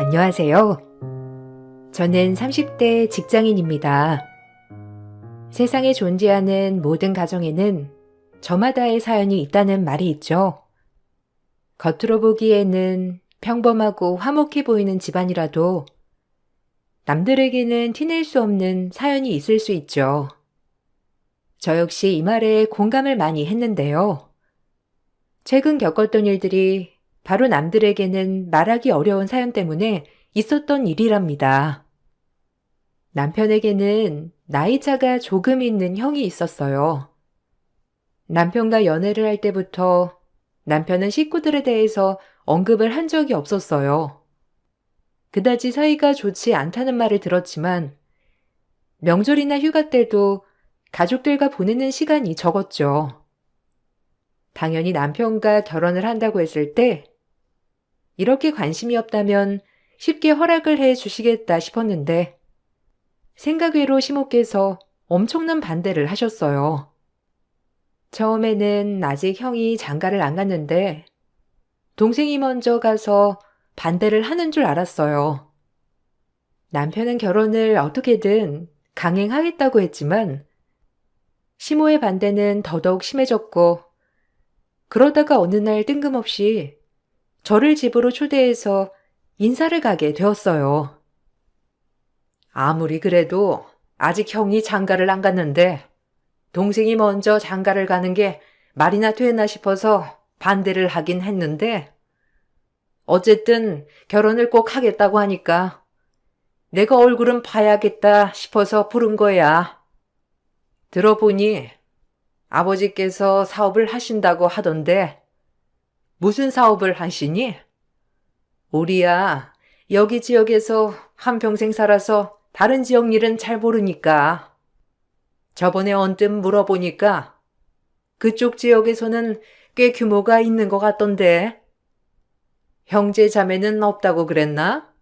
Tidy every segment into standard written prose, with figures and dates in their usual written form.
안녕하세요. 저는 30대 직장인입니다. 세상에 존재하는 모든 가정에는 저마다의 사연이 있다는 말이 있죠. 겉으로 보기에는 평범하고 화목해 보이는 집안이라도 남들에게는 티낼 수 없는 사연이 있을 수 있죠. 저 역시 이 말에 공감을 많이 했는데요. 최근 겪었던 일들이 바로 남들에게는 말하기 어려운 사연 때문에 있었던 일이랍니다. 남편에게는 나이차가 조금 있는 형이 있었어요. 남편과 연애를 할 때부터 남편은 식구들에 대해서 언급을 한 적이 없었어요. 그다지 사이가 좋지 않다는 말을 들었지만 명절이나 휴가 때도 가족들과 보내는 시간이 적었죠. 당연히 남편과 결혼을 한다고 했을 때 이렇게 관심이 없다면 쉽게 허락을 해 주시겠다 싶었는데 생각 외로 시모께서 엄청난 반대를 하셨어요. 처음에는 아직 형이 장가를 안 갔는데 동생이 먼저 가서 반대를 하는 줄 알았어요. 남편은 결혼을 어떻게든 강행하겠다고 했지만 시모의 반대는 더더욱 심해졌고 그러다가 어느 날 뜬금없이 저를 집으로 초대해서 인사를 가게 되었어요. 아무리 그래도 아직 형이 장가를 안 갔는데 동생이 먼저 장가를 가는 게 말이나 되나 싶어서 반대를 하긴 했는데 어쨌든 결혼을 꼭 하겠다고 하니까 내가 얼굴은 봐야겠다 싶어서 부른 거야. 들어보니 아버지께서 사업을 하신다고 하던데 무슨 사업을 하시니? 우리야 여기 지역에서 한평생 살아서 다른 지역 일은 잘 모르니까. 저번에 언뜻 물어보니까 그쪽 지역에서는 꽤 규모가 있는 것 같던데. 형제 자매는 없다고 그랬나?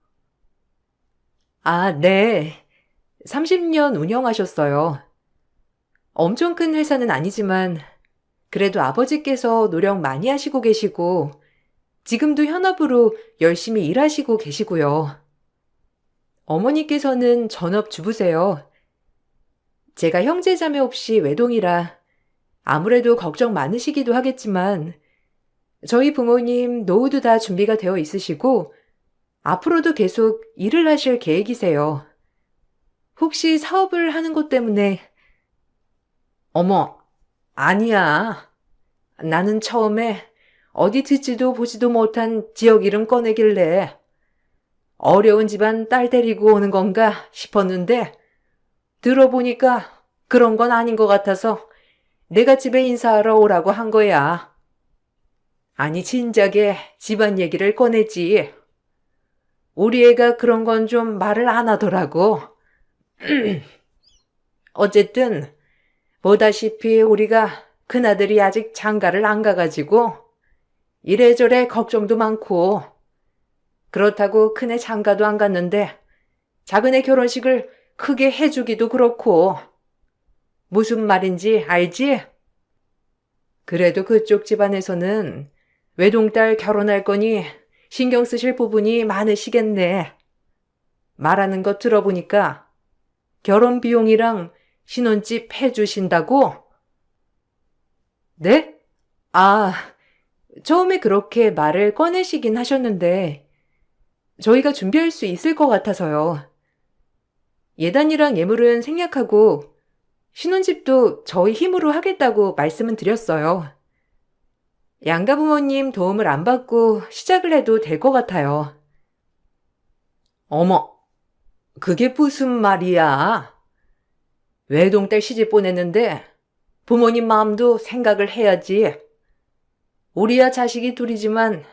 아, 네. 30년 운영하셨어요. 엄청 큰 회사는 아니지만 그래도 아버지께서 노력 많이 하시고 계시고 지금도 현업으로 열심히 일하시고 계시고요. 어머니께서는 전업주부세요. 제가 형제 자매 없이 외동이라 아무래도 걱정 많으시기도 하겠지만 저희 부모님 노후도 다 준비가 되어 있으시고 앞으로도 계속 일을 하실 계획이세요. 혹시 사업을 하는 것 때문에 어머, 아니야. 나는 처음에 어디 듣지도 보지도 못한 지역 이름 꺼내길래 어려운 집안 딸 데리고 오는 건가 싶었는데 들어보니까 그런 건 아닌 것 같아서 내가 집에 인사하러 오라고 한 거야. 아니 진작에 집안 얘기를 꺼냈지. 우리 애가 그런 건 좀 말을 안 하더라고. 어쨌든 보다시피 우리가 큰아들이 아직 장가를 안 가가지고 이래저래 걱정도 많고 그렇다고 큰애 장가도 안 갔는데 작은애 결혼식을 크게 해주기도 그렇고 무슨 말인지 알지? 그래도 그쪽 집안에서는 외동딸 결혼할 거니 신경 쓰실 부분이 많으시겠네. 말하는 거 들어보니까 결혼 비용이랑 신혼집 해주신다고? 네? 아, 처음에 그렇게 말을 꺼내시긴 하셨는데 저희가 준비할 수 있을 것 같아서요. 예단이랑 예물은 생략하고 신혼집도 저희 힘으로 하겠다고 말씀은 드렸어요. 양가 부모님 도움을 안 받고 시작을 해도 될 것 같아요. 어머, 그게 무슨 말이야? 외동딸 시집 보냈는데 부모님 마음도 생각을 해야지. 우리야 자식이 둘이지만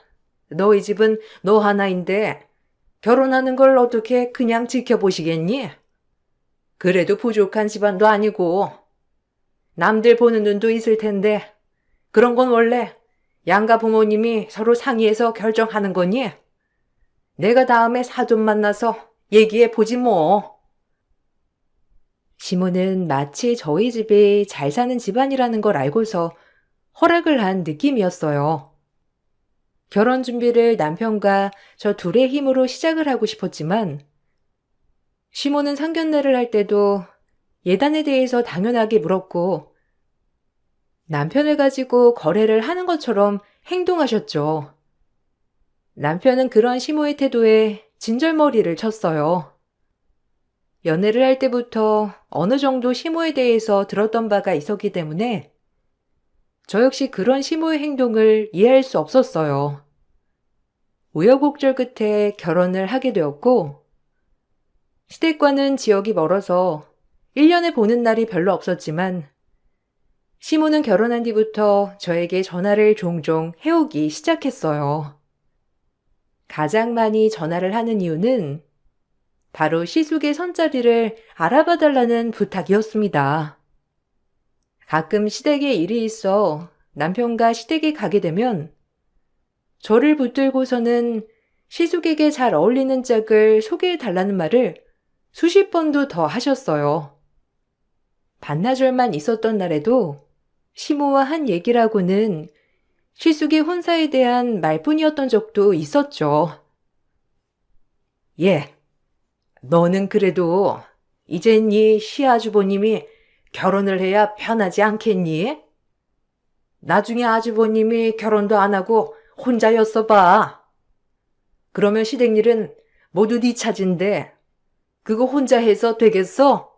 너희 집은 너 하나인데 결혼하는 걸 어떻게 그냥 지켜보시겠니? 그래도 부족한 집안도 아니고 남들 보는 눈도 있을 텐데 그런 건 원래 양가 부모님이 서로 상의해서 결정하는 거니? 내가 다음에 사돈 만나서 얘기해 보지 뭐. 시모는 마치 저희 집이 잘 사는 집안이라는 걸 알고서 허락을 한 느낌이었어요. 결혼 준비를 남편과 저 둘의 힘으로 시작을 하고 싶었지만 시모는 상견례를 할 때도 예단에 대해서 당연하게 물었고 남편을 가지고 거래를 하는 것처럼 행동하셨죠. 남편은 그런 시모의 태도에 진절머리를 쳤어요. 연애를 할 때부터 어느 정도 시모에 대해서 들었던 바가 있었기 때문에 저 역시 그런 시모의 행동을 이해할 수 없었어요. 우여곡절 끝에 결혼을 하게 되었고 시댁과는 지역이 멀어서 1년에 보는 날이 별로 없었지만 시모는 결혼한 뒤부터 저에게 전화를 종종 해오기 시작했어요. 가장 많이 전화를 하는 이유는 바로 시숙의 선자리를 알아봐 달라는 부탁이었습니다. 가끔 시댁에 일이 있어 남편과 시댁에 가게 되면 저를 붙들고서는 시숙에게 잘 어울리는 짝을 소개해 달라는 말을 수십 번도 더 하셨어요. 반나절만 있었던 날에도 시모와 한 얘기라고는 시숙의 혼사에 대한 말뿐이었던 적도 있었죠. 예, 너는 그래도 이젠 네 시아주버님이 결혼을 해야 편하지 않겠니? 나중에 아주버님이 결혼도 안 하고 혼자였어 봐. 그러면 시댁일은 모두 네 차진데 그거 혼자 해서 되겠어?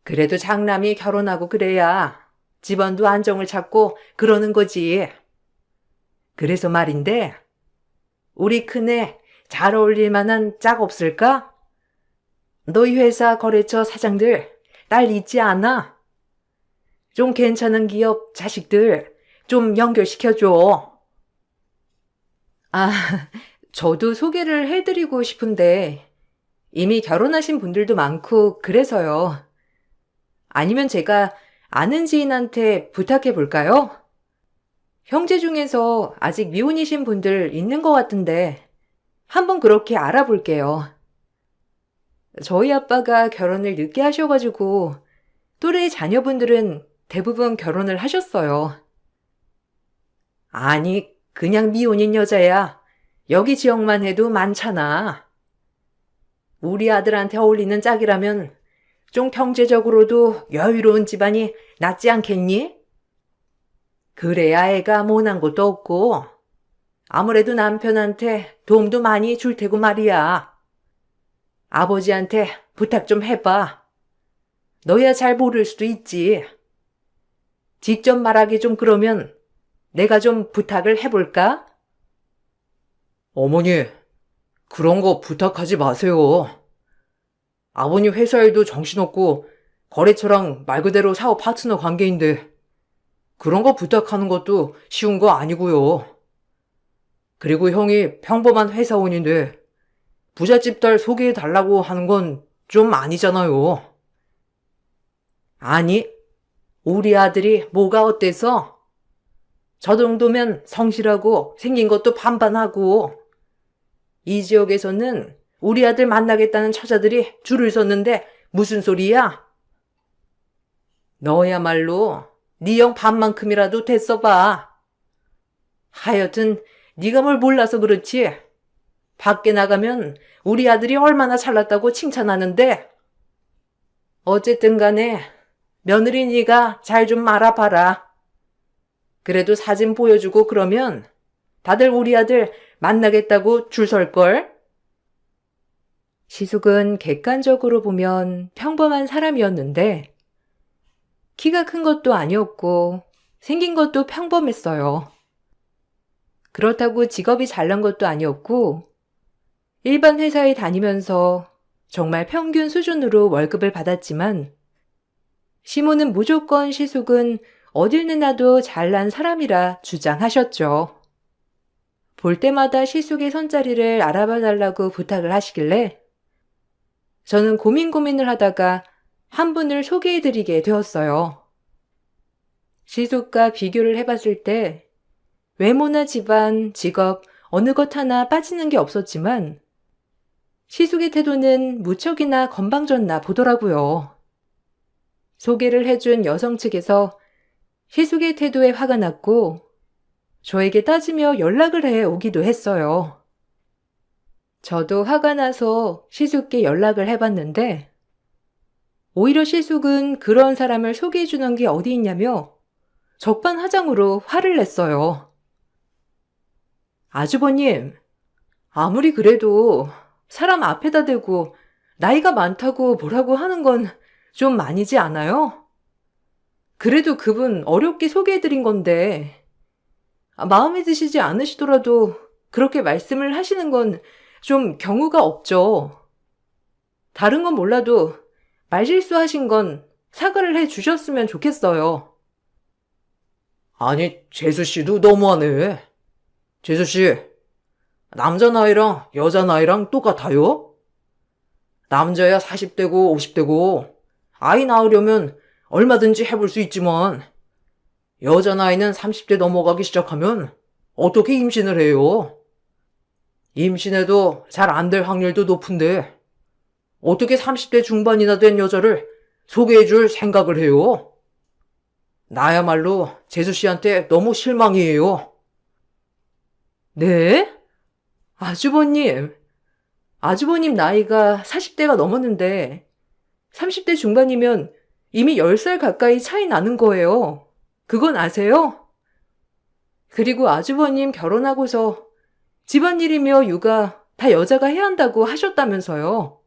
그래도 장남이 결혼하고 그래야 집안도 안정을 찾고 그러는 거지. 그래서 말인데 우리 큰애 잘 어울릴 만한 짝 없을까? 너희 회사 거래처 사장들 딸 있지 않아? 좀 괜찮은 기업 자식들 좀 연결시켜줘. 아, 저도 소개를 해드리고 싶은데 이미 결혼하신 분들도 많고 그래서요. 아니면 제가 아는 지인한테 부탁해 볼까요? 형제 중에서 아직 미혼이신 분들 있는 것 같은데 한번 그렇게 알아볼게요. 저희 아빠가 결혼을 늦게 하셔가지고 또래 자녀분들은 대부분 결혼을 하셨어요. 아니, 그냥 미혼인 여자야. 여기 지역만 해도 많잖아. 우리 아들한테 어울리는 짝이라면 좀 경제적으로도 여유로운 집안이 낫지 않겠니? 그래야 애가 모난 것도 없고 아무래도 남편한테 도움도 많이 줄 테고 말이야. 아버지한테 부탁 좀 해봐. 너야 잘 모를 수도 있지. 직접 말하기 좀 그러면 내가 좀 부탁을 해볼까? 어머니, 그런 거 부탁하지 마세요. 아버님 회사 일도 정신없고 거래처랑 말 그대로 사업 파트너 관계인데 그런 거 부탁하는 것도 쉬운 거 아니고요. 그리고 형이 평범한 회사원인데 부잣집 딸 소개해달라고 하는 건 좀 아니잖아요. 아니, 우리 아들이 뭐가 어때서? 저 정도면 성실하고 생긴 것도 반반하고 이 지역에서는 우리 아들 만나겠다는 처자들이 줄을 섰는데 무슨 소리야? 너야말로 네 형 반만큼이라도 됐어 봐. 하여튼 네가 뭘 몰라서 그렇지. 밖에 나가면 우리 아들이 얼마나 잘났다고 칭찬하는데 어쨌든 간에 며느리 네가 잘 좀 알아봐라. 그래도 사진 보여주고 그러면 다들 우리 아들 만나겠다고 줄 설걸? 시숙은 객관적으로 보면 평범한 사람이었는데 키가 큰 것도 아니었고 생긴 것도 평범했어요. 그렇다고 직업이 잘난 것도 아니었고 일반 회사에 다니면서 정말 평균 수준으로 월급을 받았지만 시모는 무조건 시숙은 어딜 내놔도 잘난 사람이라 주장하셨죠. 볼 때마다 시숙의 손자리를 알아봐 달라고 부탁을 하시길래 저는 고민을 하다가 한 분을 소개해드리게 되었어요. 시숙과 비교를 해봤을 때 외모나 집안, 직업 어느 것 하나 빠지는 게 없었지만 시숙의 태도는 무척이나 건방졌나 보더라고요. 소개를 해준 여성 측에서 시숙의 태도에 화가 났고 저에게 따지며 연락을 해 오기도 했어요. 저도 화가 나서 시숙께 연락을 해봤는데 오히려 시숙은 그런 사람을 소개해주는 게 어디 있냐며 적반하장으로 화를 냈어요. 아주버님, 아무리 그래도 사람 앞에다 대고 나이가 많다고 뭐라고 하는 건 좀 아니지 않아요? 그래도 그분 어렵게 소개해드린 건데 마음에 드시지 않으시더라도 그렇게 말씀을 하시는 건 좀 경우가 없죠. 다른 건 몰라도 말실수하신 건 사과를 해 주셨으면 좋겠어요. 아니, 재수씨도 너무하네. 재수씨, 남자 나이랑 여자 나이랑 똑같아요? 남자야 40대고 50대고 아이 낳으려면 얼마든지 해볼 수 있지만 여자 나이는 30대 넘어가기 시작하면 어떻게 임신을 해요? 임신해도 잘 안 될 확률도 높은데 어떻게 30대 중반이나 된 여자를 소개해줄 생각을 해요? 나야말로 재수씨한테 너무 실망이에요. 네? 아주버님, 아주버님 나이가 40대가 넘었는데 30대 중반이면 이미 10살 가까이 차이 나는 거예요. 그건 아세요? 그리고 아주버님 결혼하고서 집안일이며 육아 다 여자가 해야 한다고 하셨다면서요.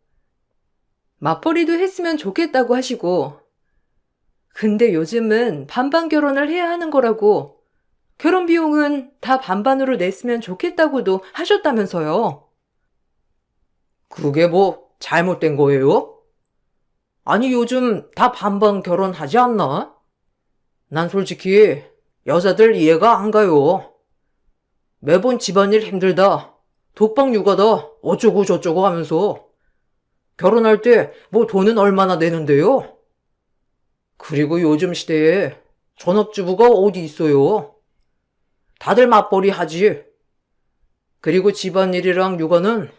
맞벌이도 했으면 좋겠다고 하시고, 근데 요즘은 반반 결혼을 해야 하는 거라고 결혼 비용은 다 반반으로 냈으면 좋겠다고도 하셨다면서요. 그게 뭐 잘못된 거예요? 아니, 요즘 다 반반 결혼하지 않나? 난 솔직히 여자들 이해가 안 가요. 매번 집안일 힘들다, 독방 육아다, 어쩌고 저쩌고 하면서 결혼할 때 뭐 돈은 얼마나 내는데요? 그리고 요즘 시대에 전업주부가 어디 있어요? 다들 맞벌이 하지. 그리고 집안일이랑 육아는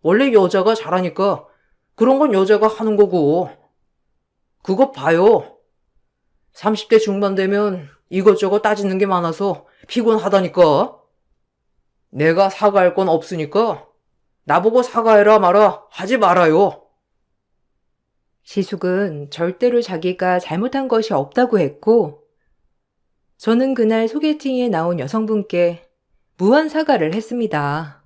원래 여자가 잘하니까 그런 건 여자가 하는 거고. 그거 봐요. 30대 중반 되면 이것저것 따지는 게 많아서 피곤하다니까. 내가 사과할 건 없으니까 나보고 사과해라 마라 하지 말아요. 시숙은 절대로 자기가 잘못한 것이 없다고 했고, 저는 그날 소개팅에 나온 여성분께 무한 사과를 했습니다.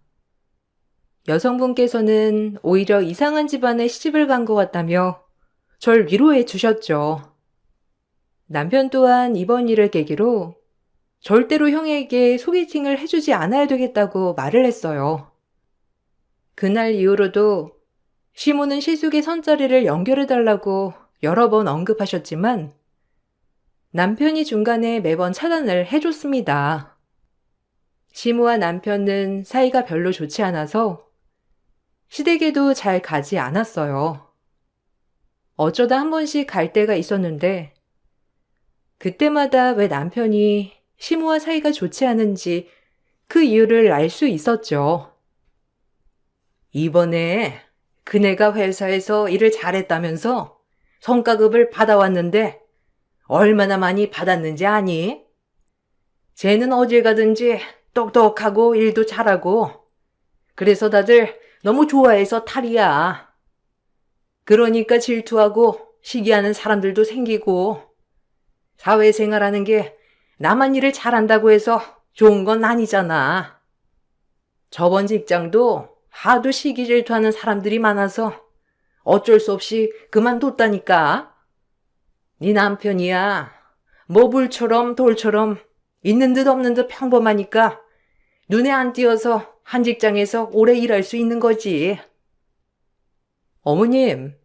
여성분께서는 오히려 이상한 집안에 시집을 간 것 같다며 절 위로해 주셨죠. 남편 또한 이번 일을 계기로 절대로 형에게 소개팅을 해주지 않아야 되겠다고 말을 했어요. 그날 이후로도 시모는 시숙의 선자리를 연결해달라고 여러 번 언급하셨지만 남편이 중간에 매번 차단을 해줬습니다. 시모와 남편은 사이가 별로 좋지 않아서 시댁에도 잘 가지 않았어요. 어쩌다 한 번씩 갈 때가 있었는데 그때마다 왜 남편이 시모와 사이가 좋지 않은지 그 이유를 알 수 있었죠. 이번에 그네가 회사에서 일을 잘했다면서 성과급을 받아왔는데 얼마나 많이 받았는지 아니? 쟤는 어딜 가든지 똑똑하고 일도 잘하고 그래서 다들 너무 좋아해서 탈이야. 그러니까 질투하고 시기하는 사람들도 생기고 사회생활하는 게 나만 일을 잘한다고 해서 좋은 건 아니잖아. 저번 직장도 하도 시기 질투하는 사람들이 많아서 어쩔 수 없이 그만뒀다니까. 네 남편이야. 뭐 불처럼 돌처럼 있는 듯 없는 듯 평범하니까 눈에 안 띄어서 한 직장에서 오래 일할 수 있는 거지. 어머님,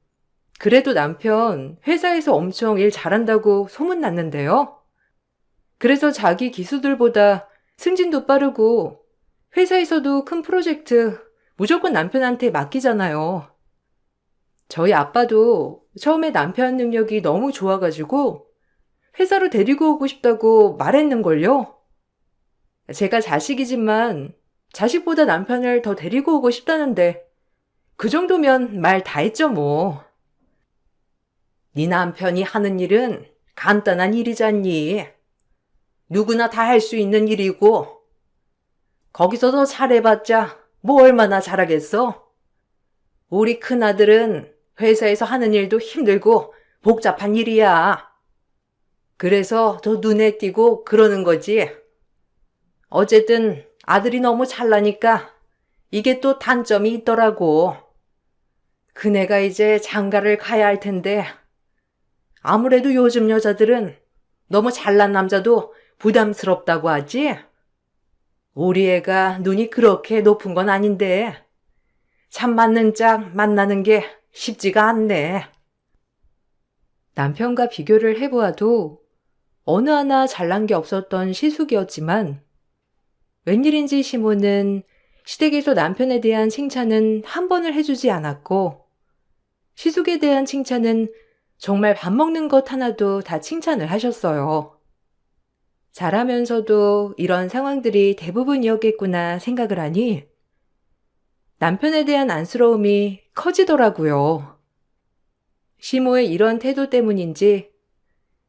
그래도 남편 회사에서 엄청 일 잘한다고 소문났는데요. 그래서 자기 기수들보다 승진도 빠르고 회사에서도 큰 프로젝트 무조건 남편한테 맡기잖아요. 저희 아빠도 처음에 남편 능력이 너무 좋아가지고 회사로 데리고 오고 싶다고 말했는걸요. 제가 자식이지만 자식보다 남편을 더 데리고 오고 싶다는데 그 정도면 말 다 했죠 뭐. 네 남편이 하는 일은 간단한 일이잖니. 누구나 다 할 수 있는 일이고, 거기서 더 잘해봤자 뭐 얼마나 잘하겠어? 우리 큰아들은 회사에서 하는 일도 힘들고 복잡한 일이야. 그래서 더 눈에 띄고 그러는 거지. 어쨌든 아들이 너무 잘나니까 이게 또 단점이 있더라고. 그네가 이제 장가를 가야 할 텐데, 아무래도 요즘 여자들은 너무 잘난 남자도 부담스럽다고 하지? 우리 애가 눈이 그렇게 높은 건 아닌데, 참 맞는 짝 만나는 게 쉽지가 않네. 남편과 비교를 해보아도 어느 하나 잘난 게 없었던 시숙이었지만 웬일인지 시모는 시댁에서 남편에 대한 칭찬은 한 번을 해주지 않았고 시숙에 대한 칭찬은 정말 밥 먹는 것 하나도 다 칭찬을 하셨어요. 잘하면서도 이런 상황들이 대부분이었겠구나 생각을 하니 남편에 대한 안쓰러움이 커지더라고요. 시모의 이런 태도 때문인지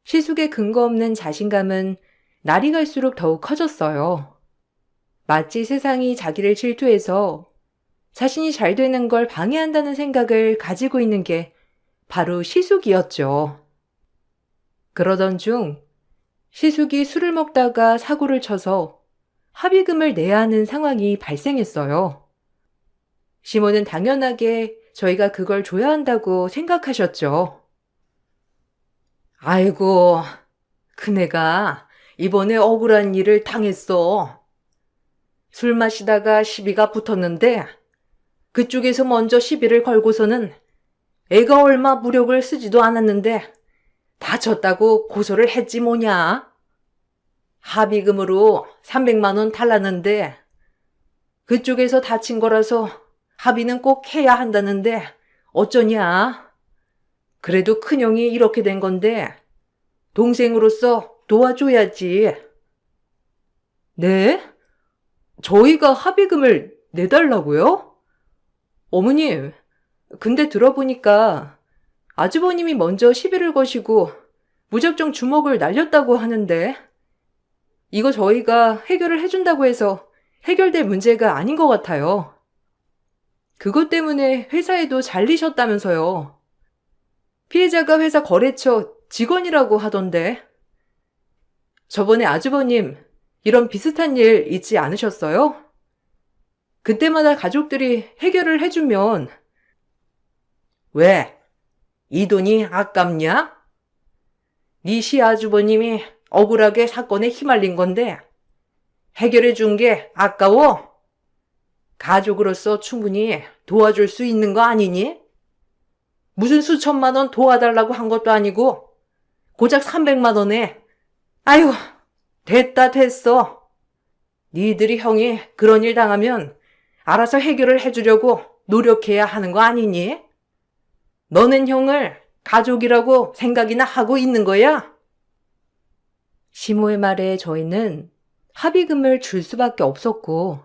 시숙의 근거 없는 자신감은 날이 갈수록 더욱 커졌어요. 마치 세상이 자기를 질투해서 자신이 잘 되는 걸 방해한다는 생각을 가지고 있는 게 바로 시숙이었죠. 그러던 중 시숙이 술을 먹다가 사고를 쳐서 합의금을 내야 하는 상황이 발생했어요. 시모는 당연하게 저희가 그걸 줘야 한다고 생각하셨죠. 아이고, 그네가 이번에 억울한 일을 당했어. 술 마시다가 시비가 붙었는데 그쪽에서 먼저 시비를 걸고서는 애가 얼마 무력을 쓰지도 않았는데 다쳤다고 고소를 했지 뭐냐. 합의금으로 300만 원 달랐는데 그쪽에서 다친 거라서 합의는 꼭 해야 한다는데 어쩌냐. 그래도 큰형이 이렇게 된 건데 동생으로서 도와줘야지. 네? 저희가 합의금을 내달라고요? 어머님, 근데 들어보니까 아주버님이 먼저 시비를 거시고 무작정 주먹을 날렸다고 하는데 이거 저희가 해결을 해준다고 해서 해결될 문제가 아닌 것 같아요. 그것 때문에 회사에도 잘리셨다면서요. 피해자가 회사 거래처 직원이라고 하던데. 저번에 아주버님 이런 비슷한 일 있지 않으셨어요? 그때마다 가족들이 해결을 해주면 왜? 이 돈이 아깝냐? 네 시아주버님이 억울하게 사건에 휘말린 건데 해결해 준 게 아까워? 가족으로서 충분히 도와줄 수 있는 거 아니니? 무슨 수천만 원 도와달라고 한 것도 아니고 고작 300만 원에 아유 됐어. 니들이 형이 그런 일 당하면 알아서 해결을 해주려고 노력해야 하는 거 아니니? 너는 형을 가족이라고 생각이나 하고 있는 거야? 시모의 말에 저희는 합의금을 줄 수밖에 없었고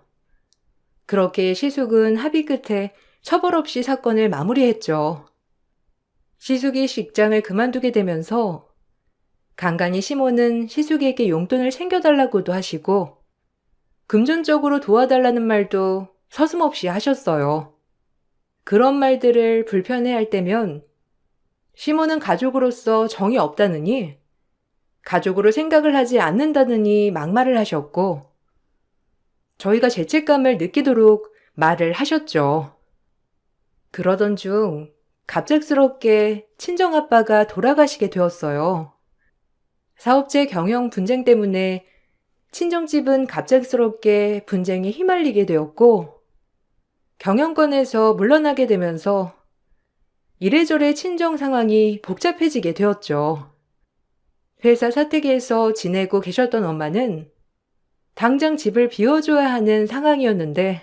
그렇게 시숙은 합의 끝에 처벌 없이 사건을 마무리했죠. 시숙이 직장을 그만두게 되면서 간간히 시모는 시숙에게 용돈을 챙겨달라고도 하시고 금전적으로 도와달라는 말도 서슴없이 하셨어요. 그런 말들을 불편해할 때면 시모는 가족으로서 정이 없다느니 가족으로 생각을 하지 않는다느니 막말을 하셨고 저희가 죄책감을 느끼도록 말을 하셨죠. 그러던 중 갑작스럽게 친정아빠가 돌아가시게 되었어요. 사업체 경영 분쟁 때문에 친정집은 갑작스럽게 분쟁에 휘말리게 되었고 경영권에서 물러나게 되면서 이래저래 친정 상황이 복잡해지게 되었죠. 회사 사택에서 지내고 계셨던 엄마는 당장 집을 비워줘야 하는 상황이었는데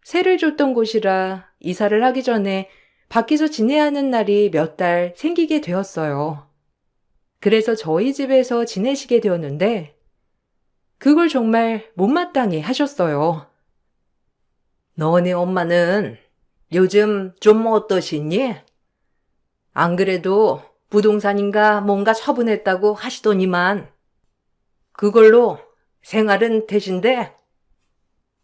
세를 줬던 곳이라 이사를 하기 전에 밖에서 지내야 하는 날이 몇 달 생기게 되었어요. 그래서 저희 집에서 지내시게 되었는데 그걸 정말 못마땅해 하셨어요. 너네 엄마는 요즘 좀 어떠시니? 안 그래도 부동산인가 뭔가 처분했다고 하시더니만. 그걸로 생활은 되신데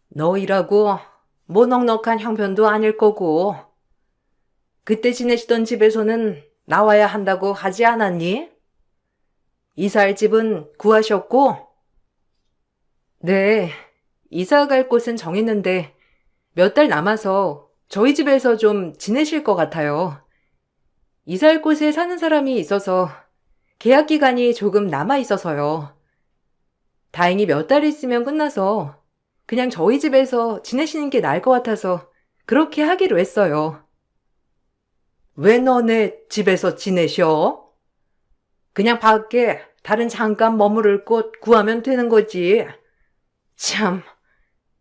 너희라고 뭐 넉넉한 형편도 아닐 거고 그때 지내시던 집에서는 나와야 한다고 하지 않았니? 이사할 집은 구하셨고? 네, 이사 갈 곳은 정했는데 몇 달 남아서 저희 집에서 좀 지내실 것 같아요. 이사할 곳에 사는 사람이 있어서 계약 기간이 조금 남아 있어서요. 다행히 몇 달 있으면 끝나서 그냥 저희 집에서 지내시는 게 나을 것 같아서 그렇게 하기로 했어요. 왜 너네 집에서 지내셔? 그냥 밖에 다른 잠깐 머무를 곳 구하면 되는 거지. 참,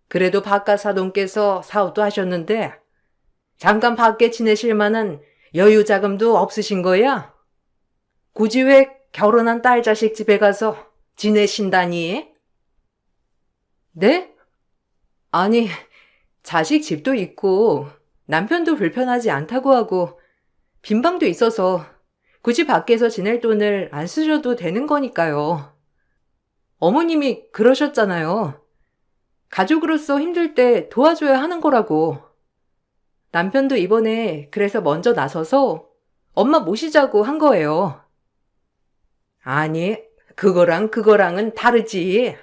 그래도 바깥 사돈께서 사업도 하셨는데 잠깐 밖에 지내실 만한 여유 자금도 없으신 거야? 굳이 왜 결혼한 딸 자식 집에 가서 지내신다니? 네? 아니, 자식 집도 있고 남편도 불편하지 않다고 하고 빈방도 있어서 굳이 밖에서 지낼 돈을 안 쓰셔도 되는 거니까요. 어머님이 그러셨잖아요. 가족으로서 힘들 때 도와줘야 하는 거라고. 남편도 이번에 그래서 먼저 나서서 엄마 모시자고 한 거예요. 아니, 그거랑은 다르지.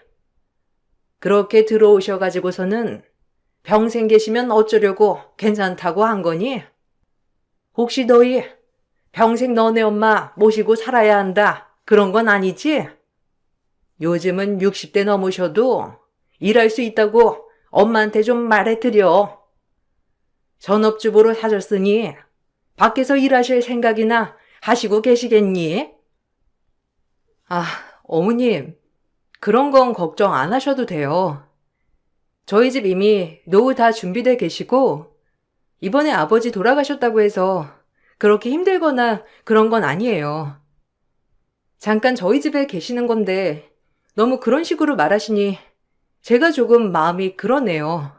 그렇게 들어오셔가지고서는 평생 계시면 어쩌려고 괜찮다고 한 거니? 혹시 너희 평생 너네 엄마 모시고 살아야 한다. 그런 건 아니지? 요즘은 60대 넘으셔도 일할 수 있다고 엄마한테 좀 말해드려. 전업주부로 사셨으니 밖에서 일하실 생각이나 하시고 계시겠니? 아, 어머님, 그런 건 걱정 안 하셔도 돼요. 저희 집 이미 노후 다 준비돼 계시고, 이번에 아버지 돌아가셨다고 해서 그렇게 힘들거나 그런 건 아니에요. 잠깐 저희 집에 계시는 건데, 너무 그런 식으로 말하시니 제가 조금 마음이 그러네요.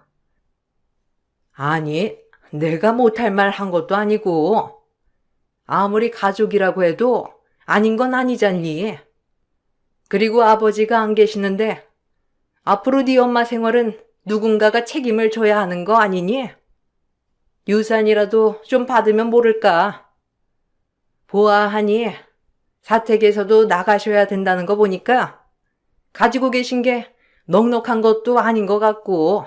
아니, 내가 못할 말 한 것도 아니고, 아무리 가족이라고 해도 아닌 건 아니잖니. 그리고 아버지가 안 계시는데, 앞으로 네 엄마 생활은 누군가가 책임을 져야 하는 거 아니니? 유산이라도 좀 받으면 모를까. 보아하니 사택에서도 나가셔야 된다는 거 보니까 가지고 계신 게 넉넉한 것도 아닌 것 같고,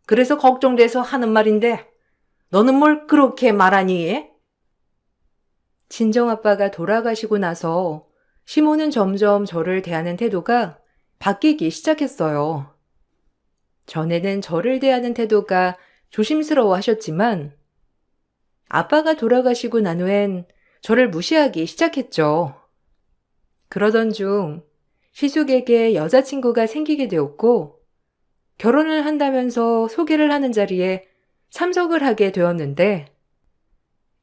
그래서 걱정돼서 하는 말인데 너는 뭘 그렇게 말하니? 친정아빠가 돌아가시고 나서 시모는 점점 저를 대하는 태도가 바뀌기 시작했어요. 전에는 저를 대하는 태도가 조심스러워 하셨지만 아빠가 돌아가시고 난 후엔 저를 무시하기 시작했죠. 그러던 중 시숙에게 여자친구가 생기게 되었고 결혼을 한다면서 소개를 하는 자리에 참석을 하게 되었는데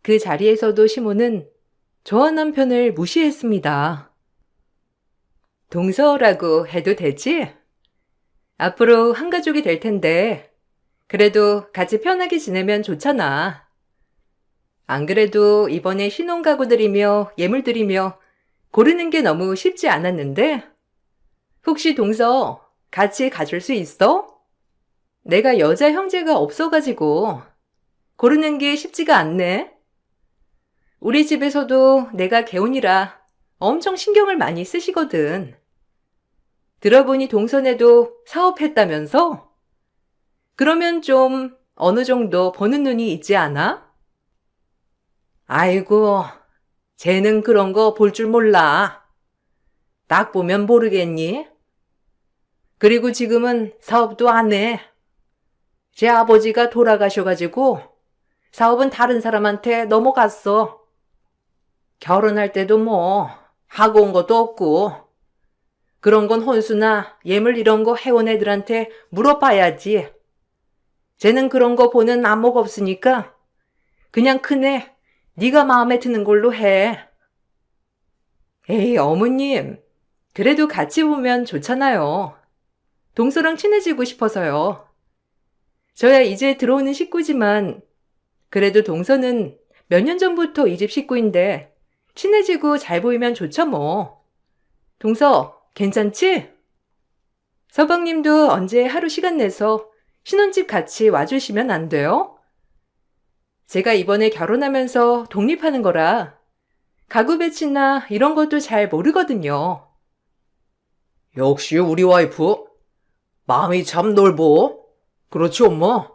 그 자리에서도 시모는 저와 남편을 무시했습니다. 동서라고 해도 되지? 앞으로 한 가족이 될 텐데 그래도 같이 편하게 지내면 좋잖아. 안 그래도 이번에 신혼가구들이며 예물들이며 고르는 게 너무 쉽지 않았는데 혹시 동서 같이 가줄 수 있어? 내가 여자 형제가 없어가지고 고르는 게 쉽지가 않네. 우리 집에서도 내가 개혼이라 엄청 신경을 많이 쓰시거든. 들어보니 동선에도 사업했다면서? 그러면 좀 어느 정도 버는 눈이 있지 않아? 아이고, 쟤는 그런 거 볼 줄 몰라. 딱 보면 모르겠니? 그리고 지금은 사업도 안 해. 제 아버지가 돌아가셔가지고 사업은 다른 사람한테 넘어갔어. 결혼할 때도 뭐 하고 온 것도 없고 그런 건 혼수나 예물 이런 거 해온 애들한테 물어봐야지. 쟤는 그런 거 보는 안목 없으니까 그냥 큰애 네가 마음에 드는 걸로 해. 에이 어머님, 그래도 같이 보면 좋잖아요. 동서랑 친해지고 싶어서요. 저야 이제 들어오는 식구지만 그래도 동서는 몇 년 전부터 이 집 식구인데 친해지고 잘 보이면 좋죠 뭐. 동서, 괜찮지? 서방님도 언제 하루 시간 내서 신혼집 같이 와주시면 안 돼요? 제가 이번에 결혼하면서 독립하는 거라 가구 배치나 이런 것도 잘 모르거든요. 역시 우리 와이프 마음이 참 넓어. 그렇지, 엄마?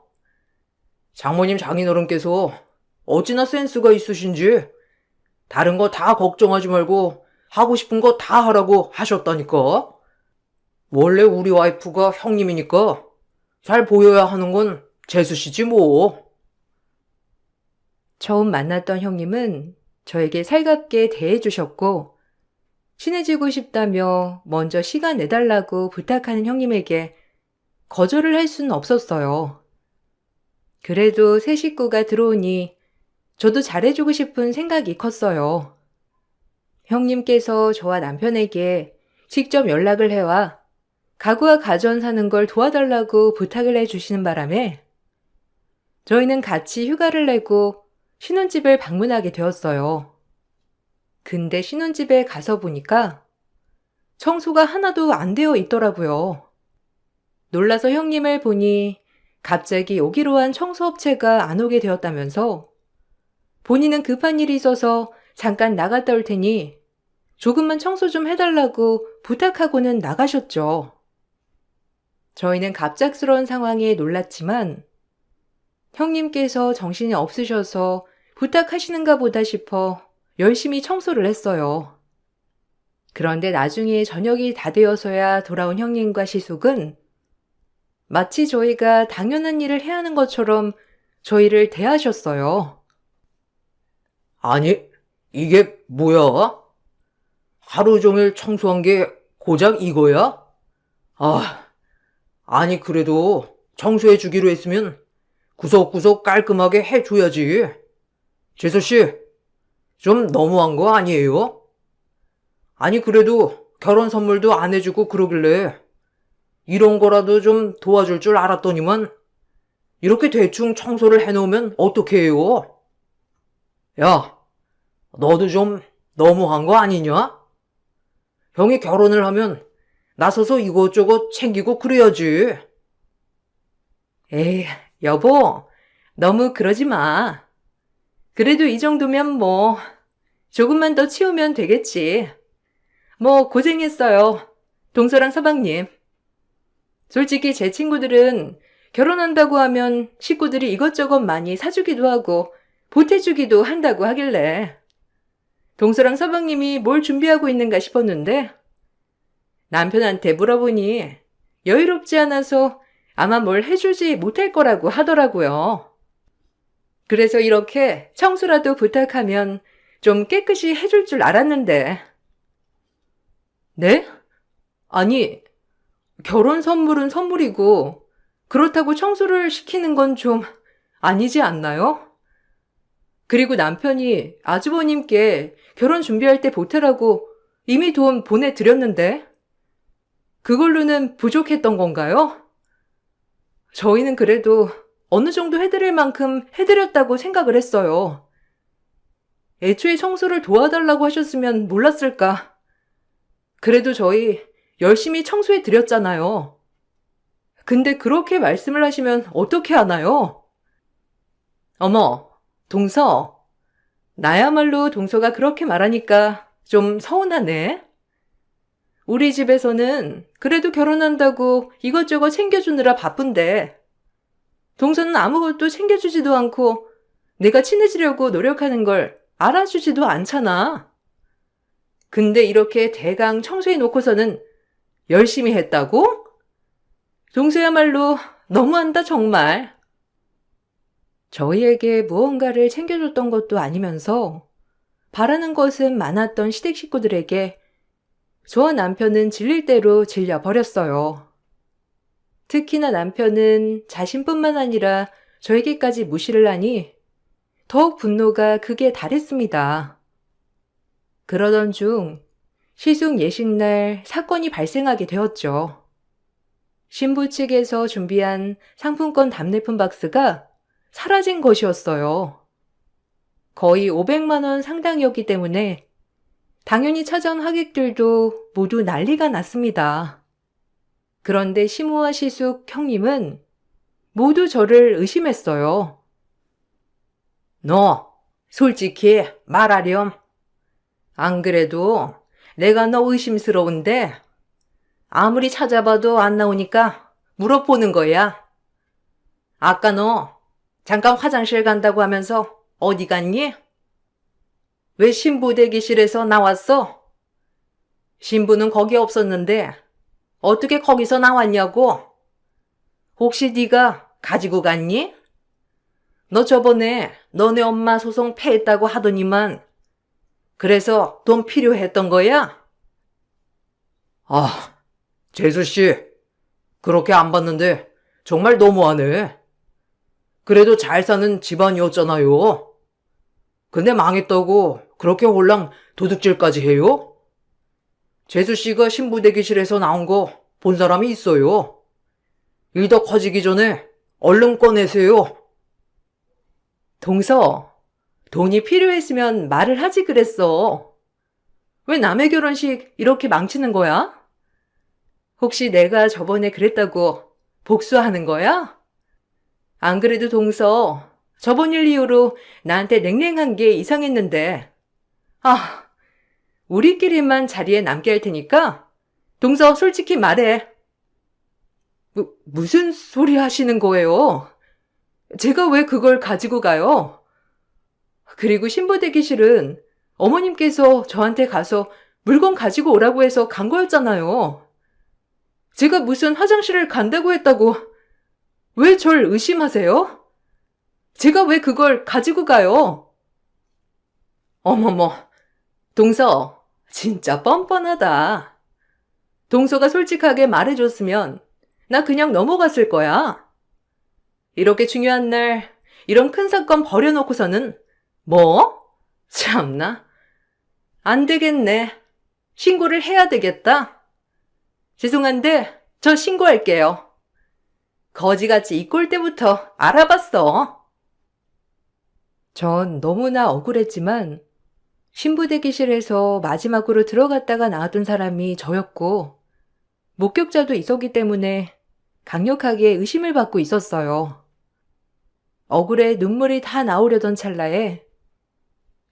장모님 장인어른께서 어찌나 센스가 있으신지 다른 거 다 걱정하지 말고 하고 싶은 거 다 하라고 하셨다니까. 원래 우리 와이프가 형님이니까 잘 보여야 하는 건 재수씨지 뭐. 처음 만났던 형님은 저에게 살갑게 대해주셨고, 친해지고 싶다며 먼저 시간 내달라고 부탁하는 형님에게 거절을 할 수는 없었어요. 그래도 새 식구가 들어오니 저도 잘해주고 싶은 생각이 컸어요. 형님께서 저와 남편에게 직접 연락을 해와 가구와 가전 사는 걸 도와달라고 부탁을 해주시는 바람에 저희는 같이 휴가를 내고 신혼집을 방문하게 되었어요. 근데 신혼집에 가서 보니까 청소가 하나도 안 되어 있더라고요. 놀라서 형님을 보니 갑자기 오기로 한 청소업체가 안 오게 되었다면서 본인은 급한 일이 있어서 잠깐 나갔다 올 테니 조금만 청소 좀 해달라고 부탁하고는 나가셨죠. 저희는 갑작스러운 상황에 놀랐지만 형님께서 정신이 없으셔서 부탁하시는가 보다 싶어 열심히 청소를 했어요. 그런데 나중에 저녁이 다 되어서야 돌아온 형님과 시숙은 마치 저희가 당연한 일을 해야 하는 것처럼 저희를 대하셨어요. 아니, 이게 뭐야? 하루 종일 청소한 게 고작 이거야? 아니 그래도 청소해 주기로 했으면 구석구석 깔끔하게 해줘야지. 재수씨, 좀 너무한 거 아니에요? 아니 그래도 결혼 선물도 안 해주고 그러길래 이런 거라도 좀 도와줄 줄 알았더니만 이렇게 대충 청소를 해놓으면 어떻게 해요? 야, 너도 좀 너무한 거 아니냐? 형이 결혼을 하면 나서서 이것저것 챙기고 그래야지. 에이, 여보, 너무 그러지 마. 그래도 이 정도면 뭐, 조금만 더 치우면 되겠지. 뭐, 고생했어요. 동서랑 서방님. 솔직히 제 친구들은 결혼한다고 하면 식구들이 이것저것 많이 사주기도 하고, 보태주기도 한다고 하길래, 동서랑 서방님이 뭘 준비하고 있는가 싶었는데, 남편한테 물어보니 여유롭지 않아서 아마 뭘 해주지 못할 거라고 하더라고요. 그래서 이렇게 청소라도 부탁하면 좀 깨끗이 해줄 줄 알았는데. 네? 아니, 결혼 선물은 선물이고 그렇다고 청소를 시키는 건 좀 아니지 않나요? 그리고 남편이 아주버님께 결혼 준비할 때 보태라고 이미 돈 보내드렸는데 그걸로는 부족했던 건가요? 저희는 그래도 어느 정도 해드릴 만큼 해드렸다고 생각을 했어요. 애초에 청소를 도와달라고 하셨으면 몰랐을까. 그래도 저희 열심히 청소해 드렸잖아요. 근데 그렇게 말씀을 하시면 어떻게 하나요? 어머, 동서. 나야말로 동서가 그렇게 말하니까 좀 서운하네. 우리 집에서는 그래도 결혼한다고 이것저것 챙겨주느라 바쁜데 동서는 아무것도 챙겨주지도 않고 내가 친해지려고 노력하는 걸 알아주지도 않잖아. 근데 이렇게 대강 청소해 놓고서는 열심히 했다고? 동서야말로 너무한다 정말. 저희에게 무언가를 챙겨줬던 것도 아니면서 바라는 것은 많았던 시댁 식구들에게 저와 남편은 질릴 대로 질려버렸어요. 특히나 남편은 자신뿐만 아니라 저에게까지 무시를 하니 더욱 분노가 극에 달했습니다. 그러던 중 시숙 예식날 사건이 발생하게 되었죠. 신부 측에서 준비한 상품권 답례품 박스가 사라진 것이었어요. 거의 500만 원 상당이었기 때문에 당연히 찾아온 하객들도 모두 난리가 났습니다. 그런데 시무와 시숙 형님은 모두 저를 의심했어요. 너 솔직히 말하렴. 안 그래도 내가 너 의심스러운데 아무리 찾아봐도 안 나오니까 물어보는 거야. 아까 너 잠깐 화장실 간다고 하면서 어디 갔니? 왜 신부 대기실에서 나왔어? 신부는 거기 없었는데 어떻게 거기서 나왔냐고? 혹시 네가 가지고 갔니? 너 저번에 너네 엄마 소송 패했다고 하더니만 그래서 돈 필요했던 거야? 아, 재수씨, 그렇게 안 봤는데 정말 너무하네. 그래도 잘 사는 집안이었잖아요. 근데 망했다고 그렇게 홀랑 도둑질까지 해요? 재수씨가 신부 대기실에서 나온 거 본 사람이 있어요. 일 더 커지기 전에 얼른 꺼내세요. 동서, 돈이 필요했으면 말을 하지 그랬어. 왜 남의 결혼식 이렇게 망치는 거야? 혹시 내가 저번에 그랬다고 복수하는 거야? 안 그래도 동서, 저번 일 이후로 나한테 냉랭한 게 이상했는데. 아, 우리끼리만 자리에 남게 할 테니까 동서 솔직히 말해. 무슨 소리 하시는 거예요? 제가 왜 그걸 가지고 가요? 그리고 신부 대기실은 어머님께서 저한테 가서 물건 가지고 오라고 해서 간 거였잖아요. 제가 무슨 화장실을 간다고 했다고 왜 절 의심하세요? 제가 왜 그걸 가지고 가요? 어머머, 동서, 진짜 뻔뻔하다. 동서가 솔직하게 말해줬으면 나 그냥 넘어갔을 거야. 이렇게 중요한 날 이런 큰 사건 버려놓고서는 뭐? 참나. 안 되겠네. 신고를 해야 되겠다. 죄송한데 저 신고할게요. 거지같이 이 꼴 때부터 알아봤어. 전 너무나 억울했지만 신부 대기실에서 마지막으로 들어갔다가 나왔던 사람이 저였고 목격자도 있었기 때문에 강력하게 의심을 받고 있었어요. 억울해 눈물이 다 나오려던 찰나에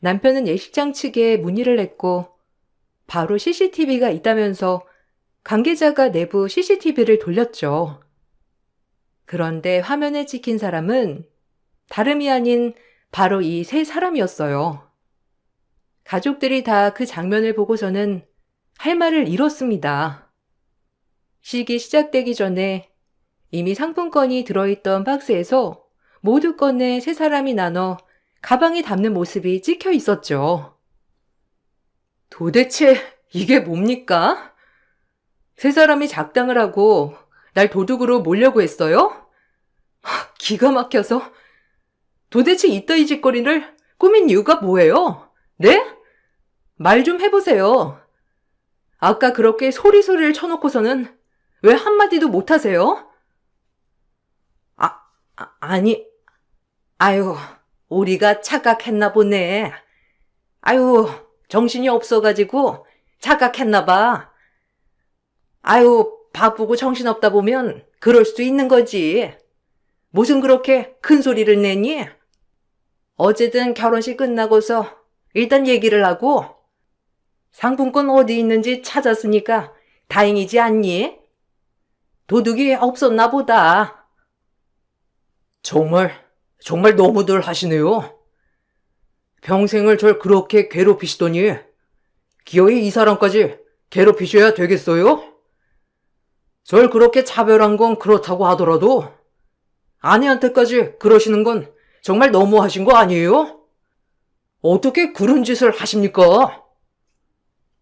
남편은 예식장 측에 문의를 했고 바로 CCTV가 있다면서 관계자가 내부 CCTV를 돌렸죠. 그런데 화면에 찍힌 사람은 다름이 아닌 바로 이 세 사람이었어요. 가족들이 다 그 장면을 보고서는 할 말을 잃었습니다. 식이 시작되기 전에 이미 상품권이 들어있던 박스에서 모두 꺼내 세 사람이 나눠 가방에 담는 모습이 찍혀 있었죠. 도대체 이게 뭡니까? 세 사람이 작당을 하고 날 도둑으로 몰려고 했어요? 기가 막혀서. 도대체 이따위 짓거리를 꾸민 이유가 뭐예요? 네? 말 좀 해보세요. 아까 그렇게 소리소리를 쳐놓고서는 왜 한마디도 못하세요? 아니, 아유, 우리가 착각했나 보네. 아유, 정신이 없어가지고 착각했나 봐. 아유, 바쁘고 정신없다 보면 그럴 수도 있는 거지. 무슨 그렇게 큰 소리를 내니? 어쨌든 결혼식 끝나고서 일단 얘기를 하고 상품권 어디 있는지 찾았으니까 다행이지 않니? 도둑이 없었나 보다. 정말 너무들 하시네요. 평생을 절 그렇게 괴롭히시더니 기어이 이 사람까지 괴롭히셔야 되겠어요? 절 그렇게 차별한 건 그렇다고 하더라도 아내한테까지 그러시는 건 정말 너무하신 거 아니에요? 어떻게 그런 짓을 하십니까?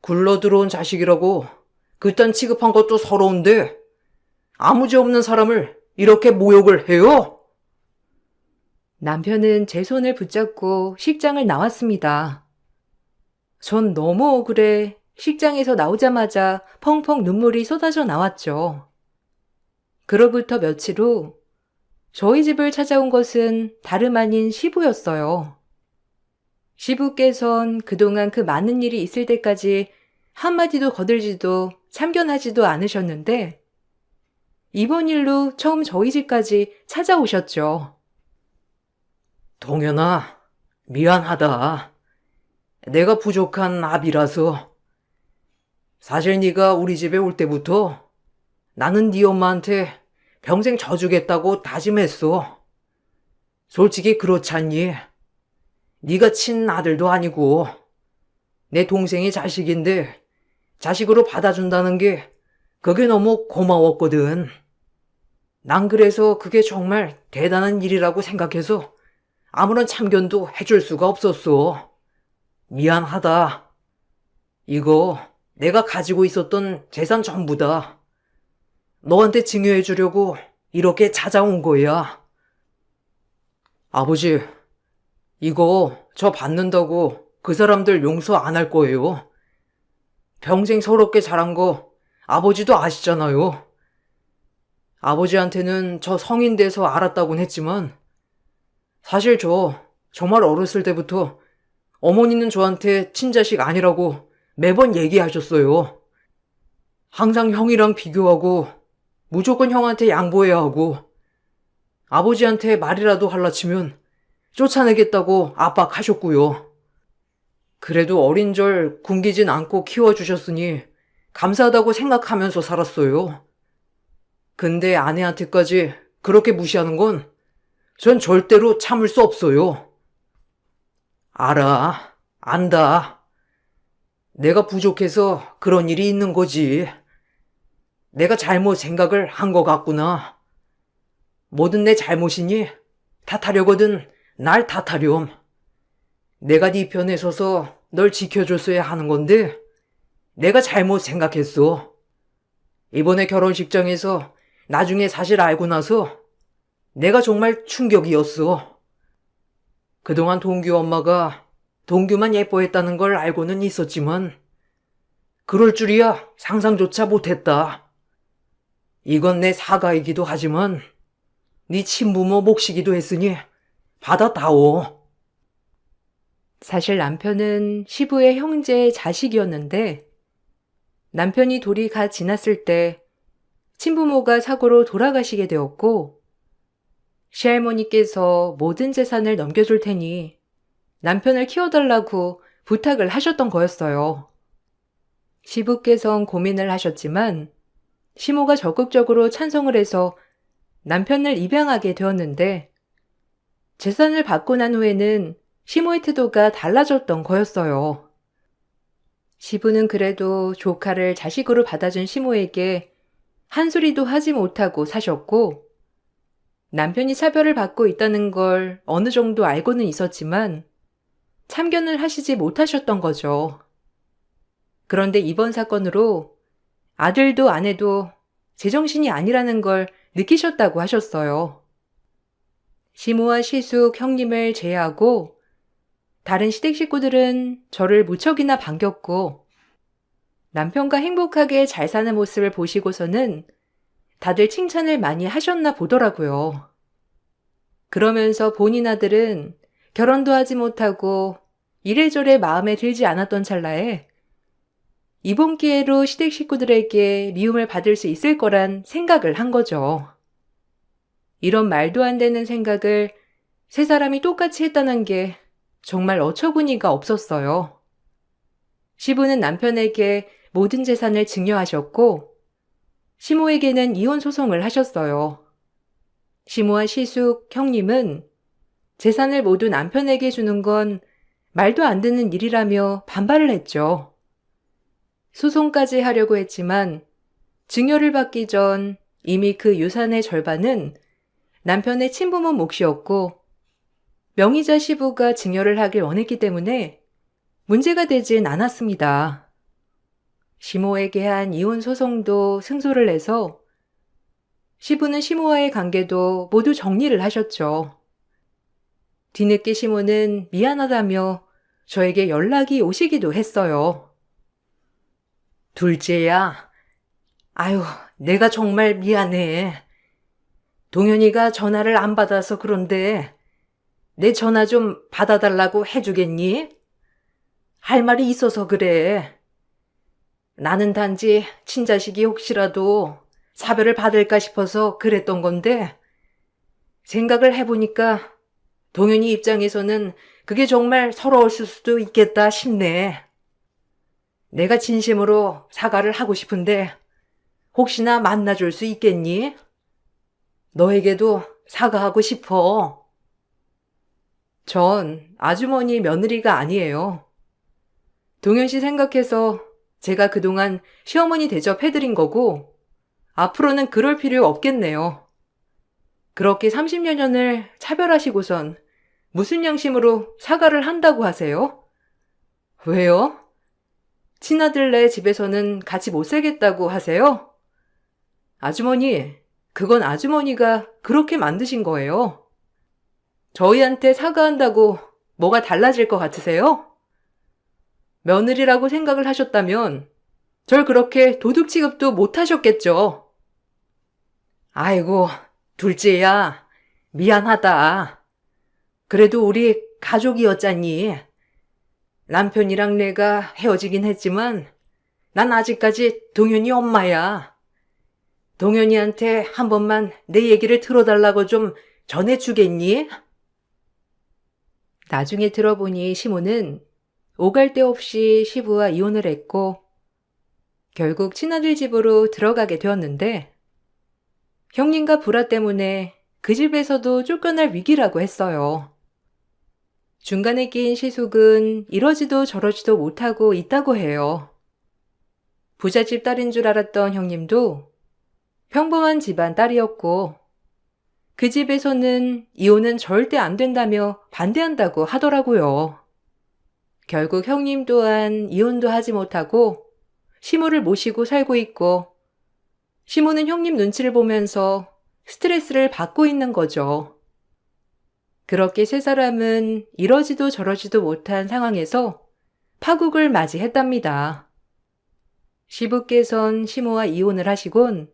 굴러들어온 자식이라고 그딴 취급한 것도 서러운데 아무 죄 없는 사람을 이렇게 모욕을 해요? 남편은 제 손을 붙잡고 식장을 나왔습니다. 전 너무 억울해 식장에서 나오자마자 펑펑 눈물이 쏟아져 나왔죠. 그로부터 며칠 후 저희 집을 찾아온 것은 다름 아닌 시부였어요. 시부께선 그동안 그 많은 일이 있을 때까지 한마디도 거들지도 참견하지도 않으셨는데 이번 일로 처음 저희 집까지 찾아오셨죠. 동현아, 미안하다. 내가 부족한 아비라서. 사실 네가 우리 집에 올 때부터 나는 네 엄마한테 평생 져주겠다고 다짐했어. 솔직히 그렇잖니. 네가 친 아들도 아니고 내 동생의 자식인데 자식으로 받아준다는 게 그게 너무 고마웠거든. 난 그래서 그게 정말 대단한 일이라고 생각해서 아무런 참견도 해줄 수가 없었어. 미안하다. 이거 내가 가지고 있었던 재산 전부다. 너한테 증여해 주려고 이렇게 찾아온 거야. 아버지, 이거 저 받는다고 그 사람들 용서 안 할 거예요. 평생 서럽게 자란 거 아버지도 아시잖아요. 아버지한테는 저 성인 돼서 알았다곤 했지만 사실 저 정말 어렸을 때부터 어머니는 저한테 친자식 아니라고 매번 얘기하셨어요. 항상 형이랑 비교하고 무조건 형한테 양보해야 하고 아버지한테 말이라도 할라치면 쫓아내겠다고 압박하셨고요. 그래도 어린절 굶기진 않고 키워주셨으니 감사하다고 생각하면서 살았어요. 근데 아내한테까지 그렇게 무시하는 건 전 절대로 참을 수 없어요. 알아, 안다. 내가 부족해서 그런 일이 있는 거지. 내가 잘못 생각을 한 것 같구나. 뭐든 내 잘못이니 탓하려거든 날 탓하렴. 내가 네 편에 서서 널 지켜줬어야 하는 건데 내가 잘못 생각했어. 이번에 결혼식장에서 나중에 사실 알고 나서 내가 정말 충격이었어. 그동안 동규 엄마가 동규만 예뻐했다는 걸 알고는 있었지만 그럴 줄이야 상상조차 못했다. 이건 내 사과이기도 하지만 네 친부모 몫이기도 했으니 받아다오. 사실 남편은 시부의 형제의 자식이었는데 남편이 돌이 가 지났을 때 친부모가 사고로 돌아가시게 되었고 시할머니께서 모든 재산을 넘겨줄 테니 남편을 키워달라고 부탁을 하셨던 거였어요. 시부께선 고민을 하셨지만 시모가 적극적으로 찬성을 해서 남편을 입양하게 되었는데 재산을 받고 난 후에는 시모의 태도가 달라졌던 거였어요. 시부는 그래도 조카를 자식으로 받아준 시모에게 한 소리도 하지 못하고 사셨고 남편이 차별을 받고 있다는 걸 어느 정도 알고는 있었지만 참견을 하시지 못하셨던 거죠. 그런데 이번 사건으로 아들도 아내도 제정신이 아니라는 걸 느끼셨다고 하셨어요. 시모와 시숙 형님을 제외하고 다른 시댁 식구들은 저를 무척이나 반겼고 남편과 행복하게 잘 사는 모습을 보시고서는 다들 칭찬을 많이 하셨나 보더라고요. 그러면서 본인 아들은 결혼도 하지 못하고 이래저래 마음에 들지 않았던 찰나에 이번 기회로 시댁 식구들에게 미움을 받을 수 있을 거란 생각을 한 거죠. 이런 말도 안 되는 생각을 세 사람이 똑같이 했다는 게 정말 어처구니가 없었어요. 시부는 남편에게 모든 재산을 증여하셨고 시모에게는 이혼 소송을 하셨어요. 시모와 시숙, 형님은 재산을 모두 남편에게 주는 건 말도 안 되는 일이라며 반발을 했죠. 소송까지 하려고 했지만 증여를 받기 전 이미 그 유산의 절반은 남편의 친부모 몫이었고 명의자 시부가 증여를 하길 원했기 때문에 문제가 되진 않았습니다. 시모에게 한 이혼 소송도 승소를 해서 시부는 시모와의 관계도 모두 정리를 하셨죠. 뒤늦게 시모는 미안하다며 저에게 연락이 오시기도 했어요. 둘째야, 아유, 내가 정말 미안해. 동현이가 전화를 안 받아서 그런데 내 전화 좀 받아달라고 해주겠니? 할 말이 있어서 그래. 나는 단지 친자식이 혹시라도 사별을 받을까 싶어서 그랬던 건데, 생각을 해보니까 동현이 입장에서는 그게 정말 서러웠을 수도 있겠다 싶네. 내가 진심으로 사과를 하고 싶은데 혹시나 만나줄 수 있겠니? 너에게도 사과하고 싶어. 전 아주머니 며느리가 아니에요. 동현 씨 생각해서 제가 그동안 시어머니 대접해드린 거고 앞으로는 그럴 필요 없겠네요. 그렇게 30여 년을 차별하시고선 무슨 양심으로 사과를 한다고 하세요? 왜요? 친아들네 집에서는 같이 못 살겠다고 하세요? 아주머니, 그건 아주머니가 그렇게 만드신 거예요. 저희한테 사과한다고 뭐가 달라질 것 같으세요? 며느리라고 생각을 하셨다면 절 그렇게 도둑 취급도 못 하셨겠죠. 아이고, 둘째야, 미안하다. 그래도 우리 가족이었잖니. 남편이랑 내가 헤어지긴 했지만 난 아직까지 동현이 엄마야. 동현이한테 한 번만 내 얘기를 들어달라고 좀 전해주겠니? 나중에 들어보니 시모는 오갈 데 없이 시부와 이혼을 했고 결국 친아들 집으로 들어가게 되었는데 형님과 불화 때문에 그 집에서도 쫓겨날 위기라고 했어요. 중간에 끼인 시숙은 이러지도 저러지도 못하고 있다고 해요. 부잣집 딸인 줄 알았던 형님도 평범한 집안 딸이었고 그 집에서는 이혼은 절대 안 된다며 반대한다고 하더라고요. 결국 형님 또한 이혼도 하지 못하고 시모를 모시고 살고 있고 시모는 형님 눈치를 보면서 스트레스를 받고 있는 거죠. 그렇게 세 사람은 이러지도 저러지도 못한 상황에서 파국을 맞이했답니다. 시부께선 시모와 이혼을 하시곤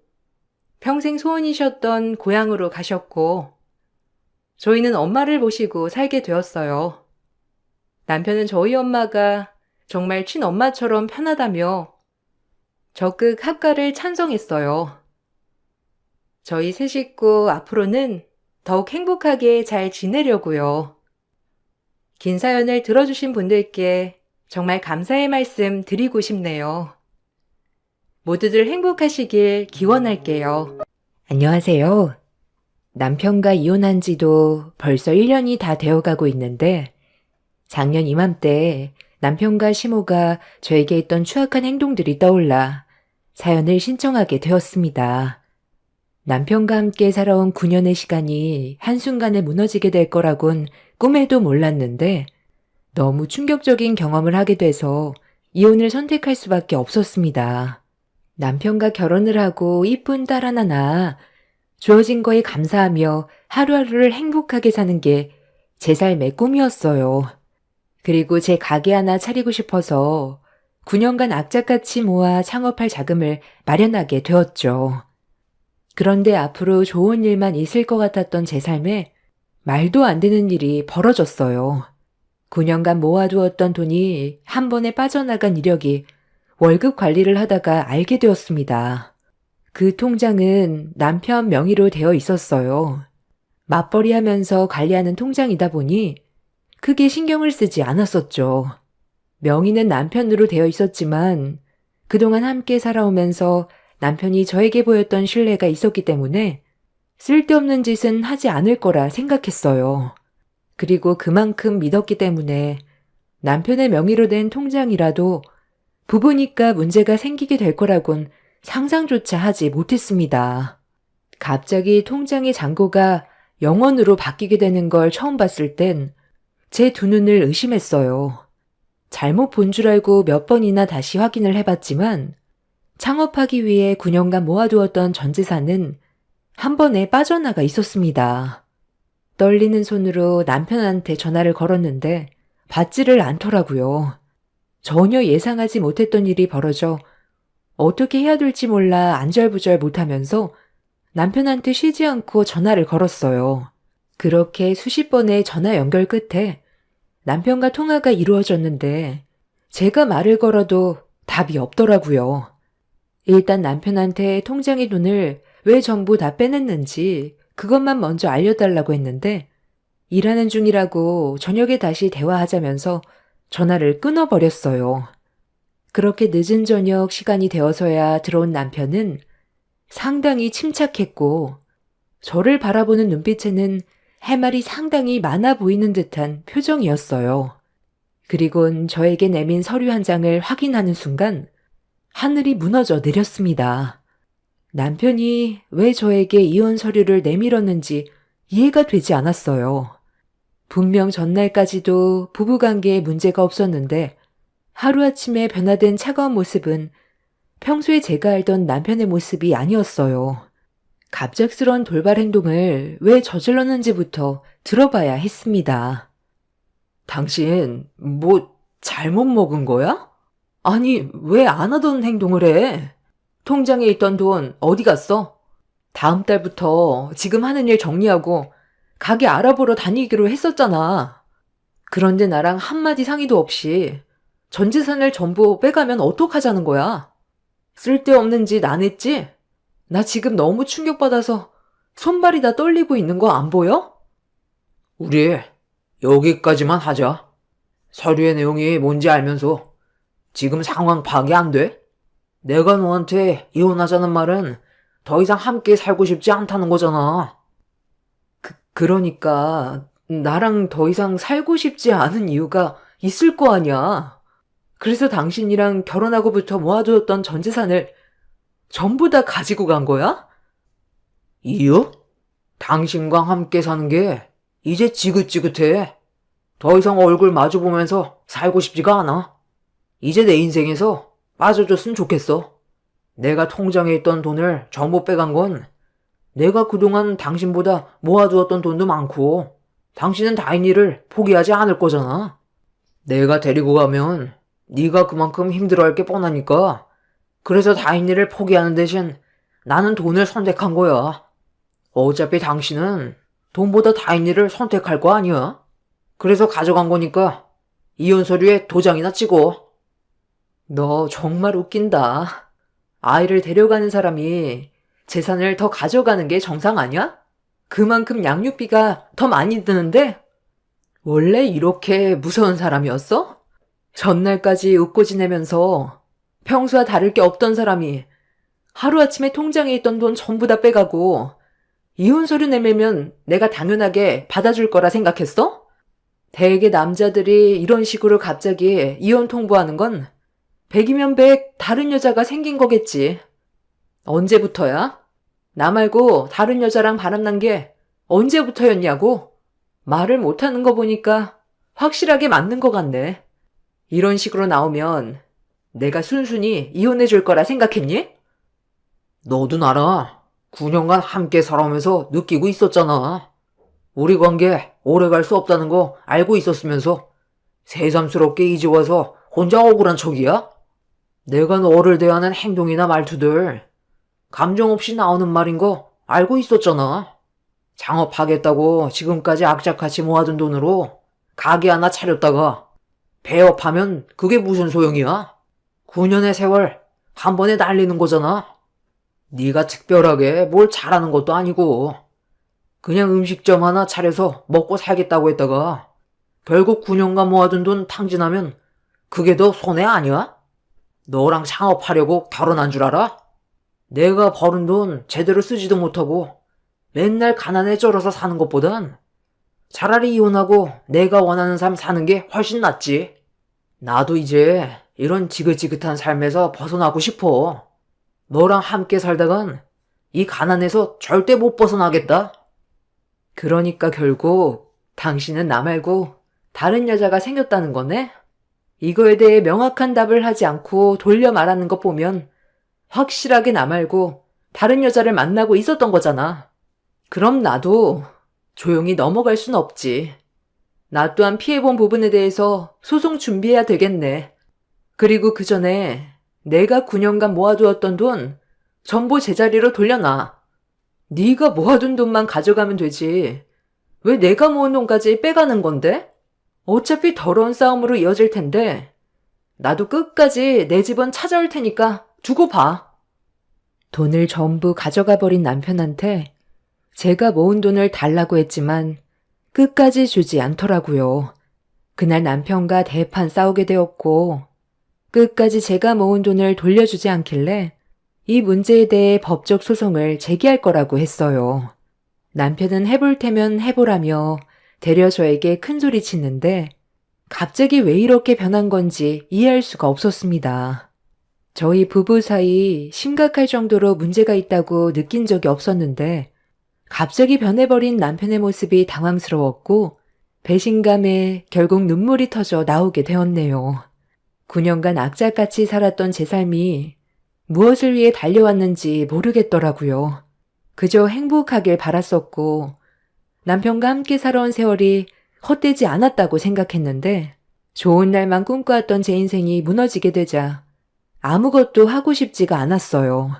평생 소원이셨던 고향으로 가셨고 저희는 엄마를 모시고 살게 되었어요. 남편은 저희 엄마가 정말 친엄마처럼 편하다며 적극 합가를 찬성했어요. 저희 세 식구 앞으로는 더욱 행복하게 잘 지내려고요. 긴 사연을 들어주신 분들께 정말 감사의 말씀 드리고 싶네요. 모두들 행복하시길 기원할게요. 안녕하세요. 남편과 이혼한 지도 벌써 1년이 다 되어가고 있는데 작년 이맘때 남편과 시모가 저에게 했던 추악한 행동들이 떠올라 사연을 신청하게 되었습니다. 남편과 함께 살아온 9년의 시간이 한순간에 무너지게 될 거라곤 꿈에도 몰랐는데 너무 충격적인 경험을 하게 돼서 이혼을 선택할 수밖에 없었습니다. 남편과 결혼을 하고 이쁜 딸 하나 낳아 주어진 거에 감사하며 하루하루를 행복하게 사는 게 제 삶의 꿈이었어요. 그리고 제 가게 하나 차리고 싶어서 9년간 악착같이 모아 창업할 자금을 마련하게 되었죠. 그런데 앞으로 좋은 일만 있을 것 같았던 제 삶에 말도 안 되는 일이 벌어졌어요. 9년간 모아두었던 돈이 한 번에 빠져나간 이력이 월급 관리를 하다가 알게 되었습니다. 그 통장은 남편 명의로 되어 있었어요. 맞벌이 하면서 관리하는 통장이다 보니 크게 신경을 쓰지 않았었죠. 명의는 남편으로 되어 있었지만 그동안 함께 살아오면서 남편이 저에게 보였던 신뢰가 있었기 때문에 쓸데없는 짓은 하지 않을 거라 생각했어요. 그리고 그만큼 믿었기 때문에 남편의 명의로 된 통장이라도 부부니까 문제가 생기게 될 거라곤 상상조차 하지 못했습니다. 갑자기 통장의 잔고가 0원으로 바뀌게 되는 걸 처음 봤을 땐 제 두 눈을 의심했어요. 잘못 본 줄 알고 몇 번이나 다시 확인을 해봤지만 창업하기 위해 9년간 모아두었던 전 재산은 한 번에 빠져나가 있었습니다. 떨리는 손으로 남편한테 전화를 걸었는데 받지를 않더라고요. 전혀 예상하지 못했던 일이 벌어져 어떻게 해야 될지 몰라 안절부절 못하면서 남편한테 쉬지 않고 전화를 걸었어요. 그렇게 수십 번의 전화 연결 끝에 남편과 통화가 이루어졌는데 제가 말을 걸어도 답이 없더라고요. 일단 남편한테 통장의 돈을 왜 전부 다 빼냈는지 그것만 먼저 알려달라고 했는데 일하는 중이라고 저녁에 다시 대화하자면서 전화를 끊어버렸어요. 그렇게 늦은 저녁 시간이 되어서야 들어온 남편은 상당히 침착했고 저를 바라보는 눈빛에는 할 말이 상당히 많아 보이는 듯한 표정이었어요. 그리곤 저에게 내민 서류 한 장을 확인하는 순간 하늘이 무너져 내렸습니다. 남편이 왜 저에게 이혼 서류를 내밀었는지 이해가 되지 않았어요. 분명 전날까지도 부부관계에 문제가 없었는데 하루아침에 변화된 차가운 모습은 평소에 제가 알던 남편의 모습이 아니었어요. 갑작스러운 돌발 행동을 왜 저질렀는지부터 들어봐야 했습니다. 당신 뭐 잘못 먹은 거야? 아니, 왜 안 하던 행동을 해? 통장에 있던 돈 어디 갔어? 다음 달부터 지금 하는 일 정리하고 가게 알아보러 다니기로 했었잖아. 그런데 나랑 한마디 상의도 없이 전 재산을 전부 빼가면 어떡하자는 거야? 쓸데없는 짓 안 했지? 나 지금 너무 충격받아서 손발이 다 떨리고 있는 거 안 보여? 우리 여기까지만 하자. 서류의 내용이 뭔지 알면서 지금 상황 파악이 안 돼? 내가 너한테 이혼하자는 말은 더 이상 함께 살고 싶지 않다는 거잖아. 그러니까 나랑 더 이상 살고 싶지 않은 이유가 있을 거 아니야. 그래서 당신이랑 결혼하고부터 모아두었던 전 재산을 전부 다 가지고 간 거야? 이유? 당신과 함께 사는 게 이제 지긋지긋해. 더 이상 얼굴 마주보면서 살고 싶지가 않아. 이제 내 인생에서 빠져줬으면 좋겠어. 내가 통장에 있던 돈을 전부 빼간 건 내가 그동안 당신보다 모아두었던 돈도 많고 당신은 다인이를 포기하지 않을 거잖아. 내가 데리고 가면 네가 그만큼 힘들어할 게 뻔하니까 그래서 다인이를 포기하는 대신 나는 돈을 선택한 거야. 어차피 당신은 돈보다 다인이를 선택할 거 아니야. 그래서 가져간 거니까 이혼 서류에 도장이나 찍어. 너 정말 웃긴다. 아이를 데려가는 사람이 재산을 더 가져가는 게 정상 아니야? 그만큼 양육비가 더 많이 드는데? 원래 이렇게 무서운 사람이었어? 전날까지 웃고 지내면서 평소와 다를 게 없던 사람이 하루아침에 통장에 있던 돈 전부 다 빼가고 이혼 서류 내밀면 내가 당연하게 받아줄 거라 생각했어? 대개 남자들이 이런 식으로 갑자기 이혼 통보하는 건 100이면 100 다른 여자가 생긴 거겠지. 언제부터야? 나 말고 다른 여자랑 바람난 게 언제부터였냐고? 말을 못하는 거 보니까 확실하게 맞는 것 같네. 이런 식으로 나오면 내가 순순히 이혼해 줄 거라 생각했니? 너도 나랑 9년간 함께 살아오면서 느끼고 있었잖아. 우리 관계 오래 갈 수 없다는 거 알고 있었으면서 새삼스럽게 이제 와서 혼자 억울한 척이야? 내가 너를 대하는 행동이나 말투들 감정 없이 나오는 말인 거 알고 있었잖아. 창업하겠다고 지금까지 악착같이 모아둔 돈으로 가게 하나 차렸다가 폐업하면 그게 무슨 소용이야? 9년의 세월 한 번에 날리는 거잖아. 네가 특별하게 뭘 잘하는 것도 아니고 그냥 음식점 하나 차려서 먹고 살겠다고 했다가 결국 9년간 모아둔 돈 탕진하면 그게 더 손해 아니야? 너랑 창업하려고 결혼한 줄 알아? 내가 버는 돈 제대로 쓰지도 못하고 맨날 가난에 쩔어서 사는 것보단 차라리 이혼하고 내가 원하는 삶 사는 게 훨씬 낫지. 나도 이제 이런 지긋지긋한 삶에서 벗어나고 싶어. 너랑 함께 살다간 이 가난에서 절대 못 벗어나겠다. 그러니까 결국 당신은 나 말고 다른 여자가 생겼다는 거네? 이거에 대해 명확한 답을 하지 않고 돌려 말하는 것 보면 확실하게 나 말고 다른 여자를 만나고 있었던 거잖아. 그럼 나도 조용히 넘어갈 순 없지. 나 또한 피해본 부분에 대해서 소송 준비해야 되겠네. 그리고 그 전에 내가 9년간 모아두었던 돈 전부 제자리로 돌려놔. 네가 모아둔 돈만 가져가면 되지. 왜 내가 모은 돈까지 빼가는 건데? 어차피 더러운 싸움으로 이어질 텐데 나도 끝까지 내 집은 찾아올 테니까 두고 봐. 돈을 전부 가져가 버린 남편한테 제가 모은 돈을 달라고 했지만 끝까지 주지 않더라고요. 그날 남편과 대판 싸우게 되었고 끝까지 제가 모은 돈을 돌려주지 않길래 이 문제에 대해 법적 소송을 제기할 거라고 했어요. 남편은 해볼 테면 해보라며 되려 저에게 큰소리 치는데 갑자기 왜 이렇게 변한 건지 이해할 수가 없었습니다. 저희 부부 사이 심각할 정도로 문제가 있다고 느낀 적이 없었는데 갑자기 변해버린 남편의 모습이 당황스러웠고 배신감에 결국 눈물이 터져 나오게 되었네요. 9년간 악착같이 살았던 제 삶이 무엇을 위해 달려왔는지 모르겠더라고요. 그저 행복하길 바랐었고 남편과 함께 살아온 세월이 헛되지 않았다고 생각했는데 좋은 날만 꿈꿔왔던 제 인생이 무너지게 되자 아무것도 하고 싶지가 않았어요.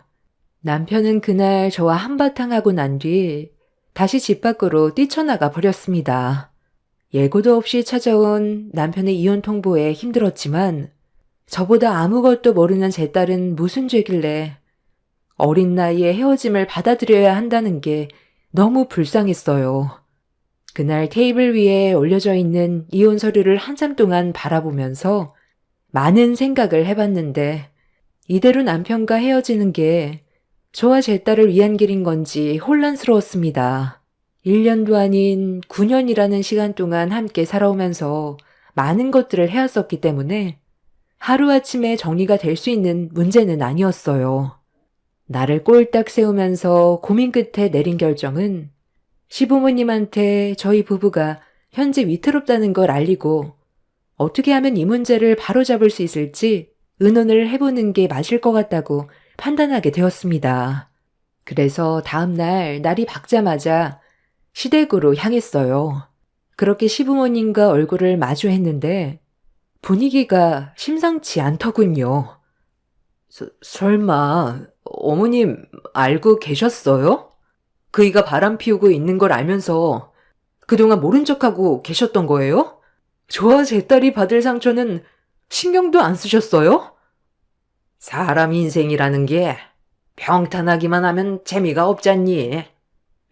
남편은 그날 저와 한바탕 하고 난 뒤 다시 집 밖으로 뛰쳐나가 버렸습니다. 예고도 없이 찾아온 남편의 이혼 통보에 힘들었지만 저보다 아무것도 모르는 제 딸은 무슨 죄길래 어린 나이에 헤어짐을 받아들여야 한다는 게 너무 불쌍했어요. 그날 테이블 위에 올려져 있는 이혼 서류를 한참 동안 바라보면서 많은 생각을 해봤는데 이대로 남편과 헤어지는 게 저와 제 딸을 위한 길인 건지 혼란스러웠습니다. 1년도 아닌 9년이라는 시간 동안 함께 살아오면서 많은 것들을 해왔었기 때문에 하루아침에 정리가 될 수 있는 문제는 아니었어요. 나를 꼴딱 세우면서 고민 끝에 내린 결정은 시부모님한테 저희 부부가 현재 위태롭다는 걸 알리고 어떻게 하면 이 문제를 바로잡을 수 있을지 의논을 해보는 게 맞을 것 같다고 판단하게 되었습니다. 그래서 다음날 날이 밝자마자 시댁으로 향했어요. 그렇게 시부모님과 얼굴을 마주했는데 분위기가 심상치 않더군요. 설마 어머님 알고 계셨어요? 그이가 바람 피우고 있는 걸 알면서 그동안 모른 척하고 계셨던 거예요? 저와 제 딸이 받을 상처는 신경도 안 쓰셨어요? 사람 인생이라는 게 평탄하기만 하면 재미가 없잖니.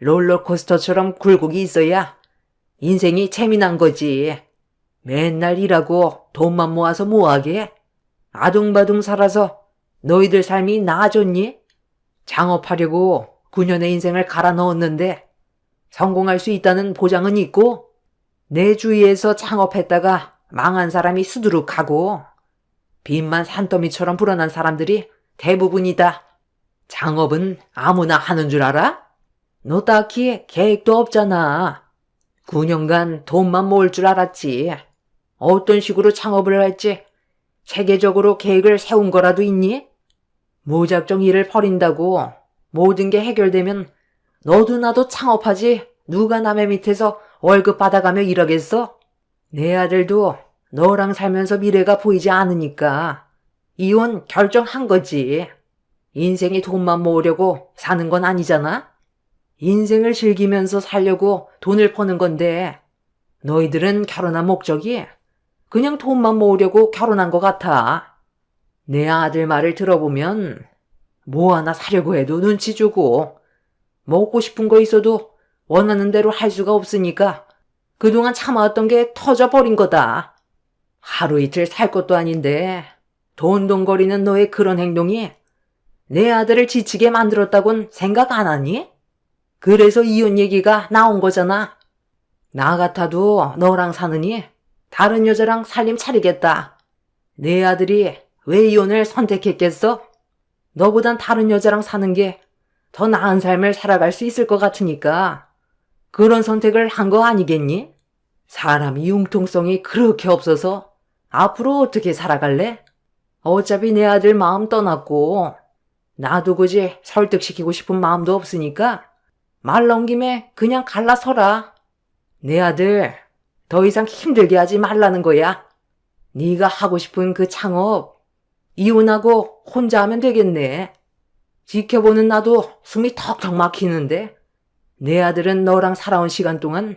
롤러코스터처럼 굴곡이 있어야 인생이 재미난 거지. 맨날 일하고 돈만 모아서 뭐하게? 아둥바둥 살아서 너희들 삶이 나아졌니? 창업하려고 9년의 인생을 갈아 넣었는데 성공할 수 있다는 보장은 있고 내 주위에서 창업했다가 망한 사람이 수두룩하고 빚만 산더미처럼 불어난 사람들이 대부분이다. 창업은 아무나 하는 줄 알아? 너 딱히 계획도 없잖아. 9년간 돈만 모을 줄 알았지. 어떤 식으로 창업을 할지 체계적으로 계획을 세운 거라도 있니? 무작정 일을 벌인다고 모든 게 해결되면 너도 나도 창업하지 누가 남의 밑에서 월급 받아가며 일하겠어? 내 아들도 너랑 살면서 미래가 보이지 않으니까 이혼 결정한 거지. 인생이 돈만 모으려고 사는 건 아니잖아? 인생을 즐기면서 살려고 돈을 버는 건데 너희들은 결혼한 목적이 그냥 돈만 모으려고 결혼한 것 같아. 내 아들 말을 들어보면 뭐 하나 사려고 해도 눈치 주고 먹고 싶은 거 있어도 원하는 대로 할 수가 없으니까 그동안 참아왔던 게 터져버린 거다. 하루 이틀 살 것도 아닌데 돈돈거리는 너의 그런 행동이 내 아들을 지치게 만들었다곤 생각 안 하니? 그래서 이혼 얘기가 나온 거잖아. 나 같아도 너랑 사느니 다른 여자랑 살림 차리겠다. 내 아들이 왜 이혼을 선택했겠어? 너보단 다른 여자랑 사는 게 더 나은 삶을 살아갈 수 있을 것 같으니까 그런 선택을 한 거 아니겠니? 사람이 융통성이 그렇게 없어서 앞으로 어떻게 살아갈래? 어차피 내 아들 마음 떠났고 나도 굳이 설득시키고 싶은 마음도 없으니까 말 나온 김에 그냥 갈라서라. 내 아들 더 이상 힘들게 하지 말라는 거야. 네가 하고 싶은 그 창업 이혼하고 혼자 하면 되겠네. 지켜보는 나도 숨이 턱턱 막히는데 내 아들은 너랑 살아온 시간 동안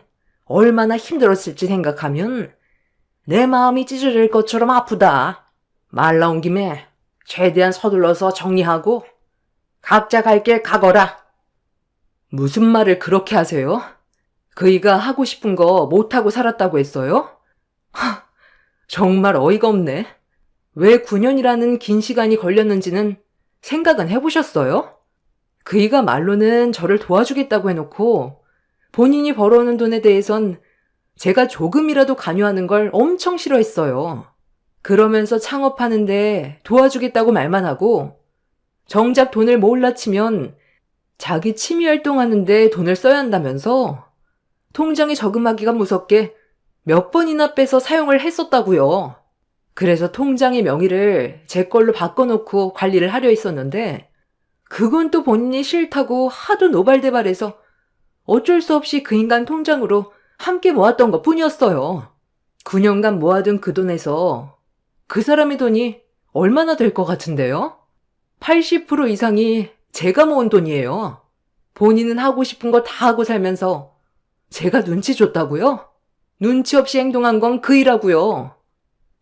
얼마나 힘들었을지 생각하면 내 마음이 찢어질 것처럼 아프다. 말 나온 김에 최대한 서둘러서 정리하고 각자 갈 길 가거라. 무슨 말을 그렇게 하세요? 그이가 하고 싶은 거 못하고 살았다고 했어요? 정말 어이가 없네. 왜 9년이라는 긴 시간이 걸렸는지는 생각은 해보셨어요? 그이가 말로는 저를 도와주겠다고 해놓고 본인이 벌어오는 돈에 대해선 제가 조금이라도 관여하는 걸 엄청 싫어했어요. 그러면서 창업하는데 도와주겠다고 말만 하고 정작 돈을 몰라 치면 자기 취미 활동하는데 돈을 써야 한다면서 통장에 저금하기가 무섭게 몇 번이나 빼서 사용을 했었다고요. 그래서 통장의 명의를 제 걸로 바꿔놓고 관리를 하려 했었는데 그건 또 본인이 싫다고 하도 노발대발해서 어쩔 수 없이 그 인간 통장으로 함께 모았던 것 뿐이었어요. 9년간 모아둔 그 돈에서 그 사람의 돈이 얼마나 될 것 같은데요? 80% 이상이 제가 모은 돈이에요. 본인은 하고 싶은 거 다 하고 살면서 제가 눈치 줬다고요? 눈치 없이 행동한 건 그이라고요.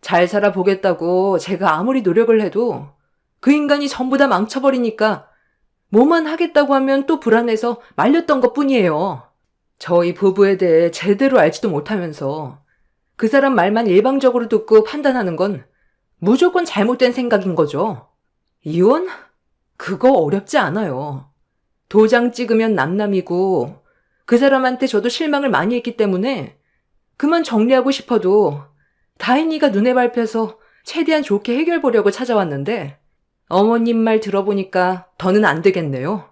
잘 살아보겠다고 제가 아무리 노력을 해도 그 인간이 전부 다 망쳐버리니까 뭐만 하겠다고 하면 또 불안해서 말렸던 것 뿐이에요. 저희 부부에 대해 제대로 알지도 못하면서 그 사람 말만 일방적으로 듣고 판단하는 건 무조건 잘못된 생각인 거죠. 이혼? 그거 어렵지 않아요. 도장 찍으면 남남이고 그 사람한테 저도 실망을 많이 했기 때문에 그만 정리하고 싶어도 다인이가 눈에 밟혀서 최대한 좋게 해결 보려고 찾아왔는데 어머님 말 들어보니까 더는 안 되겠네요.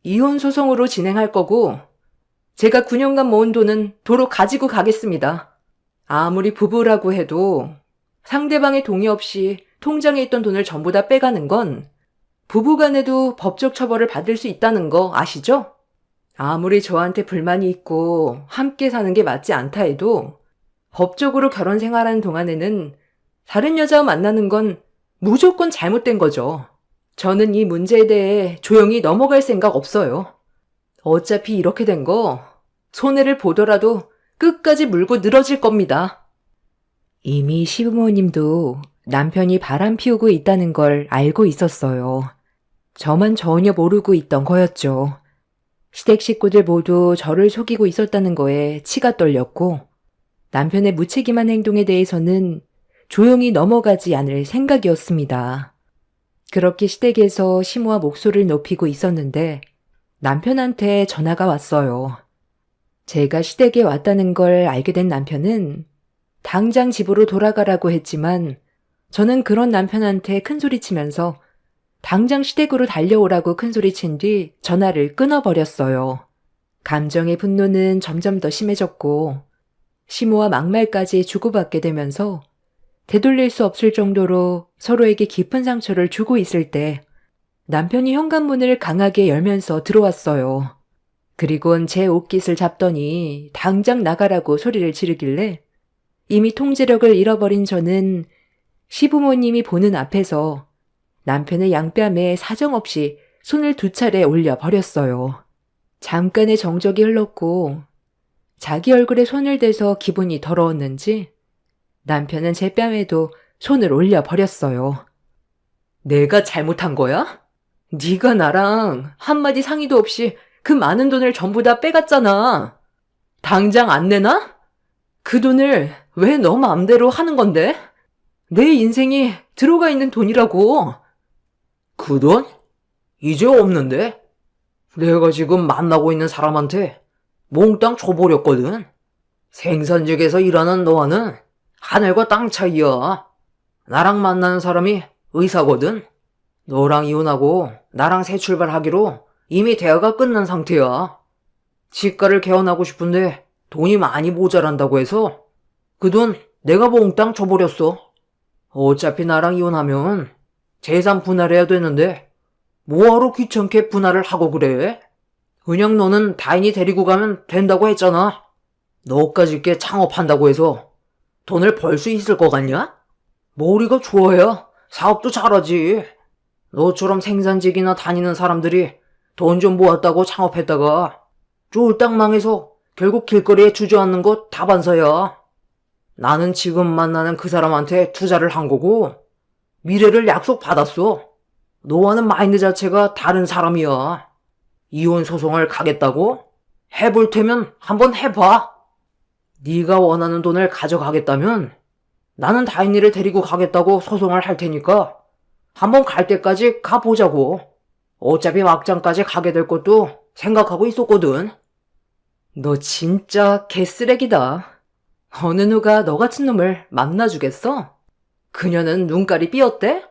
이혼 소송으로 진행할 거고 제가 9년간 모은 돈은 도로 가지고 가겠습니다. 아무리 부부라고 해도 상대방의 동의 없이 통장에 있던 돈을 전부 다 빼가는 건 부부간에도 법적 처벌을 받을 수 있다는 거 아시죠? 아무리 저한테 불만이 있고 함께 사는 게 맞지 않다 해도 법적으로 결혼 생활하는 동안에는 다른 여자와 만나는 건 무조건 잘못된 거죠. 저는 이 문제에 대해 조용히 넘어갈 생각 없어요. 어차피 이렇게 된 거 손해를 보더라도 끝까지 물고 늘어질 겁니다. 이미 시부모님도 남편이 바람 피우고 있다는 걸 알고 있었어요. 저만 전혀 모르고 있던 거였죠. 시댁 식구들 모두 저를 속이고 있었다는 거에 치가 떨렸고 남편의 무책임한 행동에 대해서는 조용히 넘어가지 않을 생각이었습니다. 그렇게 시댁에서 시모와 목소리를 높이고 있었는데 남편한테 전화가 왔어요. 제가 시댁에 왔다는 걸 알게 된 남편은 당장 집으로 돌아가라고 했지만 저는 그런 남편한테 큰소리치면서 당장 시댁으로 달려오라고 큰소리친 뒤 전화를 끊어버렸어요. 감정의 분노는 점점 더 심해졌고 시모와 막말까지 주고받게 되면서 되돌릴 수 없을 정도로 서로에게 깊은 상처를 주고 있을 때 남편이 현관문을 강하게 열면서 들어왔어요. 그리곤 제 옷깃을 잡더니 당장 나가라고 소리를 지르길래 이미 통제력을 잃어버린 저는 시부모님이 보는 앞에서 남편의 양뺨에 사정없이 손을 2차례 올려버렸어요. 잠깐의 정적이 흘렀고 자기 얼굴에 손을 대서 기분이 더러웠는지 남편은 제 뺨에도 손을 올려버렸어요. 내가 잘못한 거야? 네가 나랑 한마디 상의도 없이 그 많은 돈을 전부 다 빼갔잖아. 당장 안 내놔? 그 돈을 왜 너 마음대로 하는 건데? 내 인생이 들어가 있는 돈이라고. 그 돈? 이제 없는데? 내가 지금 만나고 있는 사람한테 몽땅 줘버렸거든. 생산직에서 일하는 너와는 하늘과 땅 차이야. 나랑 만나는 사람이 의사거든. 너랑 이혼하고 나랑 새 출발하기로 이미 대화가 끝난 상태야. 치과를 개원하고 싶은데 돈이 많이 모자란다고 해서 그 돈 내가 몽땅 줘버렸어. 어차피 나랑 이혼하면 재산 분할해야 되는데 뭐하러 귀찮게 분할을 하고 그래? 그냥 너는 다인이 데리고 가면 된다고 했잖아. 너까지 게 창업한다고 해서 돈을 벌 수 있을 것 같냐? 머리가 좋아야 사업도 잘하지. 너처럼 생산직이나 다니는 사람들이 돈 좀 모았다고 창업했다가 쫄딱 망해서 결국 길거리에 주저앉는 거 다반사야. 나는 지금 만나는 그 사람한테 투자를 한 거고 미래를 약속받았어. 너와는 마인드 자체가 다른 사람이야. 이혼 소송을 가겠다고? 해볼 테면 한번 해봐. 네가 원하는 돈을 가져가겠다면 나는 다인이를 데리고 가겠다고 소송을 할 테니까 한번 갈 때까지 가보자고. 어차피 막장까지 가게 될 것도 생각하고 있었거든. 너 진짜 개쓰레기다. 어느 누가 너 같은 놈을 만나주겠어? 그녀는 눈깔이 삐었대?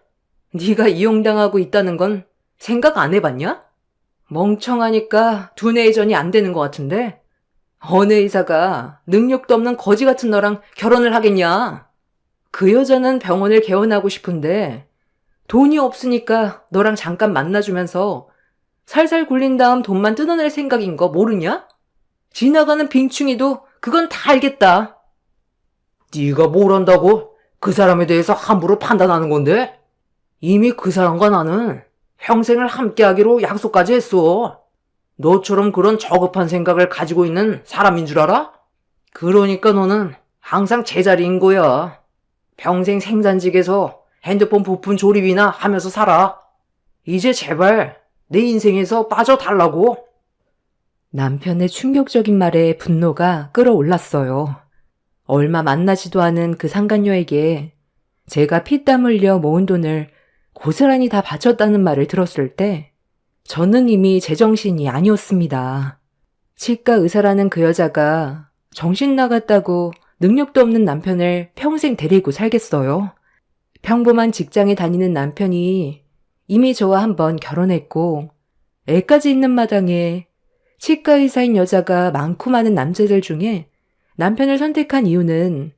네가 이용당하고 있다는 건 생각 안 해봤냐? 멍청하니까 두뇌 회전이 안 되는 것 같은데 어느 의사가 능력도 없는 거지 같은 너랑 결혼을 하겠냐? 그 여자는 병원을 개원하고 싶은데 돈이 없으니까 너랑 잠깐 만나주면서 살살 굴린 다음 돈만 뜯어낼 생각인 거 모르냐? 지나가는 빙충이도 그건 다 알겠다. 네가 뭘 안다고 그 사람에 대해서 함부로 판단하는 건데? 이미 그 사람과 나는 평생을 함께하기로 약속까지 했어. 너처럼 그런 저급한 생각을 가지고 있는 사람인 줄 알아? 그러니까 너는 항상 제자리인 거야. 평생 생산직에서 핸드폰 부품 조립이나 하면서 살아. 이제 제발 내 인생에서 빠져달라고. 남편의 충격적인 말에 분노가 끌어올랐어요. 얼마 만나지도 않은 그 상간녀에게 제가 피땀 흘려 모은 돈을 고스란히 다 바쳤다는 말을 들었을 때 저는 이미 제정신이 아니었습니다. 치과 의사라는 그 여자가 정신 나갔다고 능력도 없는 남편을 평생 데리고 살겠어요? 평범한 직장에 다니는 남편이 이미 저와 한번 결혼했고 애까지 있는 마당에 치과 의사인 여자가 많고 많은 남자들 중에 남편을 선택한 이유는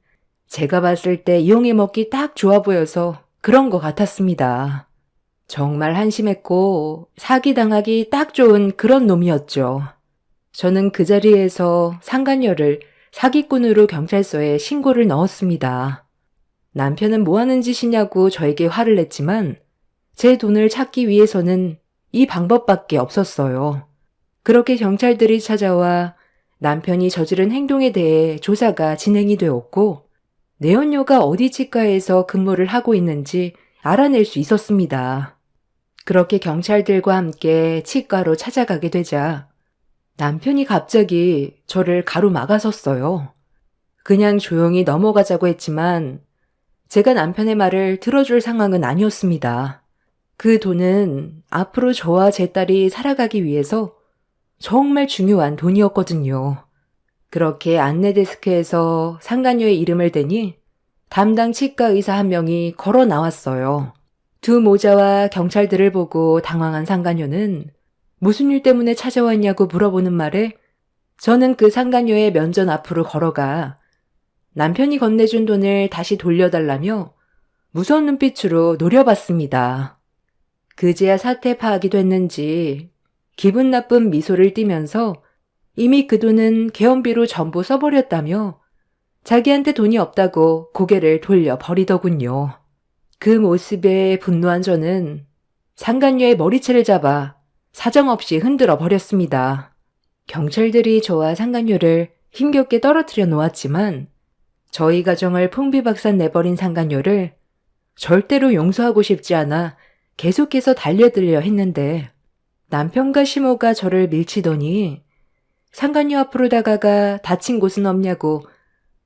제가 봤을 때 이용해 먹기 딱 좋아 보여서 그런 것 같았습니다. 정말 한심했고 사기당하기 딱 좋은 그런 놈이었죠. 저는 그 자리에서 상간녀를 사기꾼으로 경찰서에 신고를 넣었습니다. 남편은 뭐 하는 짓이냐고 저에게 화를 냈지만 제 돈을 찾기 위해서는 이 방법밖에 없었어요. 그렇게 경찰들이 찾아와 남편이 저지른 행동에 대해 조사가 진행이 되었고 내연녀가 어디 치과에서 근무를 하고 있는지 알아낼 수 있었습니다. 그렇게 경찰들과 함께 치과로 찾아가게 되자 남편이 갑자기 저를 가로막아섰어요. 그냥 조용히 넘어가자고 했지만 제가 남편의 말을 들어줄 상황은 아니었습니다. 그 돈은 앞으로 저와 제 딸이 살아가기 위해서 정말 중요한 돈이었거든요. 그렇게 안내데스크에서 상간녀의 이름을 대니 담당 치과 의사 한 명이 걸어 나왔어요. 두 모자와 경찰들을 보고 당황한 상간녀는 무슨 일 때문에 찾아왔냐고 물어보는 말에 저는 그 상간녀의 면전 앞으로 걸어가 남편이 건네준 돈을 다시 돌려달라며 무서운 눈빛으로 노려봤습니다. 그제야 사태 파악이 됐는지 기분 나쁜 미소를 띠면서 이미 그 돈은 개원비로 전부 써버렸다며 자기한테 돈이 없다고 고개를 돌려버리더군요. 그 모습에 분노한 저는 상간녀의 머리채를 잡아 사정없이 흔들어 버렸습니다. 경찰들이 저와 상간녀를 힘겹게 떨어뜨려 놓았지만 저희 가정을 풍비박산 내버린 상간녀를 절대로 용서하고 싶지 않아 계속해서 달려들려 했는데 남편과 시모가 저를 밀치더니 상간녀 앞으로 다가가 다친 곳은 없냐고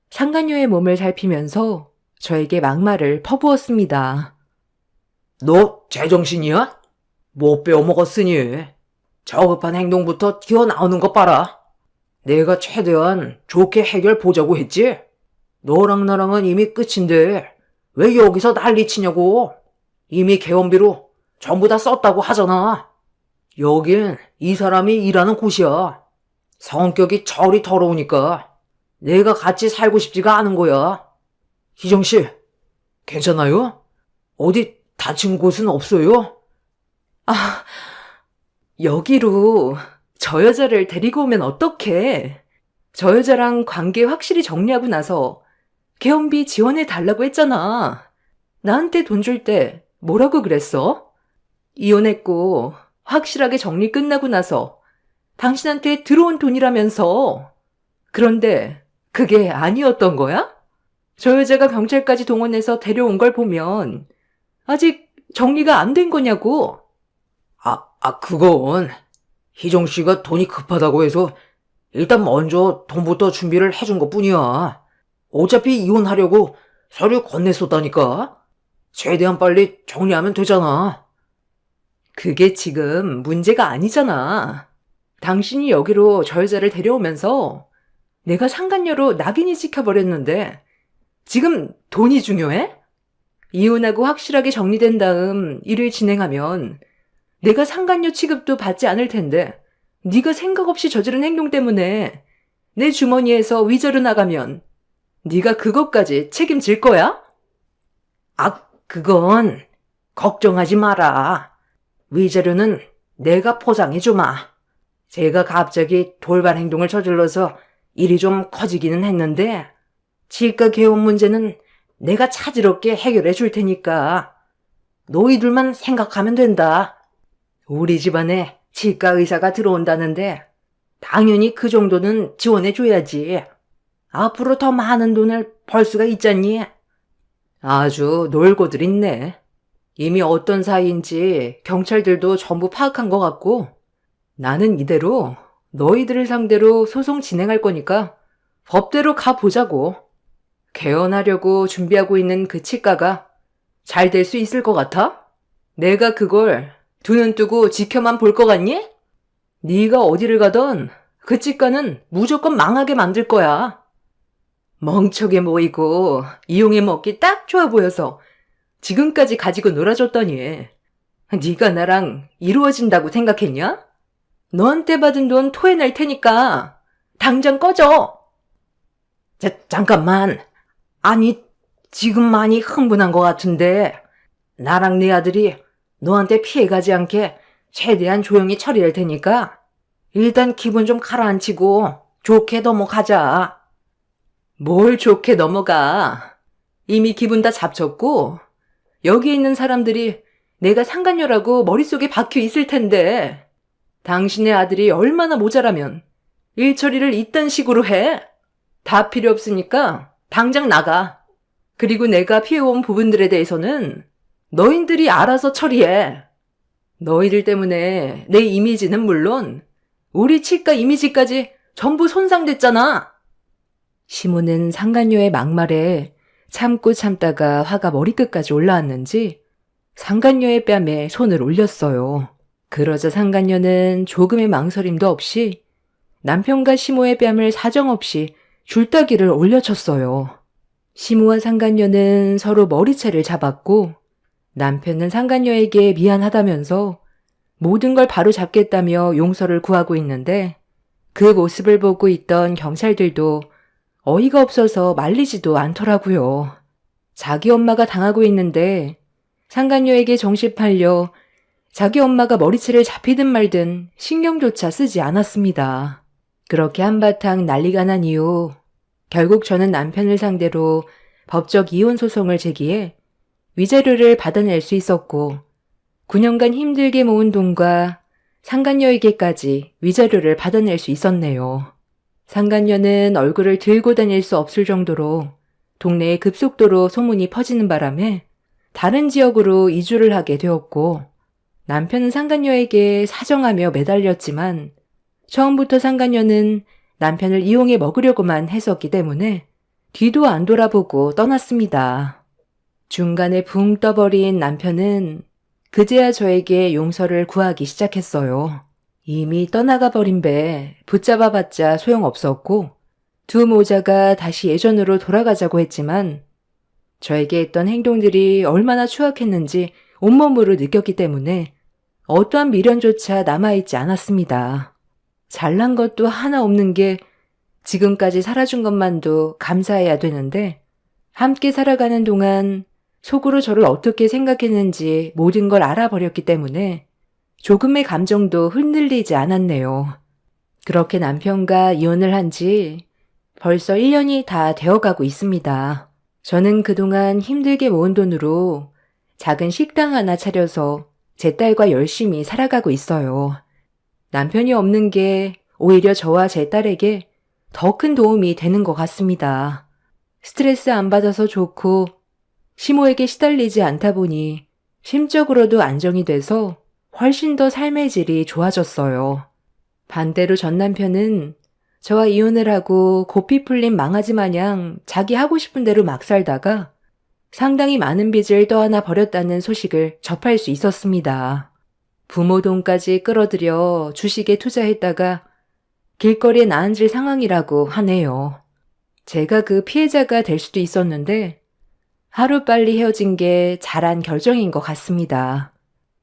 상간녀의 몸을 살피면서 저에게 막말을 퍼부었습니다. 너 제정신이야? 못 빼어먹었으니 저급한 행동부터 튀어나오는 것 봐라. 내가 최대한 좋게 해결 보자고 했지? 너랑 나랑은 이미 끝인데 왜 여기서 난리치냐고. 이미 개원비로 전부 다 썼다고 하잖아. 여긴 이 사람이 일하는 곳이야. 성격이 저리 더러우니까 내가 같이 살고 싶지가 않은 거야. 희정씨, 괜찮아요? 어디 다친 곳은 없어요? 여기로 저 여자를 데리고 오면 어떡해? 저 여자랑 관계 확실히 정리하고 나서 개원비 지원해 달라고 했잖아. 나한테 돈 줄 때 뭐라고 그랬어? 이혼했고 확실하게 정리 끝나고 나서 당신한테 들어온 돈이라면서 그런데 그게 아니었던 거야? 저 여자가 경찰까지 동원해서 데려온 걸 보면 아직 정리가 안 된 거냐고. 그건 희정 씨가 돈이 급하다고 해서 일단 먼저 돈부터 준비를 해준 것뿐이야. 어차피 이혼하려고 서류 건넸었다니까. 최대한 빨리 정리하면 되잖아. 그게 지금 문제가 아니잖아. 당신이 여기로 저 여자를 데려오면서 내가 상간녀로 낙인이 찍혀버렸는데 지금 돈이 중요해? 이혼하고 확실하게 정리된 다음 일을 진행하면 내가 상간녀 취급도 받지 않을 텐데 네가 생각 없이 저지른 행동 때문에 내 주머니에서 위자료 나가면 네가 그것까지 책임질 거야? 그건 걱정하지 마라. 위자료는 내가 포장해주마. 제가 갑자기 돌발 행동을 저질러서 일이 좀 커지기는 했는데 치과 개원 문제는 내가 차질없게 해결해 줄 테니까 너희들만 생각하면 된다. 우리 집안에 치과 의사가 들어온다는데 당연히 그 정도는 지원해 줘야지. 앞으로 더 많은 돈을 벌 수가 있잖니. 아주 놀고들 있네. 이미 어떤 사이인지 경찰들도 전부 파악한 것 같고 나는 이대로 너희들을 상대로 소송 진행할 거니까 법대로 가보자고. 개헌하려고 준비하고 있는 그 치과가 잘 될 수 있을 것 같아? 내가 그걸 두 눈 뜨고 지켜만 볼 것 같니? 네가 어디를 가던 그 치과는 무조건 망하게 만들 거야. 멍청해 모이고 이용해 먹기 딱 좋아 보여서 지금까지 가지고 놀아줬더니 네가 나랑 이루어진다고 생각했냐? 너한테 받은 돈 토해낼 테니까 당장 꺼져. 잠깐만. 아니, 지금 많이 흥분한 것 같은데 나랑 네 아들이 너한테 피해가지 않게 최대한 조용히 처리할 테니까 일단 기분 좀 가라앉히고 좋게 넘어가자. 뭘 좋게 넘어가. 이미 기분 다 잡쳤고 여기 있는 사람들이 내가 상간녀라고 머릿속에 박혀 있을 텐데 당신의 아들이 얼마나 모자라면 일 처리를 이딴 식으로 해? 다 필요 없으니까 당장 나가. 그리고 내가 피해온 부분들에 대해서는 너희들이 알아서 처리해. 너희들 때문에 내 이미지는 물론 우리 치과 이미지까지 전부 손상됐잖아. 시모는 상간녀의 막말에 참고 참다가 화가 머리끝까지 올라왔는지 상간녀의 뺨에 손을 올렸어요. 그러자 상간녀는 조금의 망설임도 없이 남편과 시모의 뺨을 사정없이 줄따기를 올려쳤어요. 시모와 상간녀는 서로 머리채를 잡았고 남편은 상간녀에게 미안하다면서 모든 걸 바로 잡겠다며 용서를 구하고 있는데 그 모습을 보고 있던 경찰들도 어이가 없어서 말리지도 않더라고요. 자기 엄마가 당하고 있는데 상간녀에게 정신 팔려 자기 엄마가 머리채를 잡히든 말든 신경조차 쓰지 않았습니다. 그렇게 한바탕 난리가 난 이후 결국 저는 남편을 상대로 법적 이혼 소송을 제기해 위자료를 받아낼 수 있었고 9년간 힘들게 모은 돈과 상간녀에게까지 위자료를 받아낼 수 있었네요. 상간녀는 얼굴을 들고 다닐 수 없을 정도로 동네에 급속도로 소문이 퍼지는 바람에 다른 지역으로 이주를 하게 되었고 남편은 상간녀에게 사정하며 매달렸지만 처음부터 상간녀는 남편을 이용해 먹으려고만 했었기 때문에 뒤도 안 돌아보고 떠났습니다. 중간에 붕 떠버린 남편은 그제야 저에게 용서를 구하기 시작했어요. 이미 떠나가 버린 배 붙잡아봤자 소용없었고 두 모자가 다시 예전으로 돌아가자고 했지만 저에게 했던 행동들이 얼마나 추악했는지 온몸으로 느꼈기 때문에 어떠한 미련조차 남아있지 않았습니다. 잘난 것도 하나 없는 게 지금까지 살아준 것만도 감사해야 되는데 함께 살아가는 동안 속으로 저를 어떻게 생각했는지 모든 걸 알아버렸기 때문에 조금의 감정도 흔들리지 않았네요. 그렇게 남편과 이혼을 한 지 벌써 1년이 다 되어가고 있습니다. 저는 그동안 힘들게 모은 돈으로 작은 식당 하나 차려서 제 딸과 열심히 살아가고 있어요. 남편이 없는 게 오히려 저와 제 딸에게 더 큰 도움이 되는 것 같습니다. 스트레스 안 받아서 좋고 심호에게 시달리지 않다 보니 심적으로도 안정이 돼서 훨씬 더 삶의 질이 좋아졌어요. 반대로 전 남편은 저와 이혼을 하고 고삐 풀린 망아지 마냥 자기 하고 싶은 대로 막 살다가 상당히 많은 빚을 떠안아 버렸다는 소식을 접할 수 있었습니다. 부모 돈까지 끌어들여 주식에 투자했다가 길거리에 나앉을 상황이라고 하네요. 제가 그 피해자가 될 수도 있었는데 하루빨리 헤어진 게 잘한 결정인 것 같습니다.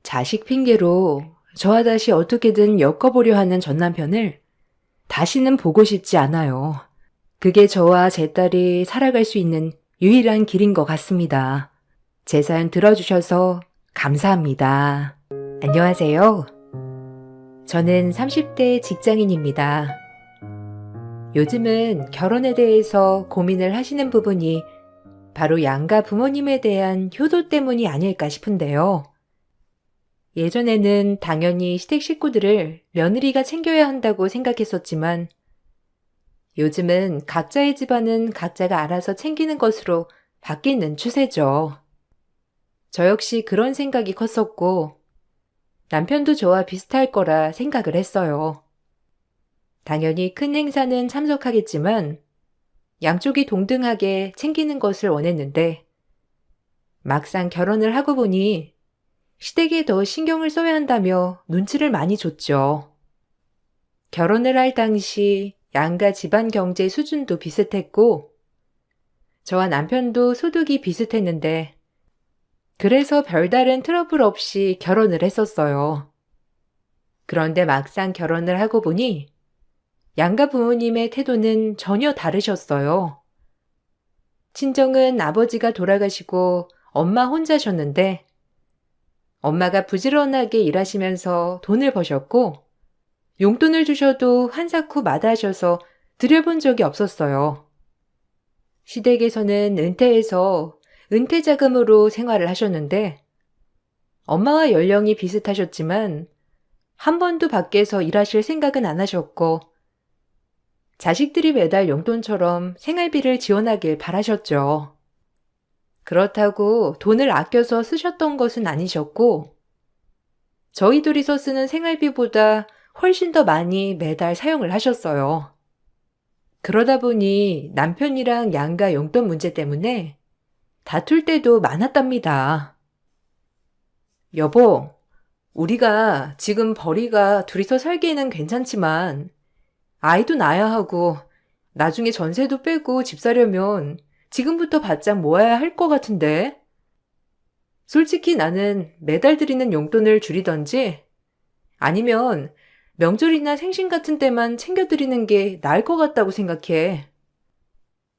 자식 핑계로 저와 다시 어떻게든 엮어보려 하는 전 남편을 다시는 보고 싶지 않아요. 그게 저와 제 딸이 살아갈 수 있는 유일한 길인 것 같습니다. 제 사연 들어주셔서 감사합니다. 안녕하세요. 저는 30대 직장인입니다. 요즘은 결혼에 대해서 고민을 하시는 부분이 바로 양가 부모님에 대한 효도 때문이 아닐까 싶은데요. 예전에는 당연히 시댁 식구들을 며느리가 챙겨야 한다고 생각했었지만 요즘은 각자의 집안은 각자가 알아서 챙기는 것으로 바뀌는 추세죠. 저 역시 그런 생각이 컸었고 남편도 저와 비슷할 거라 생각을 했어요. 당연히 큰 행사는 참석하겠지만 양쪽이 동등하게 챙기는 것을 원했는데 막상 결혼을 하고 보니 시댁에 더 신경을 써야 한다며 눈치를 많이 줬죠. 결혼을 할 당시 양가 집안 경제 수준도 비슷했고 저와 남편도 소득이 비슷했는데 그래서 별다른 트러블 없이 결혼을 했었어요. 그런데 막상 결혼을 하고 보니 양가 부모님의 태도는 전혀 다르셨어요. 친정은 아버지가 돌아가시고 엄마 혼자셨는데 엄마가 부지런하게 일하시면서 돈을 버셨고 용돈을 주셔도 한사코 마다하셔서 드려본 적이 없었어요. 시댁에서는 은퇴해서 은퇴 자금으로 생활을 하셨는데 엄마와 연령이 비슷하셨지만 한 번도 밖에서 일하실 생각은 안 하셨고 자식들이 매달 용돈처럼 생활비를 지원하길 바라셨죠. 그렇다고 돈을 아껴서 쓰셨던 것은 아니셨고 저희 둘이서 쓰는 생활비보다 훨씬 더 많이 매달 사용을 하셨어요. 그러다 보니 남편이랑 양가 용돈 문제 때문에 다툴 때도 많았답니다. 여보, 우리가 지금 벌이가 둘이서 살기에는 괜찮지만 아이도 낳아야 하고 나중에 전세도 빼고 집 사려면 지금부터 바짝 모아야 할 것 같은데? 솔직히 나는 매달 드리는 용돈을 줄이던지 아니면 명절이나 생신 같은 때만 챙겨드리는 게 나을 것 같다고 생각해.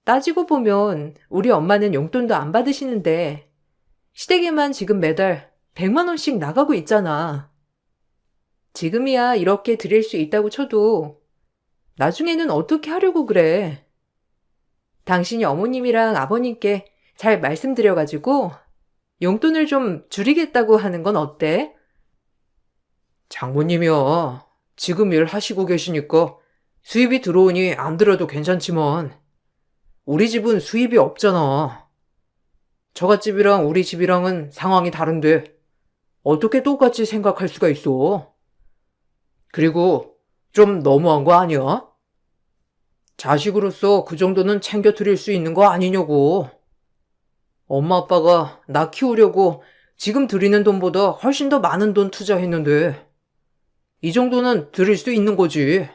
따지고 보면 우리 엄마는 용돈도 안 받으시는데 시댁에만 지금 매달 100만 원씩 나가고 있잖아. 지금이야 이렇게 드릴 수 있다고 쳐도 나중에는 어떻게 하려고 그래. 당신이 어머님이랑 아버님께 잘 말씀드려가지고 용돈을 좀 줄이겠다고 하는 건 어때? 장모님이요. 지금 일 하시고 계시니까 수입이 들어오니 안 들어도 괜찮지만 우리 집은 수입이 없잖아. 저갓집이랑 우리 집이랑은 상황이 다른데 어떻게 똑같이 생각할 수가 있어? 그리고 좀 너무한 거 아니야? 자식으로서 그 정도는 챙겨 드릴 수 있는 거 아니냐고. 엄마 아빠가 나 키우려고 지금 드리는 돈보다 훨씬 더 많은 돈 투자했는데 이 정도는 드릴 수 있는 거지.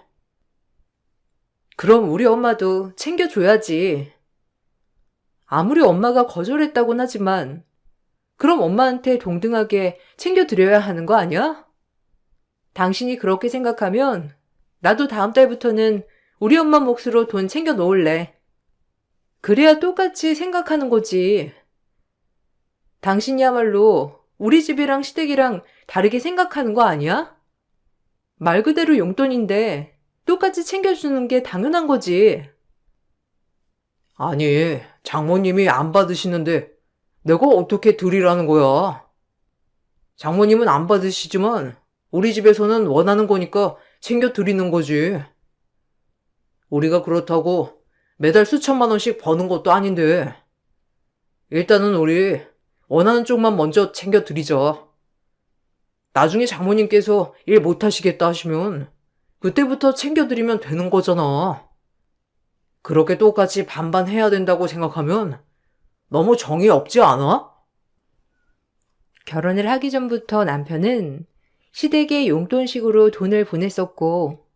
그럼 우리 엄마도 챙겨줘야지. 아무리 엄마가 거절했다곤 하지만 그럼 엄마한테 동등하게 챙겨드려야 하는 거 아니야? 당신이 그렇게 생각하면 나도 다음 달부터는 우리 엄마 몫으로 돈 챙겨 놓을래. 그래야 똑같이 생각하는 거지. 당신이야말로 우리 집이랑 시댁이랑 다르게 생각하는 거 아니야? 말 그대로 용돈인데 똑같이 챙겨주는 게 당연한 거지. 아니, 장모님이 안 받으시는데 내가 어떻게 드리라는 거야? 장모님은 안 받으시지만 우리 집에서는 원하는 거니까 챙겨 드리는 거지. 우리가 그렇다고 매달 수천만 원씩 버는 것도 아닌데. 일단은 우리 원하는 쪽만 먼저 챙겨드리자. 나중에 장모님께서 일 못하시겠다 하시면 그때부터 챙겨드리면 되는 거잖아. 그렇게 똑같이 반반 해야 된다고 생각하면 너무 정이 없지 않아? 결혼을 하기 전부터 남편은 시댁에 용돈식으로 돈을 보냈었고,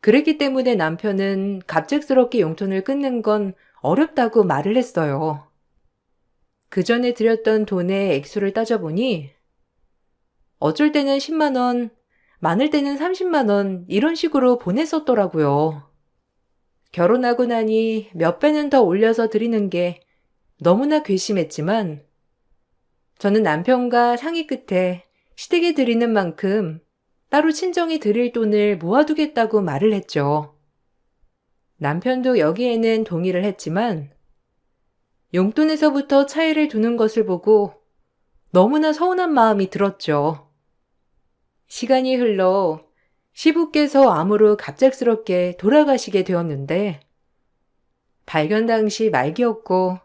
그랬기 때문에 남편은 갑작스럽게 용돈을 끊는 건 어렵다고 말을 했어요. 그 전에 들였던 돈의 액수를 따져보니 어쩔 때는 10만 원, 많을 때는 30만 원 이런 식으로 보냈었더라고요. 결혼하고 나니 몇 배는 더 올려서 드리는 게 너무나 괘씸했지만 저는 남편과 상의 끝에 시댁에 드리는 만큼 따로 친정에 드릴 돈을 모아두겠다고 말을 했죠. 남편도 여기에는 동의를 했지만 용돈에서부터 차이를 두는 것을 보고 너무나 서운한 마음이 들었죠. 시간이 흘러 시부께서 암으로 갑작스럽게 돌아가시게 되었는데 발견 당시 말기였고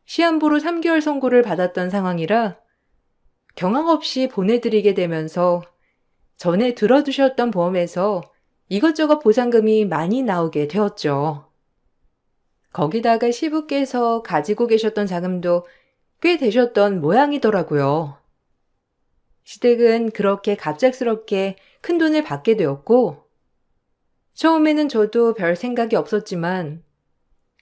시한부로 3개월 선고를 받았던 상황이라 경황 없이 보내드리게 되면서 전에 들어두셨던 보험에서 이것저것 보상금이 많이 나오게 되었죠. 거기다가 시부께서 가지고 계셨던 자금도 꽤 되셨던 모양이더라고요. 시댁은 그렇게 갑작스럽게 큰 돈을 받게 되었고, 처음에는 저도 별 생각이 없었지만,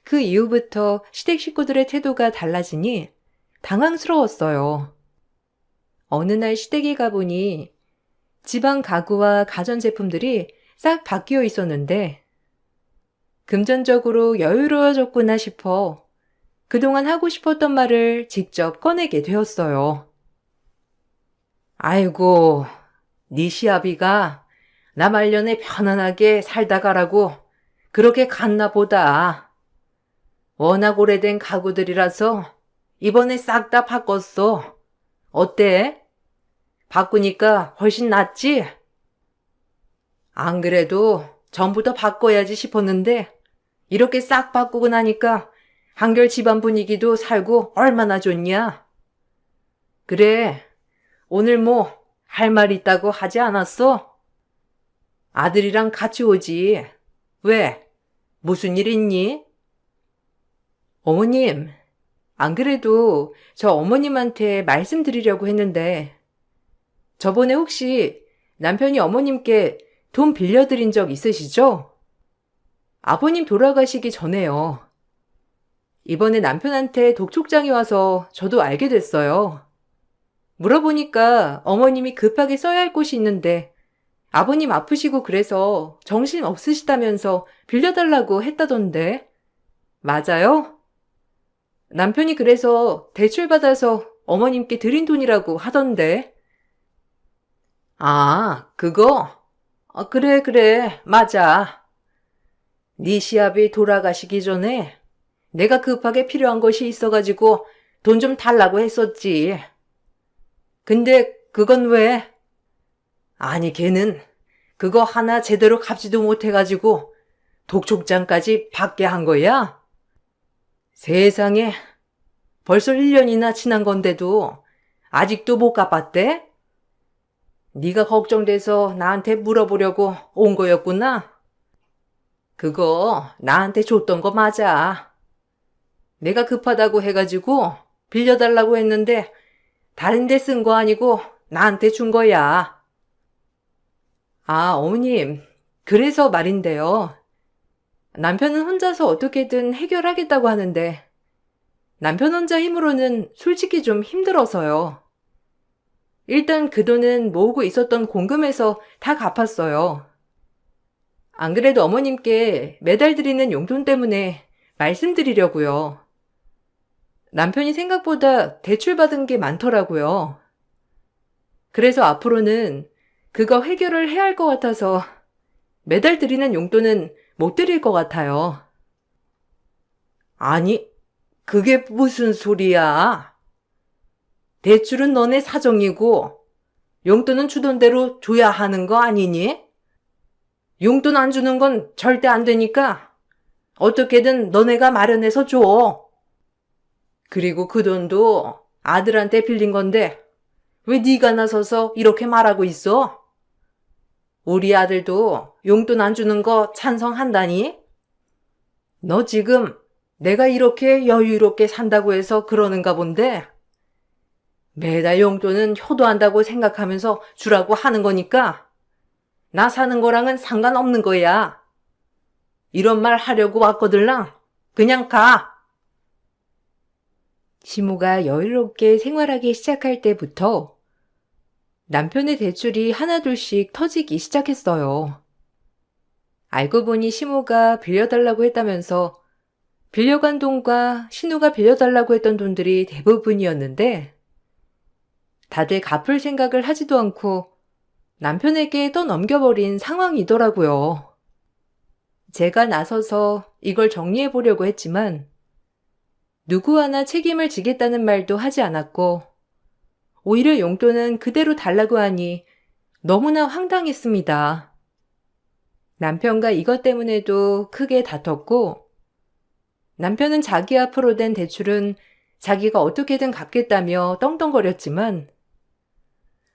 그 이후부터 시댁 식구들의 태도가 달라지니 당황스러웠어요. 어느 날 시댁에 가보니 집안 가구와 가전제품들이 싹 바뀌어 있었는데, 금전적으로 여유로워졌구나 싶어 그동안 하고 싶었던 말을 직접 꺼내게 되었어요. 아이고, 네 시아비가 나 말년에 편안하게 살다 가라고 그렇게 갔나 보다. 워낙 오래된 가구들이라서 이번에 싹 다 바꿨어. 어때? 바꾸니까 훨씬 낫지? 안 그래도 전부터 바꿔야지 싶었는데 이렇게 싹 바꾸고 나니까 한결 집안 분위기도 살고 얼마나 좋냐? 그래, 오늘 뭐 할 말 있다고 하지 않았어? 아들이랑 같이 오지. 왜? 무슨 일 있니? 어머님, 안 그래도 저 어머님한테 말씀드리려고 했는데 저번에 혹시 남편이 어머님께 돈 빌려드린 적 있으시죠? 아버님 돌아가시기 전에요. 이번에 남편한테 독촉장이 와서 저도 알게 됐어요. 물어보니까 어머님이 급하게 써야 할 곳이 있는데 아버님 아프시고 그래서 정신 없으시다면서 빌려달라고 했다던데. 맞아요? 남편이 그래서 대출받아서 어머님께 드린 돈이라고 하던데. 아, 그거? 그래, 맞아. 네 시아비 돌아가시기 전에 내가 급하게 필요한 것이 있어가지고 돈 좀 달라고 했었지. 근데 그건 왜? 아니, 걔는 그거 하나 제대로 갚지도 못해가지고 독촉장까지 받게 한 거야? 세상에, 벌써 1년이나 지난 건데도 아직도 못 갚았대? 네가 걱정돼서 나한테 물어보려고 온 거였구나? 그거 나한테 줬던 거 맞아. 내가 급하다고 해가지고 빌려달라고 했는데 다른 데 쓴 거 아니고 나한테 준 거야. 아, 어머님, 그래서 말인데요. 남편은 혼자서 어떻게든 해결하겠다고 하는데 남편 혼자 힘으로는 솔직히 좀 힘들어서요. 일단 그 돈은 모으고 있었던 공금에서 다 갚았어요. 안 그래도 어머님께 매달 드리는 용돈 때문에 말씀드리려고요. 남편이 생각보다 대출받은 게 많더라고요. 그래서 앞으로는 그거 해결을 해야 할 것 같아서 매달 드리는 용돈은 못 드릴 것 같아요. 아니, 그게 무슨 소리야? 대출은 너네 사정이고 용돈은 주던 대로 줘야 하는 거 아니니? 용돈 안 주는 건 절대 안 되니까 어떻게든 너네가 마련해서 줘. 그리고 그 돈도 아들한테 빌린 건데 왜 네가 나서서 이렇게 말하고 있어? 우리 아들도 용돈 안 주는 거 찬성한다니? 너 지금 내가 이렇게 여유롭게 산다고 해서 그러는가 본데 매달 용돈은 효도한다고 생각하면서 주라고 하는 거니까 나 사는 거랑은 상관없는 거야. 이런 말 하려고 왔거들랑 그냥 가. 시모가 여유롭게 생활하기 시작할 때부터 남편의 대출이 하나둘씩 터지기 시작했어요. 알고 보니 시모가 빌려달라고 했다면서 빌려간 돈과 신우가 빌려달라고 했던 돈들이 대부분이었는데 다들 갚을 생각을 하지도 않고 남편에게 떠넘겨버린 상황이더라고요. 제가 나서서 이걸 정리해 보려고 했지만 누구 하나 책임을 지겠다는 말도 하지 않았고 오히려 용돈은 그대로 달라고 하니 너무나 황당했습니다. 남편과 이것 때문에도 크게 다퉜고 남편은 자기 앞으로 된 대출은 자기가 어떻게든 갚겠다며 떵떵거렸지만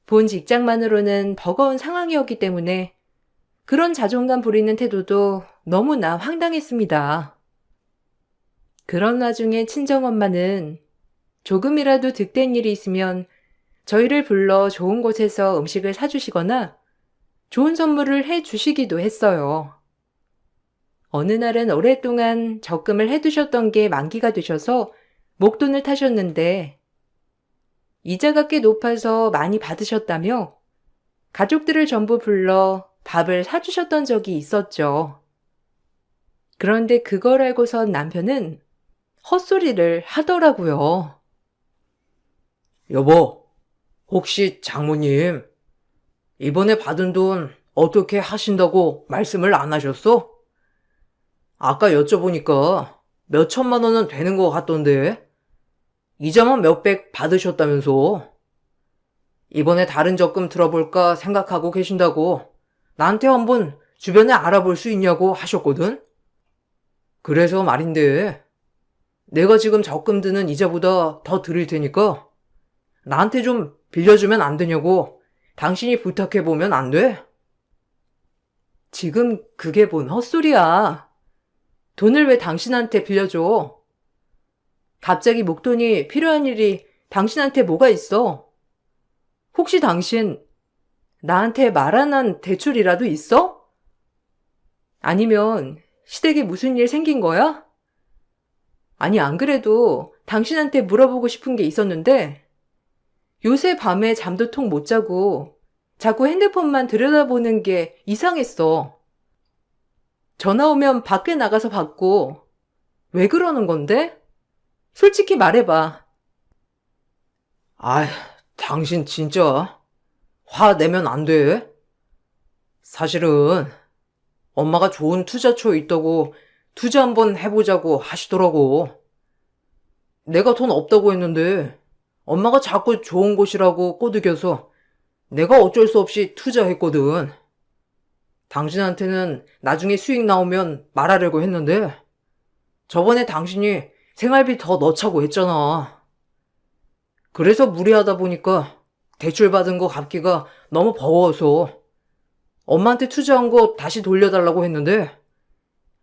본 직장만으로는 버거운 상황이었기 때문에 그런 자존감 부리는 태도도 너무나 황당했습니다. 그런 와중에 친정엄마는 조금이라도 득된 일이 있으면 저희를 불러 좋은 곳에서 음식을 사주시거나 좋은 선물을 해주시기도 했어요. 어느 날은 오랫동안 적금을 해두셨던 게 만기가 되셔서 목돈을 타셨는데 이자가 꽤 높아서 많이 받으셨다며 가족들을 전부 불러 밥을 사주셨던 적이 있었죠. 그런데 그걸 알고선 남편은 헛소리를 하더라고요. 여보, 혹시 장모님 이번에 받은 돈 어떻게 하신다고 말씀을 안 하셨어? 아까 여쭤보니까 몇 천만 원은 되는 것 같던데 이자만 몇백 받으셨다면서 이번에 다른 적금 들어볼까 생각하고 계신다고 나한테 한번 주변에 알아볼 수 있냐고 하셨거든? 그래서 말인데 내가 지금 적금 드는 이자보다 더 드릴 테니까 나한테 좀 빌려주면 안 되냐고 당신이 부탁해보면 안 돼? 지금 그게 뭔 헛소리야. 돈을 왜 당신한테 빌려줘? 갑자기 목돈이 필요한 일이 당신한테 뭐가 있어? 혹시 당신 나한테 말 안 한 대출이라도 있어? 아니면 시댁에 무슨 일 생긴 거야? 아니, 안 그래도 당신한테 물어보고 싶은 게 있었는데 요새 밤에 잠도 통 못 자고 자꾸 핸드폰만 들여다보는 게 이상했어. 전화 오면 밖에 나가서 받고 왜 그러는 건데? 솔직히 말해봐. 아이, 당신 진짜 화 내면 안 돼. 사실은 엄마가 좋은 투자처 있다고 투자 한번 해보자고 하시더라고. 내가 돈 없다고 했는데 엄마가 자꾸 좋은 곳이라고 꼬드겨서 내가 어쩔 수 없이 투자했거든. 당신한테는 나중에 수익 나오면 말하려고 했는데 저번에 당신이 생활비 더 넣자고 했잖아. 그래서 무리하다 보니까 대출 받은 거 갚기가 너무 버거워서 엄마한테 투자한 거 다시 돌려달라고 했는데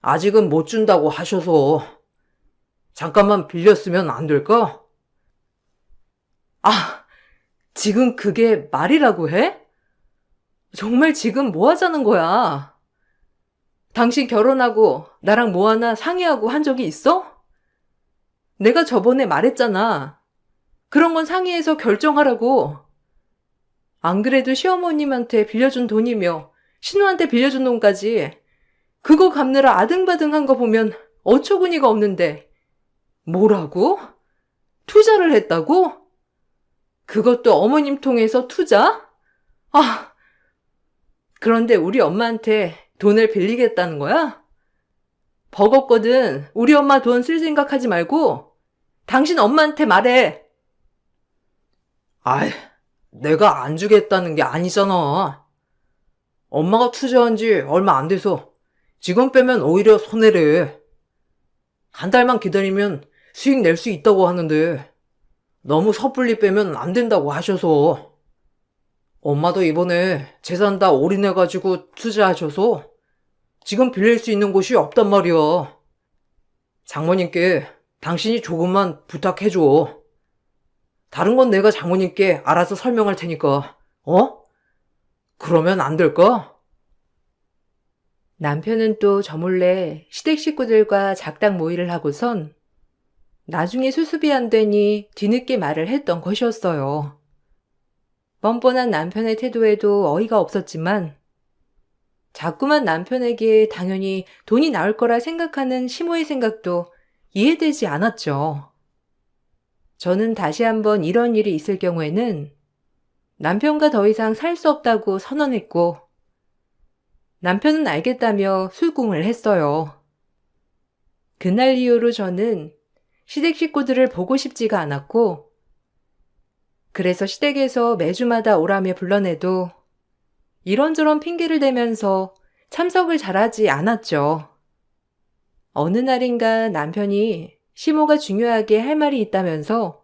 아직은 못 준다고 하셔서 잠깐만 빌렸으면 안 될까? 아, 지금 그게 말이라고 해? 정말 지금 뭐 하자는 거야? 당신 결혼하고 나랑 뭐 하나 상의하고 한 적이 있어? 내가 저번에 말했잖아. 그런 건 상의해서 결정하라고. 안 그래도 시어머님한테 빌려준 돈이며 신우한테 빌려준 돈까지 그거 갚느라 아등바등한 거 보면 어처구니가 없는데 뭐라고? 투자를 했다고? 그것도 어머님 통해서 투자? 아, 그런데 우리 엄마한테 돈을 빌리겠다는 거야? 버겁거든. 우리 엄마 돈 쓸 생각하지 말고 당신 엄마한테 말해. 아이, 내가 안 주겠다는 게 아니잖아. 엄마가 투자한 지 얼마 안 돼서 지금 빼면 오히려 손해래. 한 달만 기다리면 수익 낼 수 있다고 하는데 너무 섣불리 빼면 안 된다고 하셔서. 엄마도 이번에 재산 다 올인해가지고 투자하셔서 지금 빌릴 수 있는 곳이 없단 말이야. 장모님께 당신이 조금만 부탁해줘. 다른 건 내가 장모님께 알아서 설명할 테니까, 어? 그러면 안 될까? 남편은 또 저 몰래 시댁 식구들과 작당 모의를 하고선 나중에 수습이 안 되니 뒤늦게 말을 했던 것이었어요. 뻔뻔한 남편의 태도에도 어이가 없었지만 자꾸만 남편에게 당연히 돈이 나올 거라 생각하는 시모의 생각도 이해되지 않았죠. 저는 다시 한번 이런 일이 있을 경우에는 남편과 더 이상 살 수 없다고 선언했고 남편은 알겠다며 술궁을 했어요. 그날 이후로 저는 시댁 식구들을 보고 싶지가 않았고 그래서 시댁에서 매주마다 오라며 불러내도 이런저런 핑계를 대면서 참석을 잘하지 않았죠. 어느 날인가 남편이 시모가 중요하게 할 말이 있다면서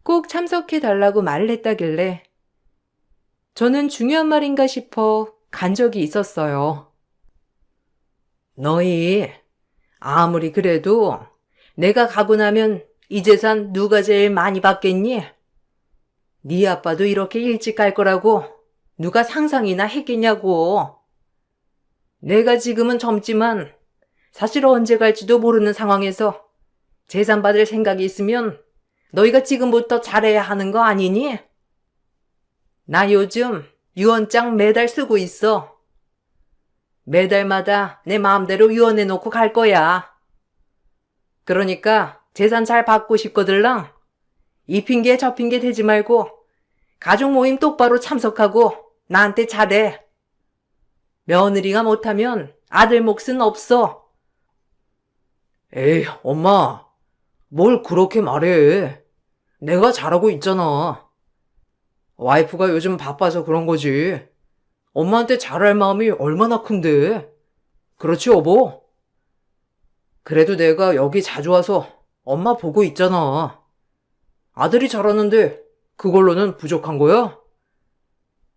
꼭 참석해 달라고 말을 했다길래 저는 중요한 말인가 싶어 간 적이 있었어요. 너희 아무리 그래도 내가 가고 나면 이 재산 누가 제일 많이 받겠니? 네 아빠도 이렇게 일찍 갈 거라고 누가 상상이나 했겠냐고. 내가 지금은 젊지만 사실 언제 갈지도 모르는 상황에서 재산 받을 생각이 있으면 너희가 지금부터 잘해야 하는 거 아니니? 나 요즘 유언장 매달 쓰고 있어. 매달마다 내 마음대로 유언해 놓고 갈 거야. 그러니까 재산 잘 받고 싶거들랑 이 핑계 저 핑계 대지 말고 가족 모임 똑바로 참석하고 나한테 잘해. 며느리가 못하면 아들 몫은 없어. 에이, 엄마. 뭘 그렇게 말해. 내가 잘하고 있잖아. 와이프가 요즘 바빠서 그런 거지. 엄마한테 잘할 마음이 얼마나 큰데. 그렇지, 여보? 그래도 내가 여기 자주 와서 엄마 보고 있잖아. 아들이 잘하는데 그걸로는 부족한 거야?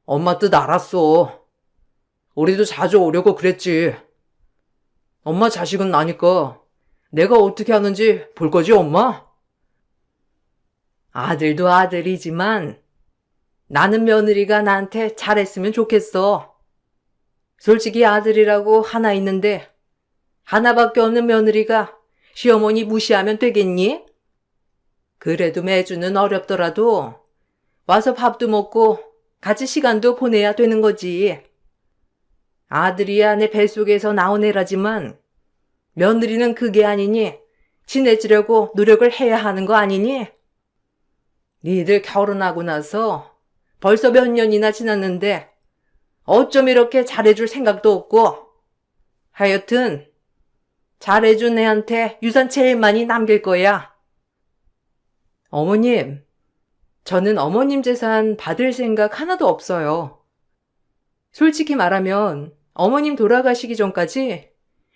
엄마 뜻 알았어. 우리도 자주 오려고 그랬지. 엄마 자식은 나니까 내가 어떻게 하는지 볼 거지, 엄마? 아들도 아들이지만 나는 며느리가 나한테 잘했으면 좋겠어. 솔직히 아들이라고 하나 있는데 하나밖에 없는 며느리가 시어머니 무시하면 되겠니? 그래도 매주는 어렵더라도 와서 밥도 먹고 같이 시간도 보내야 되는 거지. 아들이야 내 뱃속에서 나온 애라지만 며느리는 그게 아니니 친해지려고 노력을 해야 하는 거 아니니? 니들 결혼하고 나서 벌써 몇 년이나 지났는데 어쩜 이렇게 잘해줄 생각도 없고. 하여튼 잘해준 애한테 유산 제일 많이 남길 거야. 어머님, 저는 어머님 재산 받을 생각 하나도 없어요. 솔직히 말하면 어머님 돌아가시기 전까지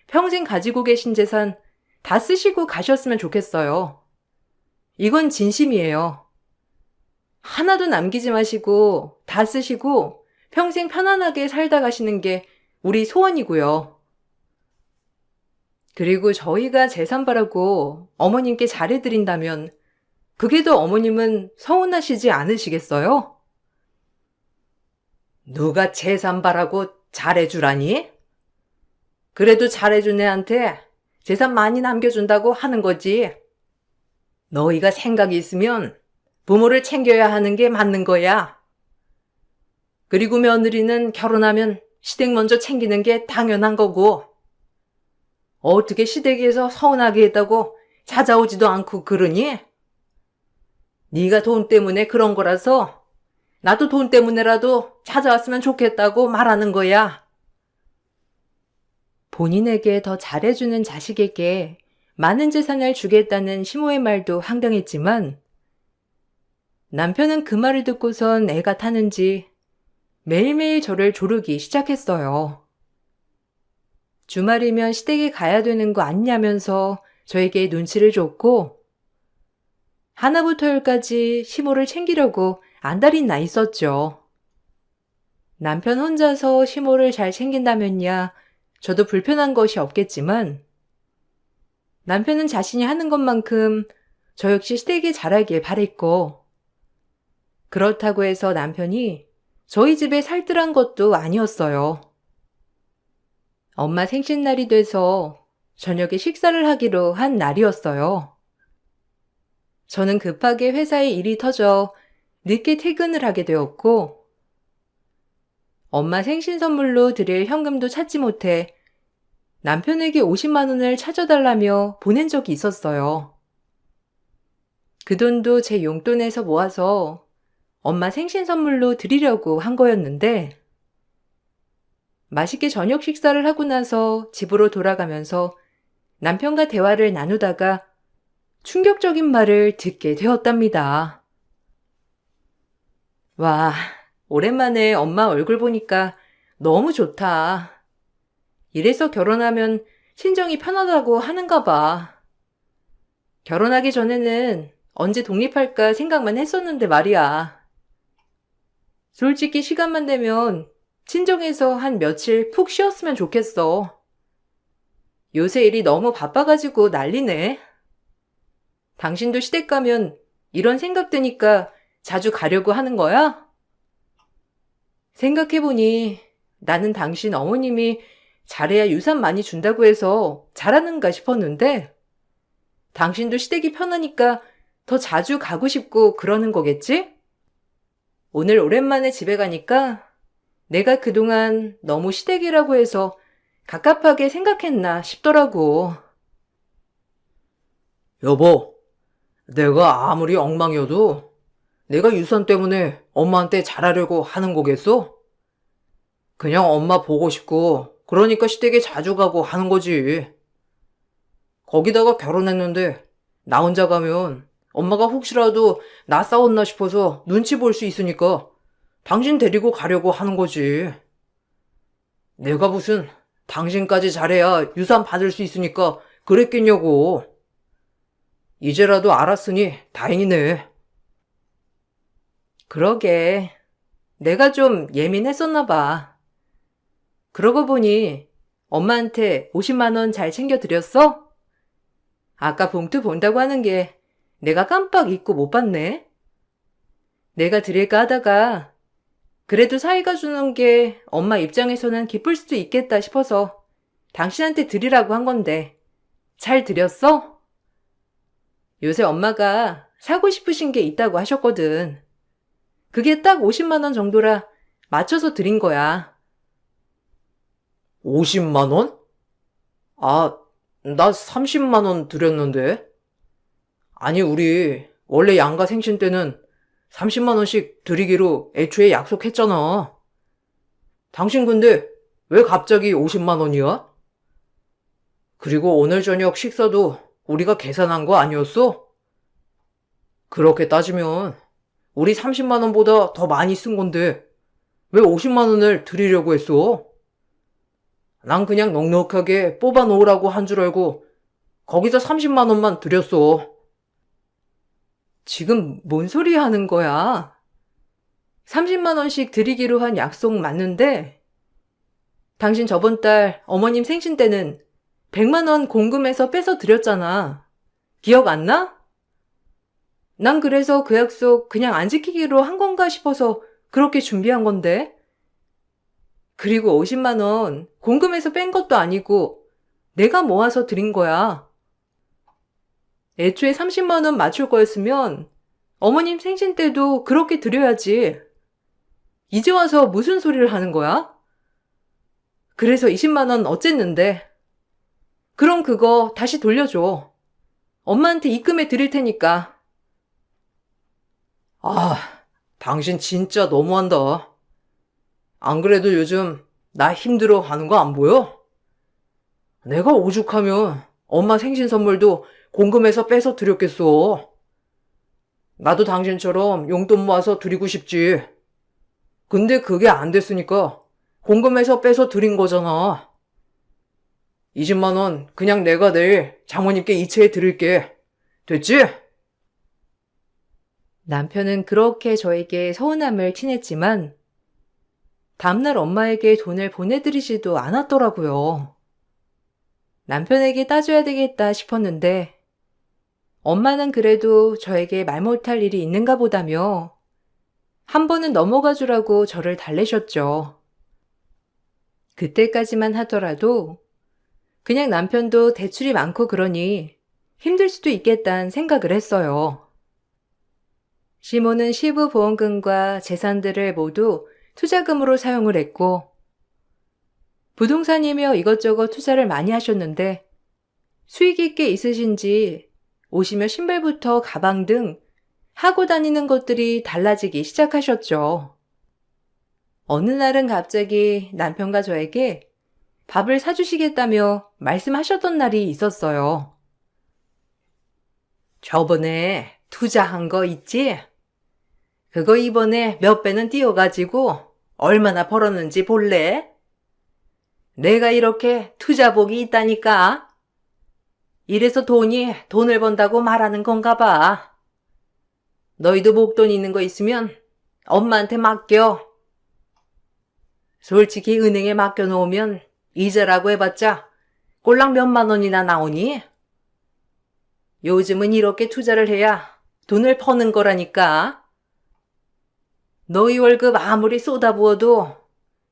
평생 가지고 계신 재산 다 쓰시고 가셨으면 좋겠어요. 이건 진심이에요. 하나도 남기지 마시고 다 쓰시고 평생 편안하게 살다 가시는 게 우리 소원이고요. 그리고 저희가 재산 바라고 어머님께 잘해드린다면 그게 더 어머님은 서운하시지 않으시겠어요? 누가 재산 바라고 잘해주라니? 그래도 잘해준 애한테 재산 많이 남겨준다고 하는 거지. 너희가 생각이 있으면 부모를 챙겨야 하는 게 맞는 거야. 그리고 며느리는 결혼하면 시댁 먼저 챙기는 게 당연한 거고. 어떻게 시댁에서 서운하게 했다고 찾아오지도 않고 그러니? 네가 돈 때문에 그런 거라서 나도 돈 때문에라도 찾아왔으면 좋겠다고 말하는 거야. 본인에게 더 잘해주는 자식에게 많은 재산을 주겠다는 시모의 말도 황당했지만 남편은 그 말을 듣고선 애가 타는지 매일매일 저를 조르기 시작했어요. 주말이면 시댁에 가야 되는 거 아니냐면서 저에게 눈치를 줬고, 하나부터 열까지 시모를 챙기려고 안달이 나 있었죠. 남편 혼자서 시모를 잘 챙긴다면야 저도 불편한 것이 없겠지만, 남편은 자신이 하는 것만큼 저 역시 시댁에 잘하길 바랬고, 그렇다고 해서 남편이 저희 집에 살뜰한 것도 아니었어요. 엄마 생신날이 돼서 저녁에 식사를 하기로 한 날이었어요. 저는 급하게 회사에 일이 터져 늦게 퇴근을 하게 되었고, 엄마 생신 선물로 드릴 현금도 찾지 못해 남편에게 50만 원을 찾아달라며 보낸 적이 있었어요. 그 돈도 제 용돈에서 모아서 엄마 생신 선물로 드리려고 한 거였는데, 맛있게 저녁 식사를 하고 나서 집으로 돌아가면서 남편과 대화를 나누다가 충격적인 말을 듣게 되었답니다. 와, 오랜만에 엄마 얼굴 보니까 너무 좋다. 이래서 결혼하면 친정이 편하다고 하는가 봐. 결혼하기 전에는 언제 독립할까 생각만 했었는데 말이야. 솔직히 시간만 되면 친정에서 한 며칠 푹 쉬었으면 좋겠어. 요새 일이 너무 바빠가지고 난리네. 당신도 시댁 가면 이런 생각 드니까 자주 가려고 하는 거야? 생각해보니 나는 당신 어머님이 잘해야 유산 많이 준다고 해서 잘하는가 싶었는데, 당신도 시댁이 편하니까 더 자주 가고 싶고 그러는 거겠지? 오늘 오랜만에 집에 가니까 내가 그동안 너무 시댁이라고 해서 갑갑하게 생각했나 싶더라고. 여보, 내가 아무리 엉망이어도 내가 유산 때문에 엄마한테 잘하려고 하는 거겠어? 그냥 엄마 보고 싶고 그러니까 시댁에 자주 가고 하는 거지. 거기다가 결혼했는데 나 혼자 가면 엄마가 혹시라도 나 싸웠나 싶어서 눈치 볼 수 있으니까 당신 데리고 가려고 하는 거지. 내가 무슨 당신까지 잘해야 유산 받을 수 있으니까 그랬겠냐고. 이제라도 알았으니 다행이네. 그러게. 내가 좀 예민했었나 봐. 그러고 보니 엄마한테 50만 원 잘 챙겨드렸어? 아까 봉투 본다고 하는 게 내가 깜빡 잊고 못 봤네. 내가 드릴까 하다가 그래도 사이가 주는 게 엄마 입장에서는 기쁠 수도 있겠다 싶어서 당신한테 드리라고 한 건데 잘 드렸어? 요새 엄마가 사고 싶으신 게 있다고 하셨거든. 그게 딱 50만 원 정도라 맞춰서 드린 거야. 50만 원? 아, 나 30만 원 드렸는데. 아니, 우리 원래 양가 생신 때는 30만 원씩 드리기로 애초에 약속했잖아. 당신 근데 왜 갑자기 50만 원이야? 그리고 오늘 저녁 식사도 우리가 계산한 거 아니었어? 그렇게 따지면 우리 30만 원보다 더 많이 쓴 건데 왜 50만 원을 드리려고 했어? 난 그냥 넉넉하게 뽑아 놓으라고 한 줄 알고 거기서 30만 원만 드렸어. 지금 뭔 소리 하는 거야? 30만 원씩 드리기로 한 약속 맞는데, 당신 저번 달 어머님 생신 때는 100만 원 공금해서 빼서 드렸잖아. 기억 안 나? 난 그래서 그 약속 그냥 안 지키기로 한 건가 싶어서 그렇게 준비한 건데. 그리고 50만 원 공금해서 뺀 것도 아니고 내가 모아서 드린 거야. 애초에 30만 원 맞출 거였으면 어머님 생신 때도 그렇게 드려야지. 이제 와서 무슨 소리를 하는 거야? 그래서 20만 원 어쨌는데. 그럼 그거 다시 돌려줘. 엄마한테 입금해 드릴 테니까. 아, 당신 진짜 너무한다. 안 그래도 요즘 나 힘들어 하는 거 안 보여? 내가 오죽하면 엄마 생신 선물도 공금해서 빼서 드렸겠어. 나도 당신처럼 용돈 모아서 드리고 싶지. 근데 그게 안 됐으니까 공금해서 빼서 드린 거잖아. 20만 원 그냥 내가 내일 장모님께 이체해 드릴게. 됐지? 남편은 그렇게 저에게 서운함을 티냈지만 다음날 엄마에게 돈을 보내드리지도 않았더라고요. 남편에게 따져야 되겠다 싶었는데 엄마는 그래도 저에게 말 못할 일이 있는가 보다며 한 번은 넘어가 주라고 저를 달래셨죠. 그때까지만 하더라도 그냥 남편도 대출이 많고 그러니 힘들 수도 있겠다는 생각을 했어요. 시모는 시부 보험금과 재산들을 모두 투자금으로 사용을 했고 부동산이며 이것저것 투자를 많이 하셨는데 수익 있게 있으신지 옷이며 신발부터 가방 등 하고 다니는 것들이 달라지기 시작하셨죠. 어느 날은 갑자기 남편과 저에게 밥을 사주시겠다며 말씀하셨던 날이 있었어요. 저번에 투자한 거 있지? 그거 이번에 몇 배는 띄어가지고 얼마나 벌었는지 볼래? 내가 이렇게 투자복이 있다니까. 이래서 돈을 번다고 말하는 건가 봐. 너희도 목돈 있는 거 있으면 엄마한테 맡겨. 솔직히 은행에 맡겨놓으면 이자라고 해봤자 꼴랑 몇만 원이나 나오니? 요즘은 이렇게 투자를 해야 돈을 퍼는 거라니까. 너희 월급 아무리 쏟아부어도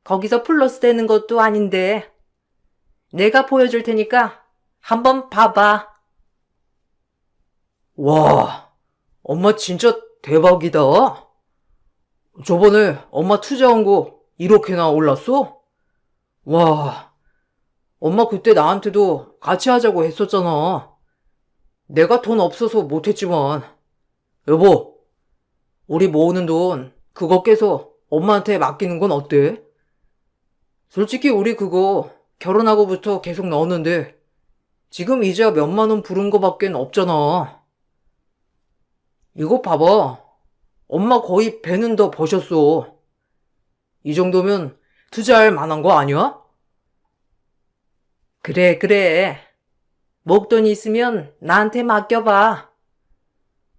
거기서 플러스 되는 것도 아닌데 내가 보여줄 테니까 한번 봐봐. 와, 엄마 진짜 대박이다. 저번에 엄마 투자한 거 이렇게나 올랐어? 와, 엄마 그때 나한테도 같이 하자고 했었잖아. 내가 돈 없어서 못했지만. 여보, 우리 모으는 돈 그거 깨서 엄마한테 맡기는 건 어때? 솔직히 우리 그거 결혼하고부터 계속 넣었는데 지금 이자 몇만 원 부른 거밖엔 없잖아. 이거 봐봐. 엄마 거의 배는 더 버셨어. 이 정도면 투자할 만한 거 아니야? 그래. 목돈 있으면 나한테 맡겨봐.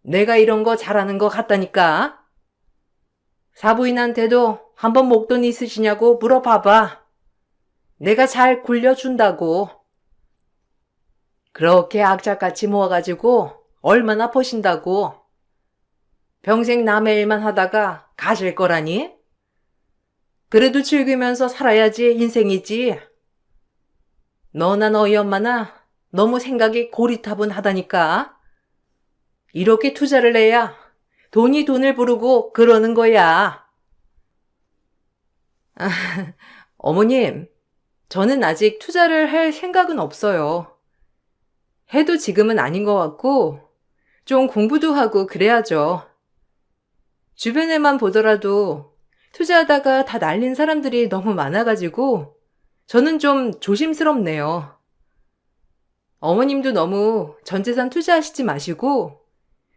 내가 이런 거 잘하는 거 같다니까. 사부인한테도 한번 목돈 있으시냐고 물어봐봐. 내가 잘 굴려준다고. 그렇게 악착같이 모아가지고 얼마나 버신다고. 평생 남의 일만 하다가 가실 거라니? 그래도 즐기면서 살아야지 인생이지. 너나 너희 엄마나 너무 생각이 고리타분하다니까. 이렇게 투자를 해야 돈이 돈을 부르고 그러는 거야. 어머님, 저는 아직 투자를 할 생각은 없어요. 해도 지금은 아닌 것 같고 좀 공부도 하고 그래야죠. 주변에만 보더라도 투자하다가 다 날린 사람들이 너무 많아가지고 저는 좀 조심스럽네요. 어머님도 너무 전재산 투자하시지 마시고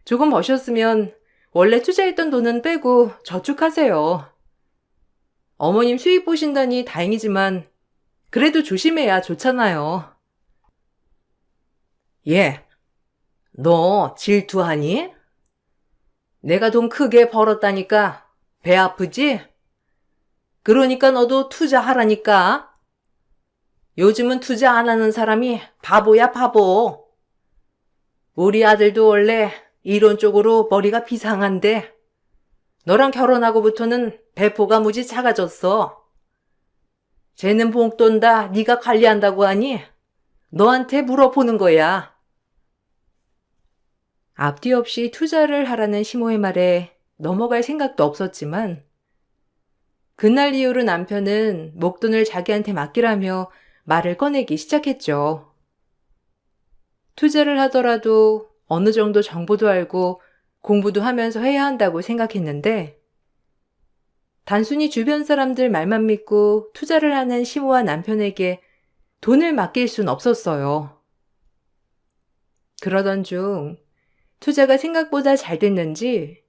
조금 버셨으면 원래 투자했던 돈은 빼고 저축하세요. 어머님 수익 보신다니 다행이지만 그래도 조심해야 좋잖아요. 얘, 너 질투하니? 내가 돈 크게 벌었다니까 배 아프지? 그러니까 너도 투자하라니까. 요즘은 투자 안 하는 사람이 바보야, 바보. 우리 아들도 원래 이론 쪽으로 머리가 비상한데 너랑 결혼하고부터는 배포가 무지 작아졌어. 쟤는 봉돈 다 네가 관리한다고 하니 너한테 물어보는 거야. 앞뒤 없이 투자를 하라는 시모의 말에 넘어갈 생각도 없었지만 그날 이후로 남편은 목돈을 자기한테 맡기라며 말을 꺼내기 시작했죠. 투자를 하더라도 어느 정도 정보도 알고 공부도 하면서 해야 한다고 생각했는데 단순히 주변 사람들 말만 믿고 투자를 하는 시모와 남편에게 돈을 맡길 순 없었어요. 그러던 중 투자가 생각보다 잘 됐는지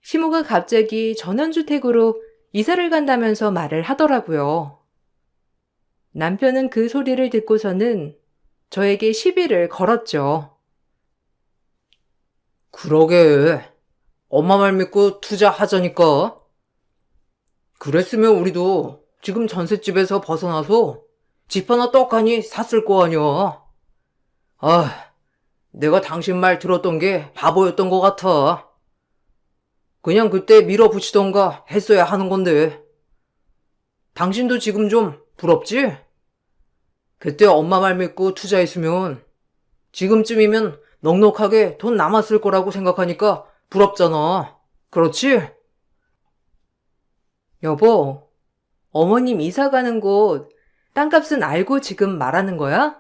시모가 갑자기 전원주택으로 이사를 간다면서 말을 하더라고요. 남편은 그 소리를 듣고서는 저에게 시비를 걸었죠. 그러게. 엄마 말 믿고 투자하자니까. 그랬으면 우리도 지금 전셋집에서 벗어나서 집 하나 떡하니 샀을 거 아니야. 아, 내가 당신 말 들었던 게 바보였던 것 같아. 그냥 그때 밀어붙이던가 했어야 하는 건데. 당신도 지금 좀 부럽지? 그때 엄마 말 믿고 투자했으면 지금쯤이면 넉넉하게 돈 남았을 거라고 생각하니까 부럽잖아. 그렇지? 여보, 어머님 이사 가는 곳 땅값은 알고 지금 말하는 거야?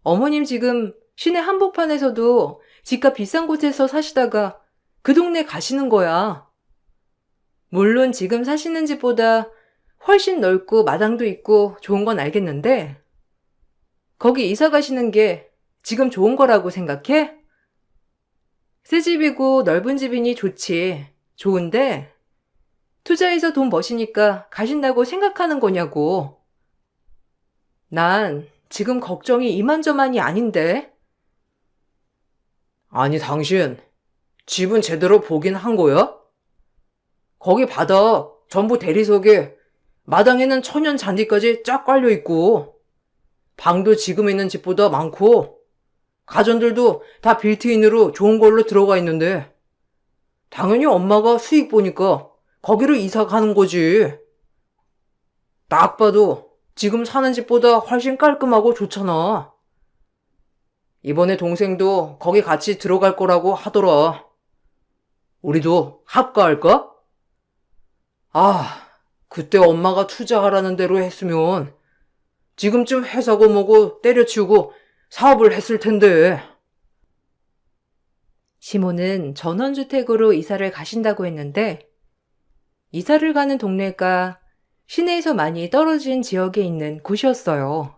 어머님 지금 시내 한복판에서도 집값 비싼 곳에서 사시다가 그 동네 가시는 거야. 물론 지금 사시는 집보다 훨씬 넓고 마당도 있고 좋은 건 알겠는데, 거기 이사 가시는 게 지금 좋은 거라고 생각해? 새 집이고 넓은 집이니 좋지. 좋은데, 투자해서 돈 버시니까 가신다고 생각하는 거냐고. 난 지금 걱정이 이만저만이 아닌데. 아니, 당신 집은 제대로 보긴 한 거야? 거기 바닥 전부 대리석에 마당에는 천연 잔디까지 쫙 깔려 있고 방도 지금 있는 집보다 많고 가전들도 다 빌트인으로 좋은 걸로 들어가 있는데 당연히 엄마가 수익 보니까 거기로 이사 가는 거지. 딱 봐도 지금 사는 집보다 훨씬 깔끔하고 좋잖아. 이번에 동생도 거기 같이 들어갈 거라고 하더라. 우리도 합가할까? 아, 그때 엄마가 투자하라는 대로 했으면 지금쯤 회사고 뭐고 때려치우고 사업을 했을 텐데. 시모는 전원주택으로 이사를 가신다고 했는데, 이사를 가는 동네가 시내에서 많이 떨어진 지역에 있는 곳이었어요.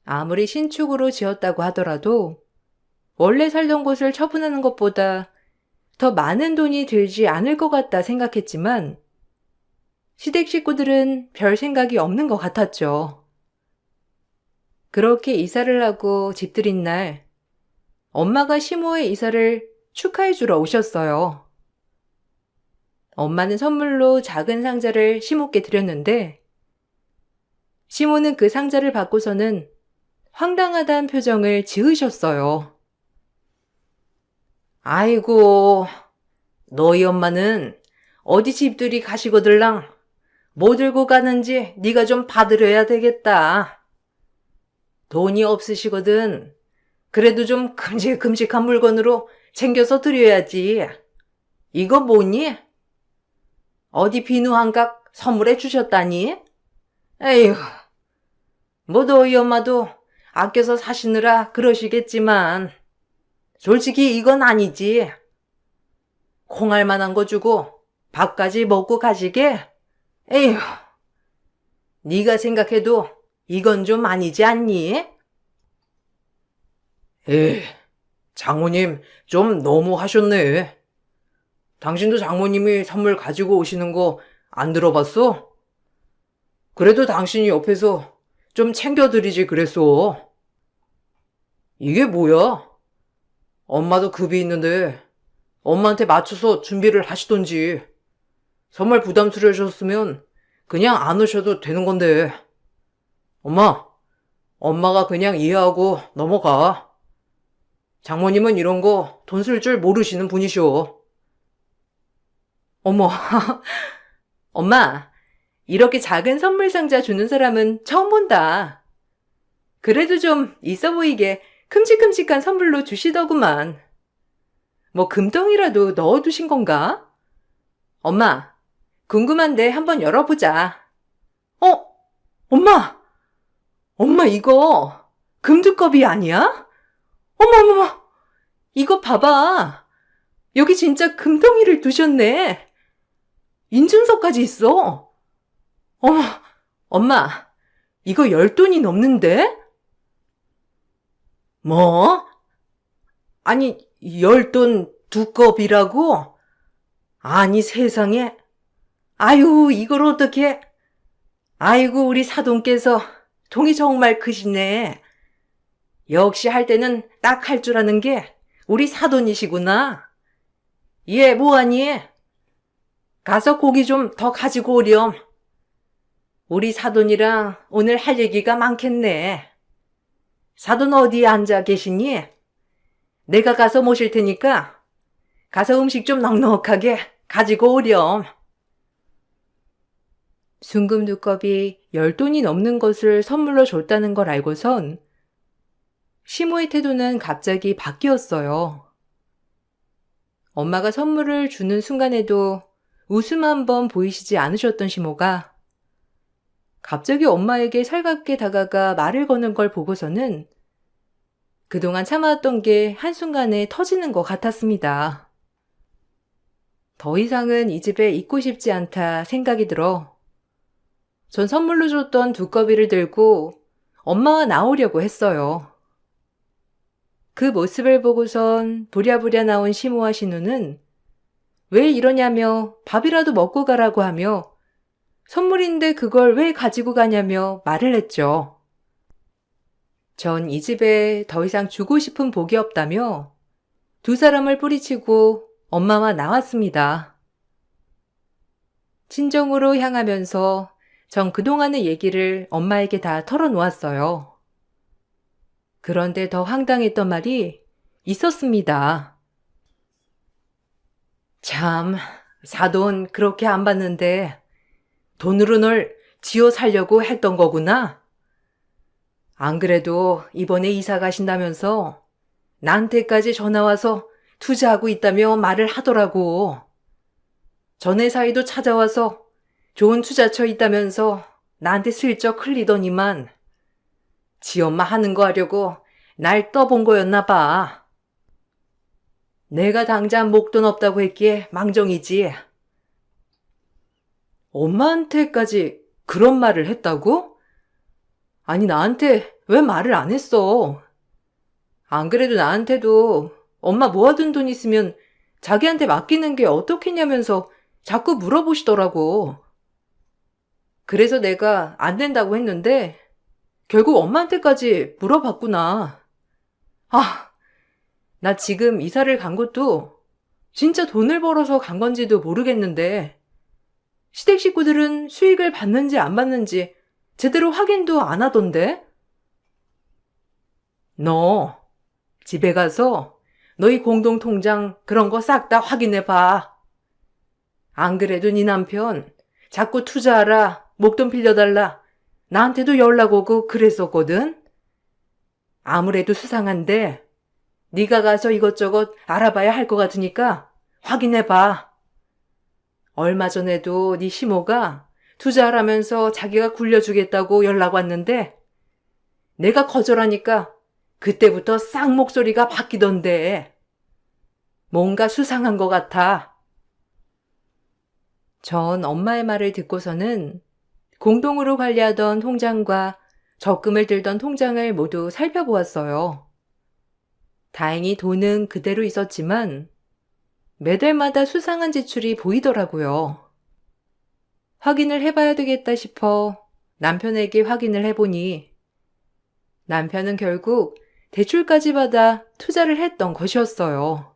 아무리 신축으로 지었다고 하더라도 원래 살던 곳을 처분하는 것보다 더 많은 돈이 들지 않을 것 같다 생각했지만 시댁 식구들은 별 생각이 없는 것 같았죠. 그렇게 이사를 하고 집 들인 날 엄마가 시모의 이사를 축하해 주러 오셨어요. 엄마는 선물로 작은 상자를 시모께 드렸는데 시모는 그 상자를 받고서는 황당하다는 표정을 지으셨어요. 아이고, 너희 엄마는 어디 집들이 가시거들랑 뭐 들고 가는지 네가 좀 봐드려야 되겠다. 돈이 없으시거든. 그래도 좀 큼직큼직한 물건으로 챙겨서 드려야지. 이거 뭐니? 어디 비누 한 각 선물해 주셨다니? 에휴, 뭐 너희 엄마도 아껴서 사시느라 그러시겠지만 솔직히 이건 아니지. 콩알 만한 거 주고 밥까지 먹고 가시게? 에휴, 네가 생각해도 이건 좀 아니지 않니? 에이, 장모님 좀 너무 하셨네. 당신도 장모님이 선물 가지고 오시는 거 안 들어봤어? 그래도 당신이 옆에서 좀 챙겨드리지 그랬어. 이게 뭐야? 엄마도 급이 있는데 엄마한테 맞춰서 준비를 하시던지. 정말 부담스러우셨으면 그냥 안 오셔도 되는 건데. 엄마가 그냥 이해하고 넘어가. 장모님은 이런 거 돈 쓸 줄 모르시는 분이셔. 어머, 엄마, 이렇게 작은 선물 상자 주는 사람은 처음 본다. 그래도 좀 있어 보이게 큼직큼직한 선물로 주시더구만. 뭐 금덩이라도 넣어두신 건가? 엄마, 궁금한데 한번 열어보자. 어? 엄마! 엄마 이거 금두꺼비 아니야? 어머머머! 이거 봐봐. 여기 진짜 금덩이를 두셨네. 인증서까지 있어. 어머, 엄마, 이거 10돈이 넘는데? 뭐? 아니, 10돈 두껍이라고? 아니, 세상에. 아유, 이걸 어떻게? 아이고, 우리 사돈께서 통이 정말 크시네. 역시 할 때는 딱 할 줄 아는 게 우리 사돈이시구나. 얘 뭐하니? 가서 고기 좀 더 가지고 오렴. 우리 사돈이랑 오늘 할 얘기가 많겠네. 사돈 어디에 앉아 계시니? 내가 가서 모실 테니까 가서 음식 좀 넉넉하게 가지고 오렴. 순금 두꺼비 10돈이 넘는 것을 선물로 줬다는 걸 알고선 시모의 태도는 갑자기 바뀌었어요. 엄마가 선물을 주는 순간에도 웃음 한번 보이시지 않으셨던 시모가 갑자기 엄마에게 살갑게 다가가 말을 거는 걸 보고서는 그동안 참아왔던 게 한순간에 터지는 것 같았습니다. 더 이상은 이 집에 있고 싶지 않다 생각이 들어 전 선물로 줬던 두꺼비를 들고 엄마와 나오려고 했어요. 그 모습을 보고선 부랴부랴 나온 시모와 신우는 왜 이러냐며 밥이라도 먹고 가라고 하며 선물인데 그걸 왜 가지고 가냐며 말을 했죠. 전 이 집에 더 이상 주고 싶은 복이 없다며 두 사람을 뿌리치고 엄마와 나왔습니다. 친정으로 향하면서 전 그동안의 얘기를 엄마에게 다 털어놓았어요. 그런데 더 황당했던 말이 있었습니다. 참, 사돈 그렇게 안 받는데 돈으로 널 지어 살려고 했던 거구나. 안 그래도 이번에 이사 가신다면서 나한테까지 전화와서 투자하고 있다며 말을 하더라고. 전에 사이도 찾아와서 좋은 투자처 있다면서 나한테 슬쩍 흘리더니만 지 엄마 하는 거 하려고 날 떠본 거였나 봐. 내가 당장 목돈 없다고 했기에 망정이지. 엄마한테까지 그런 말을 했다고? 아니, 나한테 왜 말을 안 했어? 안 그래도 나한테도 엄마 모아둔 돈 있으면 자기한테 맡기는 게 어떻겠냐면서 자꾸 물어보시더라고. 그래서 내가 안 된다고 했는데 결국 엄마한테까지 물어봤구나. 아, 나 지금 이사를 간 것도 진짜 돈을 벌어서 간 건지도 모르겠는데 시댁 식구들은 수익을 받는지 안 받는지 제대로 확인도 안 하던데? 너 집에 가서 너희 공동통장 그런 거 싹 다 확인해 봐. 안 그래도 네 남편 자꾸 투자하라, 목돈 빌려달라 나한테도 연락 오고 그랬었거든? 아무래도 수상한데 네가 가서 이것저것 알아봐야 할 것 같으니까 확인해 봐. 얼마 전에도 네 시모가 투자하라면서 자기가 굴려주겠다고 연락 왔는데 내가 거절하니까 그때부터 싹 목소리가 바뀌던데. 뭔가 수상한 것 같아. 전 엄마의 말을 듣고서는 공동으로 관리하던 통장과 적금을 들던 통장을 모두 살펴보았어요. 다행히 돈은 그대로 있었지만 매달마다 수상한 지출이 보이더라고요. 확인을 해봐야 되겠다 싶어 남편에게 확인을 해보니 남편은 결국 대출까지 받아 투자를 했던 것이었어요.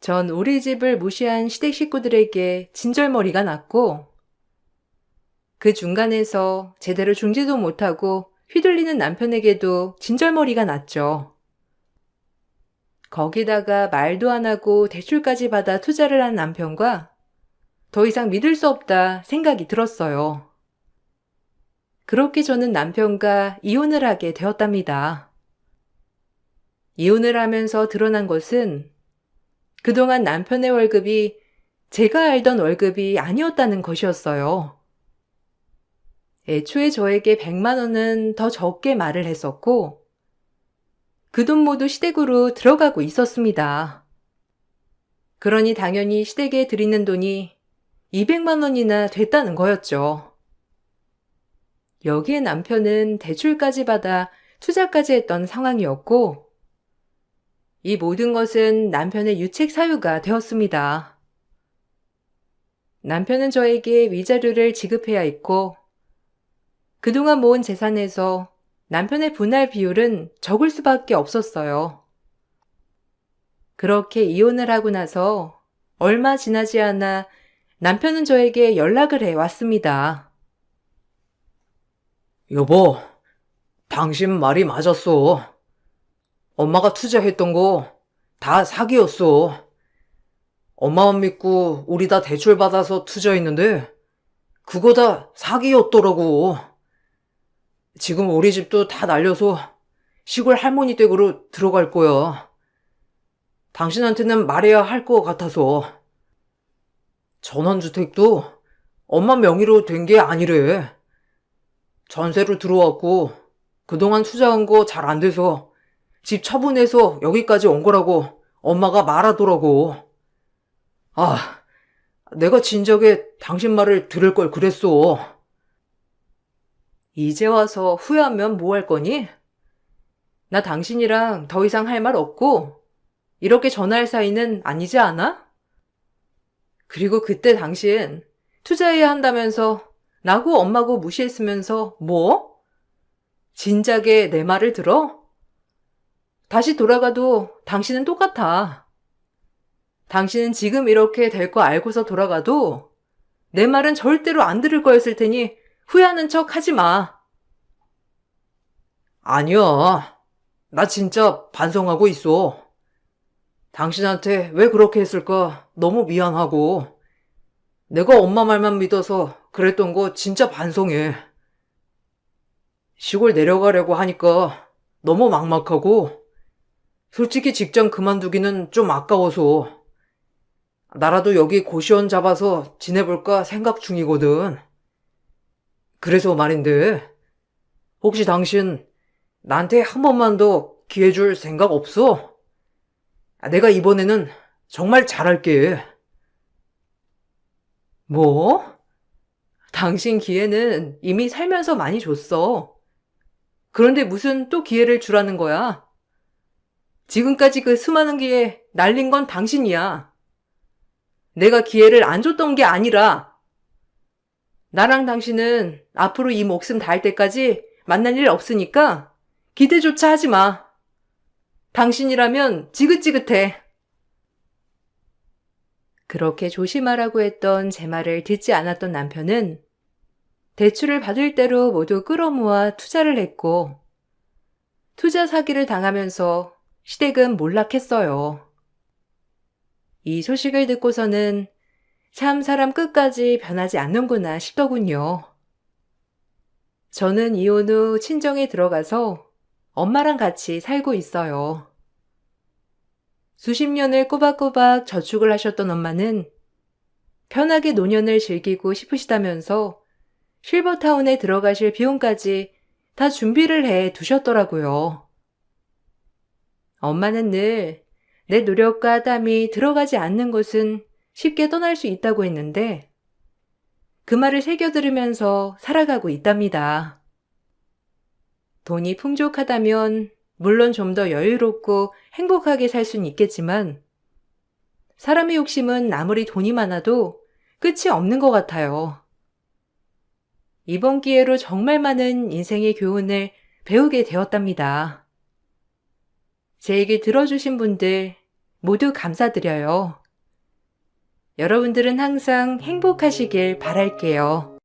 전 우리 집을 무시한 시댁 식구들에게 진절머리가 났고 그 중간에서 제대로 중지도 못하고 휘둘리는 남편에게도 진절머리가 났죠. 거기다가 말도 안 하고 대출까지 받아 투자를 한 남편과 더 이상 믿을 수 없다 생각이 들었어요. 그렇게 저는 남편과 이혼을 하게 되었답니다. 이혼을 하면서 드러난 것은 그동안 남편의 월급이 제가 알던 월급이 아니었다는 것이었어요. 애초에 저에게 100만 원은 더 적게 말을 했었고 그 돈 모두 시댁으로 들어가고 있었습니다. 그러니 당연히 시댁에 드리는 돈이 200만 원이나 됐다는 거였죠. 여기에 남편은 대출까지 받아 투자까지 했던 상황이었고 이 모든 것은 남편의 유책 사유가 되었습니다. 남편은 저에게 위자료를 지급해야 했고, 그동안 모은 재산에서 남편의 분할 비율은 적을 수밖에 없었어요. 그렇게 이혼을 하고 나서 얼마 지나지 않아 남편은 저에게 연락을 해 왔습니다. 여보, 당신 말이 맞았어. 엄마가 투자했던 거 다 사기였어. 엄마만 믿고 우리 다 대출 받아서 투자했는데 그거 다 사기였더라고. 지금 우리 집도 다 날려서 시골 할머니 댁으로 들어갈 거야. 당신한테는 말해야 할 것 같아서. 전원주택도 엄마 명의로 된 게 아니래. 전세로 들어왔고 그동안 투자한 거 잘 안 돼서 집 처분해서 여기까지 온 거라고 엄마가 말하더라고. 아, 내가 진작에 당신 말을 들을 걸 그랬어. 이제 와서 후회하면 뭐 할 거니? 나 당신이랑 더 이상 할 말 없고, 이렇게 전화할 사이는 아니지 않아? 그리고 그때 당신 투자해야 한다면서 나고 엄마고 무시했으면서 뭐? 진작에 내 말을 들어? 다시 돌아가도 당신은 똑같아. 당신은 지금 이렇게 될 거 알고서 돌아가도 내 말은 절대로 안 들을 거였을 테니 후회하는 척 하지 마. 아니야. 나 진짜 반성하고 있어. 당신한테 왜 그렇게 했을까 너무 미안하고. 내가 엄마 말만 믿어서 그랬던 거 진짜 반성해. 시골 내려가려고 하니까 너무 막막하고, 솔직히 직장 그만두기는 좀 아까워서 나라도 여기 고시원 잡아서 지내볼까 생각 중이거든. 그래서 말인데, 혹시 당신 나한테 한 번만 더 기회 줄 생각 없어? 내가 이번에는 정말 잘할게. 뭐? 당신 기회는 이미 살면서 많이 줬어. 그런데 무슨 또 기회를 주라는 거야? 지금까지 그 수많은 기회 날린 건 당신이야. 내가 기회를 안 줬던 게 아니라 나랑 당신은 앞으로 이 목숨 다할 때까지 만날 일 없으니까 기대조차 하지 마. 당신이라면 지긋지긋해. 그렇게 조심하라고 했던 제 말을 듣지 않았던 남편은 대출을 받을 대로 모두 끌어모아 투자를 했고 투자 사기를 당하면서 시댁은 몰락했어요. 이 소식을 듣고서는 참 사람 끝까지 변하지 않는구나 싶더군요. 저는 이혼 후 친정에 들어가서 엄마랑 같이 살고 있어요. 수십 년을 꼬박꼬박 저축을 하셨던 엄마는 편하게 노년을 즐기고 싶으시다면서 실버타운에 들어가실 비용까지 다 준비를 해 두셨더라고요. 엄마는 늘 내 노력과 땀이 들어가지 않는 곳은 쉽게 떠날 수 있다고 했는데 그 말을 새겨 들으면서 살아가고 있답니다. 돈이 풍족하다면 물론 좀 더 여유롭고 행복하게 살 수는 있겠지만 사람의 욕심은 아무리 돈이 많아도 끝이 없는 것 같아요. 이번 기회로 정말 많은 인생의 교훈을 배우게 되었답니다. 제 얘기 들어주신 분들 모두 감사드려요. 여러분들은 항상 행복하시길 바랄게요.